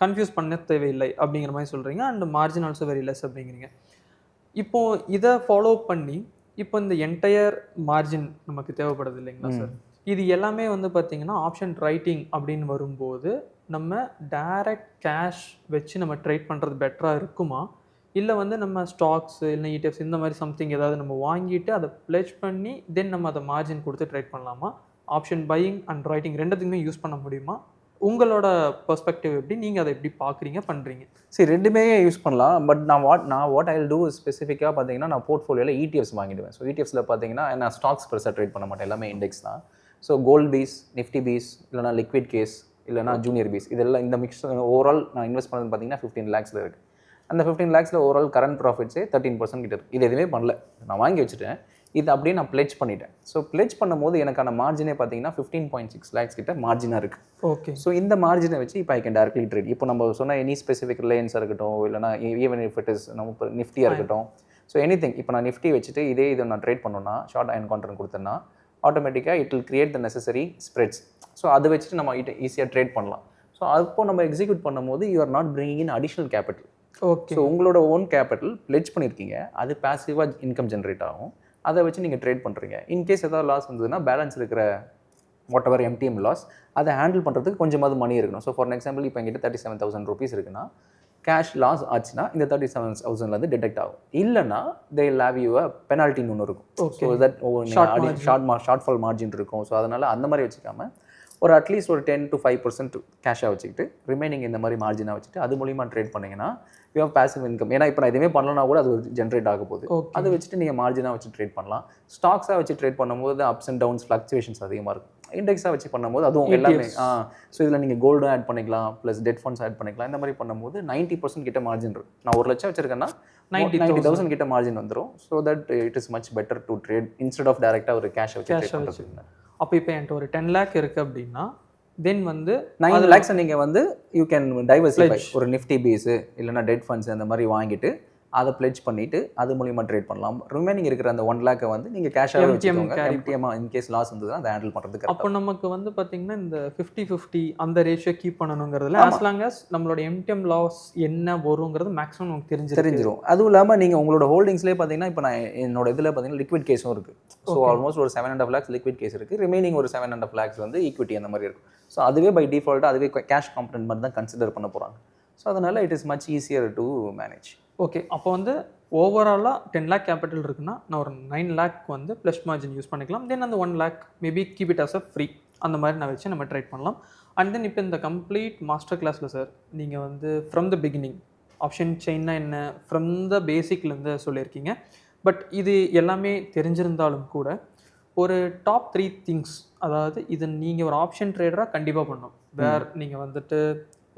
கன்ஃபியூஸ் பண்ண தேவையில்லை அப்படிங்கிற மாதிரி சொல்கிறீங்க. And margin also very less அப்படிங்கிறீங்க. இப்போது இதை ஃபாலோ பண்ணி இப்போ இந்த என்டையர் மார்ஜின் நமக்கு தேவைப்படுது இல்லைங்களா சார்? இது எல்லாமே வந்து பார்த்திங்கன்னா ஆப்ஷன் ரைட்டிங் அப்படின்னு வரும்போது நம்ம டைரக்ட் கேஷ் வச்சு நம்ம ட்ரேட் பண்ணுறது பெட்டராக இருக்குமா, இல்லை வந்து நம்ம ஸ்டாக்ஸ் இல்லை ETF இந்த மாதிரி சம்திங் ஏதாவது நம்ம வாங்கிட்டு அதை பிளேஸ் பண்ணி தென் நம்ம அதை மார்ஜின் கொடுத்து ட்ரேட் பண்ணலாமா? ஆப்ஷன் பையிங் அண்ட் ரைட்டிங் ரெண்டுத்துக்குமே யூஸ் பண்ண முடியுமா? உங்களோட பெர்ஸ்பெக்டிவ் எப்படி, நீங்கள் அதை எப்படி பார்க்குறீங்க பண்ணுறீங்க? சரி, ரெண்டுமே யூஸ் பண்ணலாம். But what I will do ஸ்பெசிஃபிக்காக பார்த்தீங்கன்னா நான் போர்ட்ஃபோலியோவில் ETFs வாங்கிடுவேன். ஸோ ETFஸில் பார்த்தீங்கன்னா நான் ஸ்டாக்ஸ் பெருசாக ட்ரேட் பண்ண மாட்டேன், எல்லாமே இண்டெக்ஸ் தான். So gold BeES, Nifty BeES, இல்லைனா லிக்விட் கேஸ், இல்லைனா ஜூனியர் பீஸ், இதெல்லாம் இந்த மிக்ஸ் ஓவரால் நான் இன்வெஸ்ட் பண்ணது பார்த்தீங்கன்னா 15 lakhs இருக்குது. அந்த 15 lakhsல ஓவரால் கரண்ட் ப்ராஃபிட்ஸே 13% கிட்ட இருக்குது. இது எதுவுமே பண்ணல, நான் வாங்கி வச்சுட்டேன். இது அப்படியே நான் பிளெட்ஜ் பண்ணிட்டேன். ஸோ பிளெட்ஜ் பண்ணும்போது எனக்கான மார்ஜினே பார்த்தீங்கன்னா 15.6 lakhs கிட்ட மார்ஜினாக இருக்குது. ஓகே. ஸோ இந்த மார்ஜினை வச்சு இப்போ ஐ கேன் டைரக்ட்லி ட்ரேட். இப்போ நம்ம சொன்ன எனி ஸ்பெசிஃபிக் ரிலையன்ஸாக இருக்கட்டும், இல்லைனா ஈவன் இஃப் இட் இஸ் நம்ம நிஃப்டியாக இருக்கட்டும், ஸோ எனிதிங் இப்போ நான் நிஃப்டி வச்சுட்டு இதை நான் ட்ரேட் பண்ணோன்னா ஷார்ட் அயன் கான்ட்ராக்ட் கொடுத்தேன்னா ஆட்டோமேட்டிக்காக it will create the necessary spreads. So அதை வச்சுட்டு நம்ம ஈஸியாக ட்ரேட் பண்ணலாம். ஸோ அப்போ நம்ம எக்ஸிக்யூட் பண்ணும்போது you are not bringing in additional capital. Okay. So உங்களோட ஓன் கேபிட்டல் பிளெட்ஜ் பண்ணியிருக்கீங்க, அது பேசிவாக இன்கம் ஜென்ரேட் ஆகும், அதை வச்சு நீங்கள் ட்ரேட் பண்ணுறீங்க. இன்கேஸ் ஏதாவது லாஸ் வந்ததுன்னா பேலன்ஸ் இருக்கிற வாட் எவர் MTM லாஸ் அதை ஹேண்டில் பண்ணுறதுக்கு கொஞ்சமாவது மணி இருக்கணும். ஸோ ஃபார் எக்ஸாம்பிள் இப்போ எங்கிட்ட 37,000 rupees இருக்குன்னா கேஷ் லாஸ் ஆச்சுன்னா இந்த 37,000 டிடெக்ட் ஆகும். இல்லைனா they will have you a பெனால்ட்டின்னு ஒன்று இருக்கும். So that shortfall margin இருக்கும். ஸோ அதனால் அந்த மாதிரி வச்சுக்காம ஒரு அட்லீஸ்ட் ஒரு 10 to 5% கேஷாக வச்சுக்கிட்டு ரிமைனிங் இந்த மாதிரி மார்ஜினாக வச்சுட்டு அது மூலிமா ட்ரேட் பண்ணிங்கன்னா யூ ஹேவ் பேசிவ் இன்கம். ஏன்னா இப்போ நான் எதுவுமே பண்ணலனா கூட அது ஒரு ஜென்ரேட் ஆக போகுது. அதை வச்சுட்டு நீங்கள் மார்ஜினாக வச்சு ட்ரேட் பண்ணலாம். ஸ்டாக்ஸாக வச்சு ட்ரேட் பண்ணும்போது அப்ஸ் அண்ட் டவுன்ஸ் ஃப்ளக்சுவேஷன்ஸ் அதிகமாக இருக்கும். இண்டெக்ஸாக வச்சு பண்ணும்போது அதுவும் எல்லாமே ஸோ இதில் நீங்கள் கோல்டும் ஆட் பண்ணிக்கலாம், ப்ளஸ் டெட் ஃபண்ட்ஸ் ஆட் பண்ணிக்கலாம். இந்த மாதிரி பண்ணும்போது 90% கிட்ட மார்ஜின் இருக்கும். நான் 1 லட்சம் வச்சிருக்கேன்னா 90,000 கிட்ட மார்ஜின் வந்துடும். So that it is much better to trade instead of டேரெக்டாக ஒரு கேஷ் வச்சு ட்ரேட் பண்ணுறது. அப்போ இப்போ என்கிட்ட ஒரு 10 lakh இருக்குது அப்படின்னா தென் வந்து 9 lakhs நீங்கள் வந்து யூ கேன் டைவர்சிஃபை. ஒரு நிஃப்டி பேஸு இல்லைனா டெட் ஃபண்ட்ஸ் அந்த மாதிரி வாங்கிட்டு அதை பிளெட்ஜ் பண்ணிட்டு அது மூலியமா ட்ரேட் பண்ணலாம். ரிமைனிங் இருக்கிற அந்த 1 lakh வந்து நீங்க கேஷாவே வச்சுக்கோங்க. எம்டிஎம் இன் கேஸ் லாஸ் வந்ததுன்னா அதை ஹேண்டில் பண்றதுக்கு அப்போ நமக்கு வந்து பாத்தீங்கன்னா இந்த 50-50 அந்த ரேஷியோ கீப் பண்ணணுங்கிறதுல as long as நம்மளோட எம்டிஎம் லாஸ் என்ன வருங்கிறது மேக்ஸிமம் நமக்கு தெரிஞ்சிரும். அதுவும் இல்லாம நீங்க உங்களோட ஹோல்டிங்ஸ்லேயே பார்த்தீங்கன்னா இப்போ நான் என்னோட இதில் பார்த்தீங்கன்னா லிக்விட் கேஸும் இருக்கு. ஸோ ஆல்மோஸ்ட் ஒரு 7.5 lakhs லிக்விட் கேஸ் இருக்கு. ரிமைனிங் ஒரு 7.5 lakhs வந்து ஈக்விட்டி அந்த மாதிரி இருக்கும். ஸோ அதுவே பை டிஃபால்ட்டாக அதுவே கேஷ் காம்பனன்ட் மாதிரி தான் கன்சிடர் பண்ண போறாங்க. ஸோ அதனால it is much easier to manage. Okay, அப்போ வந்து ஓவராலாக 10 lakh கேபிட்டல் இருக்குன்னா நான் ஒரு 9 lakh வந்து ப்ளஸ் மார்ஜின் யூஸ் பண்ணிக்கலாம். தென் அந்த 1 lakh maybe keep it as a free அந்த மாதிரி நான் வச்சு நம்ம ட்ரைட் பண்ணலாம். அண்ட் தென் இப்போ இந்த கம்ப்ளீட் மாஸ்டர் கிளாஸில் சார் நீங்கள் வந்து ஃப்ரம் த பிகினிங் ஆப்ஷன் செயின்னா என்ன ஃப்ரம் த பேசிக்லேருந்து சொல்லியிருக்கீங்க. பட் இது எல்லாமே தெரிஞ்சிருந்தாலும் கூட ஒரு டாப் 3 திங்ஸ், அதாவது இது நீங்கள் ஒரு ஆப்ஷன் ட்ரேடராக கண்டிப்பாக பண்ணணும். வேர் நீங்கள் வந்துட்டு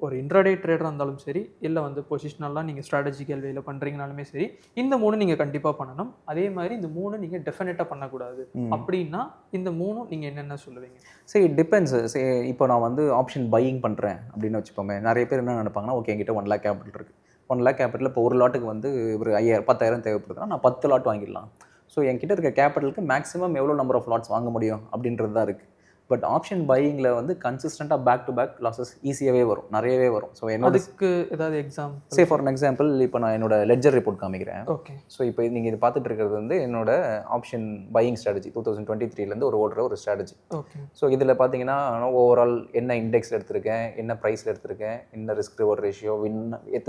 ஒரு இன்ட்ராடே ட்ரேடராக இருந்தாலும் சரி, இல்லை வந்து பொசிஷனெல்லாம் நீங்கள் ஸ்ட்ராட்டஜிக்கல் வேல பண்ணுறீங்கனாலுமே சரி, இந்த 3 நீங்கள் கண்டிப்பாக பண்ணணும். அதே மாதிரி இந்த 3 நீங்கள் டெஃபினட்டாக பண்ணக்கூடாது அப்படின்னா இந்த 3 நீங்கள் என்னென்ன சொல்லுவீங்க? சரி, இட் டிபெண்ட்ஸ். சரி, இப்போ நான் வந்து ஆப்ஷன் பையிங் பண்ணுறேன் அப்படின்னு வச்சுப்போமே, நிறைய பேர் என்ன நினைப்பாங்கன்னா, ஓகே என்கிட்ட 1 lakh கேபிட்டல் இருக்குது. 1 lakh கேபிட்டல் இப்போ ஒரு லாட்டுக்கு வந்து ஒரு 10,000 தேவைப்படுதுன்னா நான் 10 லாட் வாங்கிடலாம். ஸோ என்கிட்ட இருக்க கேபிட்டலுக்கு மேக்ஸிமம் எவ்வளோ நம்பர் ஆஃப் லாட்ஸ் வாங்க முடியும் அப்படின்றது தான் இருக்குது. பட் ஆப்ஷன் பையிங்கில் வந்து கன்சிஸ்டண்ட்டாக பேக் டு பேக் லாஸஸ் ஈஸியாகவே வரும், நிறையவே வரும். ஸோ அதுக்கு ஏதாவது எக்ஸாம்பிள்? ஃபார் எக்ஸாம்பிள் இப்போ நான் என்னோட லெட்ஜர் ரிப்போர்ட் காமிக்கிறேன். ஓகே. ஸோ இப்போ நீங்கள் இது பார்த்துட்டு இருக்கிறது வந்து என்னோட ஆப்ஷன் பையிங் ஸ்ட்ராட்டஜி 2023 ஓடுற ஒரு ஸ்ட்ராட்டஜி. ஓகே. ஸோ இதில் பார்த்தீங்கன்னா ஓவரால் என்ன இண்டெக்ஸ் எடுத்திருக்கேன், என்ன ப்ரைஸில் எடுத்திருக்கேன், என்ன ரிஸ்க் ரிவார்ட் ரேஷியோ,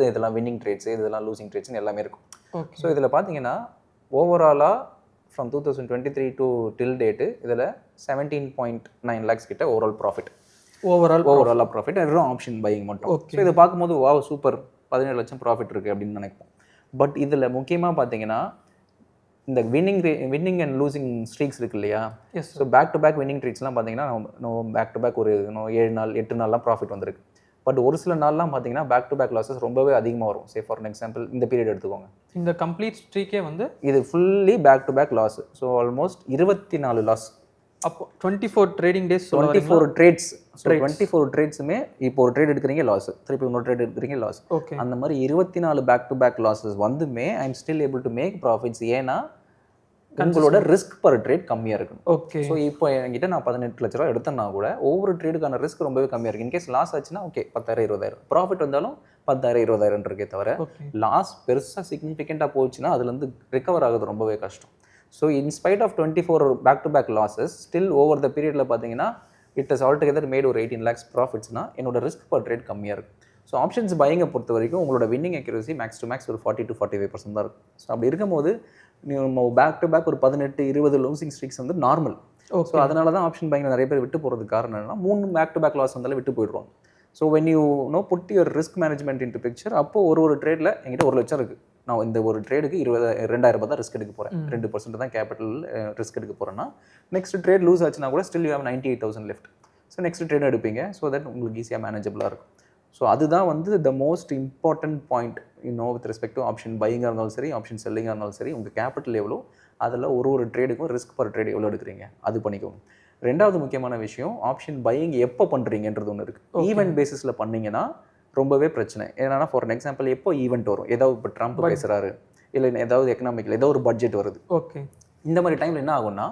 இதெல்லாம் வின்னிங் ட்ரேட்ஸு, இதெல்லாம் லூசிங் ட்ரேட்ஸ்னு எல்லாமே இருக்கும். ஓகே. ஸோ இதில் பார்த்தீங்கன்னா ஓவராலாக ஃப்ரம் 2023 டு டில் டேட்டு இதில் 17.9 lakhs கிட்ட ஓவரால் ப்ராஃபிட். ஓவராலாக ப்ராஃபிட் வெறும் ஆப்ஷன் பையிங் மட்டும். ஸோ இதை பார்க்கும்போது வாவ் சூப்பர் 17 லட்சம் ப்ராஃபிட் இருக்குது அப்படின்னு நினைப்போம். பட் இதில் முக்கியமாக பார்த்தீங்கன்னா இந்த வின்னிங் அண்ட் லூசிங் ஸ்ட்ரீக்ஸ் இருக்கு இல்லையா? So back to back winning ட்ரீட்ஸ்லாம் பார்த்தீங்கன்னா பேக் டு பேக் ஒரு 7 நாள் 8 நாள்லாம் ப்ராஃபிட் வந்திருக்கு. பட் ஒரு சில நாள்லாம் பார்த்தீங்கன்னா பேக் டு பேக் லாஸஸ் ரொம்பவே அதிகமாக வரும். சே ஃபார் எக்ஸாம்பிள் இந்த பீரியட் எடுத்துக்கோங்க. இந்த கம்ப்ளீட் ஸ்ட்ரீக்கே வந்து இது fully back to back loss. So almost 24 loss. அப்போ 24 ட்ரேடிங் டேஸ், 24 ட்ரேட்ஸ். ஸோ 24 ட்ரேட்ஸுமே இப்போ ஒரு ட்ரேட் எடுக்கிறீங்க லாஸ், திருப்பி இன்னொரு ட்ரேட் எடுக்கிறீங்க லாஸ். ஓகே. அந்த மாதிரி 24 பேக் டு பேக் லாஸஸ் வந்துமே I am still able to make profits. ஏன்னா உங்களோட ரிஸ்க் பர் ட்ரேட் கம்மியாக இருக்கும். ஓகே. ஸோ இப்போ என்கிட்ட நான் 18 லட்ச ரூபா எடுத்தேன்னா கூட ஒவ்வொரு ட்ரேடுக்கான ரிஸ்க் ரொம்பவே கம்மியாக இருக்குது. இன்கேஸ் லாஸ் ஆச்சுன்னா ஓகே 10,000 20,000, ப்ராஃபிட் வந்தாலும் 10,000 20,000 இருக்கே தவிர லாஸ் பெருசாக சிக்னிஃபிகண்ட்டாக போச்சுன்னா அதுலேருந்து ரிகவர் ஆகுது ரொம்பவே கஷ்டம். So in spite of 24 back to back losses still over the பீரியடில் பார்த்தீங்கன்னா it is all together made ஒரு 18 lakhs ப்ராஃபிட்ஸ்னா என்னோட ரிஸ்க் பர் ட்ரேட் கம்மியாக இருக்கும். ஸோ ஆப்ஷன்ஸ் பையிங்கை பொறுத்த வரைக்கும் உங்களோட winning accuracy max to max ஒரு 40 to 45% தான் இருக்கும். ஸோ அப்படி இருக்கும்போது நம்ம பேக் டு பேக் ஒரு 18-20 லூசிங் ஸ்ட்ரீக்ஸ் வந்து நார்மல். ஸோ அதனால தான் ஆப்ஷன் பையிங்கில் நிறைய பேர் விட்டு போகிறதுக்கு காரணம் என்னன்னா 3 பேக் டு பேக் லாஸ் வந்தாலும் விட்டு போயிடுவாங்க. So when you put your risk management into picture, அப்போ ஒரு ட்ரேடில் என்கிட்ட 1 லட்சம் இருக்குது, நான் இந்த ஒரு ட்ரேடுக்கு 2,000 ரூபாய் தான் ரிஸ்க் எடுக்க போகிறேன், 2% தான் கேபிட்டல் ரிஸ்க் எடுக்க போகிறேன்னா நெக்ஸ்ட் ட்ரேட் லூஸ் ஆச்சுன்னா கூட still you have 98,000 left. So next trade எடுப்பீங்க. ஸோ தட் உங்களுக்கு ஈஸியாக மேனேஜபிளாக இருக்கும். ஸோ அதுதான் வந்து the most important point with respect to option பையிங்காக இருந்தாலும் சரி, ஆப்ஷன் செல்லிங்காக இருந்தாலும் சரி, உங்கள் கேபிட்டல் எவ்வளோ, அதில் ஒரு ட்ரேடுக்கும் ரிஸ்க் பர் ட்ரேட் எவ்வளோ எடுக்கிறீங்க அது பண்ணிக்கோங்க. ரெண்டாவது முக்கியமான விஷயம், ஆப்ஷன் பையிங் எப்போ பண்ணுறீங்கன்றது ஒன்று இருக்குது. ஈவெண்ட் பேசிஸில் பண்ணிங்கன்னா ரொம்பவே பிரச்சனை. ஏன்னா ஃபார் எக்ஸாம்பிள் எப்போ ஈவெண்ட் வரும், ஏதாவது இப்போ ட்ரம்ப் பேசுகிறாரு, இல்லை ஏதாவது எக்கனாமிக்கில் ஏதோ ஒரு பட்ஜெட் வருது, ஓகே, இந்த மாதிரி டைமில் என்ன ஆகும்னா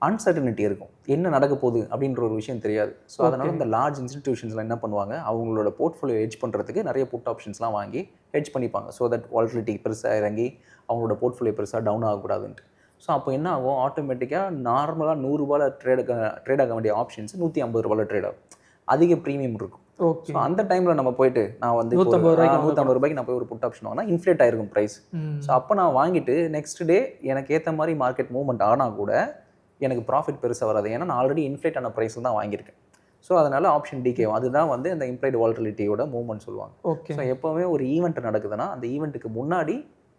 அன்சர்டனிட்டி இருக்கும், என்ன நடக்க போகுது அப்படின்ற ஒரு விஷயம் தெரியாது. ஸோ அதனால் இந்த லார்ஜ் இன்ஸ்டிடியூஷன்ஸ்லாம் என்ன பண்ணுவாங்க, அவங்களோட போர்ட்ஃபோலியோ ஹெட்ஜ் பண்ணுறதுக்கு நிறைய புட் ஆப்ஷன்ஸ்லாம் வாங்கி ஹெட்ஜ் பண்ணிப்பாங்க. ஸோ தட் வாலட்டிலிட்டி பெருசாக இறங்கி அவங்களோட போர்ட்ஃபோலியோ பெருசாக டவுன் ஆகக்கூடாதுன்ட்டு. ஸோ அப்போ என்ன ஆகும், ஆட்டோமேட்டிக்காக நார்மலாக 100 ரூபாயில் ட்ரேட் ஆக வேண்டிய ஆப்ஷன்ஸ் 150 ரூபாயில் ட்ரேட் ஆகும். அதிக ப்ரீமியம் இருக்கும். ஸோ அந்த டைமில் நம்ம போயிட்டு நான் வந்து 150 ரூபாய்க்கு நான் போய் ஒரு புட் ஆப்ஷன் வாங்கினா இன்ஃப்ளேட் ஆகிருக்கும் ப்ரைஸ். ஸோ அப்போ நான் வாங்கிட்டு நெக்ஸ்ட் டே எனக்கு ஏற்ற மாதிரி மார்க்கெட் மூவ்மெண்ட் ஆனால் கூட எனக்கு ப்ராஃபிட் பெருசாக வராது. ஏன்னா நான் ஆல்ரெடி இன்ஃப்ளேட் ஆன ப்ரைஸ் தான் வாங்கியிருக்கேன். ஸோ அதனால் ஆப்ஷன் டிகேவும் அதுதான் வந்து அந்த இம்ப்ளைடு வாலட்டிலிட்டியோட மூவ்மெண்ட் சொல்லுவாங்க. ஓகே. ஸோ எப்போவுமே ஒரு ஈவெண்ட் நடக்குதுன்னா அந்த ஈவெண்ட்டுக்கு முன்னாடி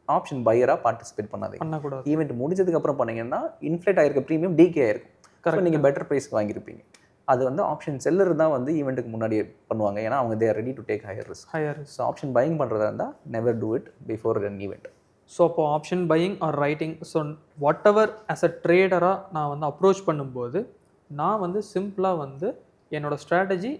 ஆப்ஷன் பையராக பார்ட்டிசிபேட் பண்ணாதீங்க. ஈவெண்ட் முடிஞ்சதுக்கு அப்புறம் பண்ணீங்கன்னா இன்ஃப்ளேட் ஆகிருக்க ப்ரீமியம் டிகே ஆயிருக்கும். ஸோ நீங்கள் பெட்டர் ப்ரைஸ்க்கு வாங்கியிருப்பீங்க. அது வந்து ஆப்ஷன் செல்லர் தான் வந்து ஈவெண்ட்டுக்கு முன்னாடி பண்ணுவாங்க. ஏன்னா அவங்க they're ready to take higher risk. So option buying பண்ணுறதா இருந்தால் never do it before an event. So அப்போ option buying or writing, so whatever as a ட்ரேடராக நான் வந்து அப்ரோச் பண்ணும்போது நான் வந்து சிம்பிளாக வந்து என்னோட ஸ்ட்ராட்டஜி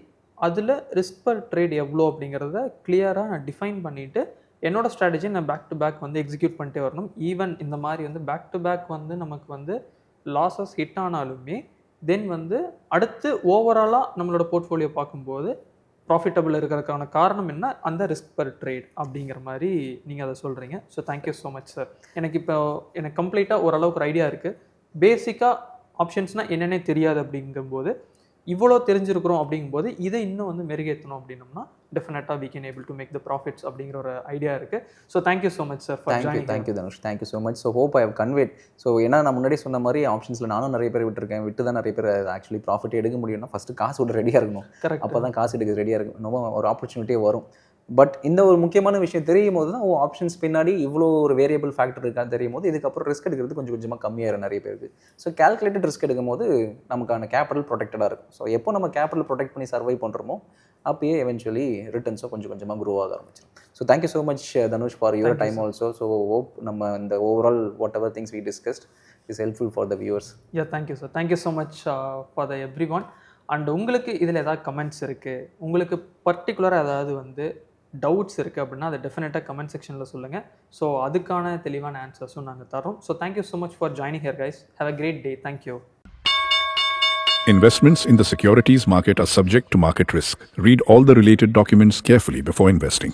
அதில் ரிஸ்க் பர் ட்ரேட் எவ்வளோ அப்படிங்கிறத கிளியராக நான் டிஃபைன் பண்ணிவிட்டு என்னோட ஸ்ட்ராட்டஜி நான் பேக் டு பேக் வந்து எக்ஸிக்யூட் பண்ணிட்டே வரணும். ஈவன் இந்த மாதிரி வந்து பேக் டு பேக் வந்து நமக்கு வந்து லாஸஸ் ஹிட் ஆனாலுமே தென் வந்து அடுத்து ஓவராலாக நம்மளோட போர்ட்ஃபோலியோ பார்க்கும்போது ப்ராஃபிட்டபிள் இருக்கிறதுக்கான காரணம் என்ன, அந்த ரிஸ்க் பர் ட்ரேட் அப்படிங்கிற மாதிரி நீங்கள் அதை சொல்கிறீங்க. So thank you so much sir. எனக்கு கம்ப்ளீட்டாக ஓரளவுக்கு ஒரு ஐடியா இருக்குது. பேசிக்காக ஆப்ஷன்ஸ்னால் என்னென்னே தெரியாது அப்படிங்கும்போது இவ்வளோ தெரிஞ்சிருக்கிறோம் அப்படிங்கும்போது இதை இன்னும் வந்து மெருகேற்றணும் அப்படின்னோம்னா டெஃபினட்டாக we can able to make the profits அப்படிங்கிற ஒரு ஐடியா இருக்குது. So thank you so much sir for joining. Thank you Dhanush, thank you so much. So hope I have conveyed. So ஏன்னா நான் முன்னாடி சொன்ன மாதிரி ஆப்ஷன்ஸில் நானும் நிறைய பேர் விட்டுருக்கேன். விட்டு தான் நிறைய பேர் ஆக்சுவலி ப்ராஃபிட் எடுக்க முடியும்னா ஃபஸ்ட்டு காசு விட ரெடியாக இருக்கணும். கரெக்ட். அப்போ தான் காசு எடுக்க ரெடியாக இருக்கும், ரொம்ப ஒரு ஆப்பர்ச்சுனிட்டியே வரும். பட் இந்த ஒரு முக்கியமான விஷயம் தெரியும் போது தான் ஆப்ஷன்ஸ் பின்னாடி இவ்வளோ ஒரு வேரியபிள் ஃபேக்டர் இருக்கான்னு தெரியும் போது இதுக்கப்புறம் ரிஸ்க் எடுக்கிறது கொஞ்சம் கொஞ்சமாக கம்மியாயிரும் நிறைய பேருக்கு. ஸோ கேல்குலேட்டட் ரிஸ்க் எடுக்கும் போது நமக்கான கேபிட்டல் ப்ரொடெக்டடாக இருக்கும். ஸோ எப்போ நம்ம கேபிட்டல் ப்ரொடெக்ட் பண்ணி சர்வை பண்ணுறோமோ அப்பயே எவென்ச்சுவலி ரிட்டர்ன்ஸும் கொஞ்சம் கொஞ்சமாக க்ரோ ஆக ஆரம்பிச்சிடும். So thank you so much Dhanush for your time also. So hope நம்ம இந்த overall whatever things we discussed is helpful for the viewers. Thank you sir. Thank you so much for the everyone. And உங்களுக்கு இதில் ஏதாவது comments இருக்குது, உங்களுக்கு பர்டிகுலராக ஏதாவது வந்து டவுட்ஸ் இருக்குது அப்படின்னா அதை டெஃபினட்டாக கமெண்ட் செக்ஷனில் சொல்லுங்கள். ஸோ அதுக்கான தெளிவான ஆன்சர்ஸும் நாங்கள் தரோம். So thank you so much for joining here guys. Have a great day. Thank you. Investments in the securities market are subject to market risk. Read all the related documents carefully before investing.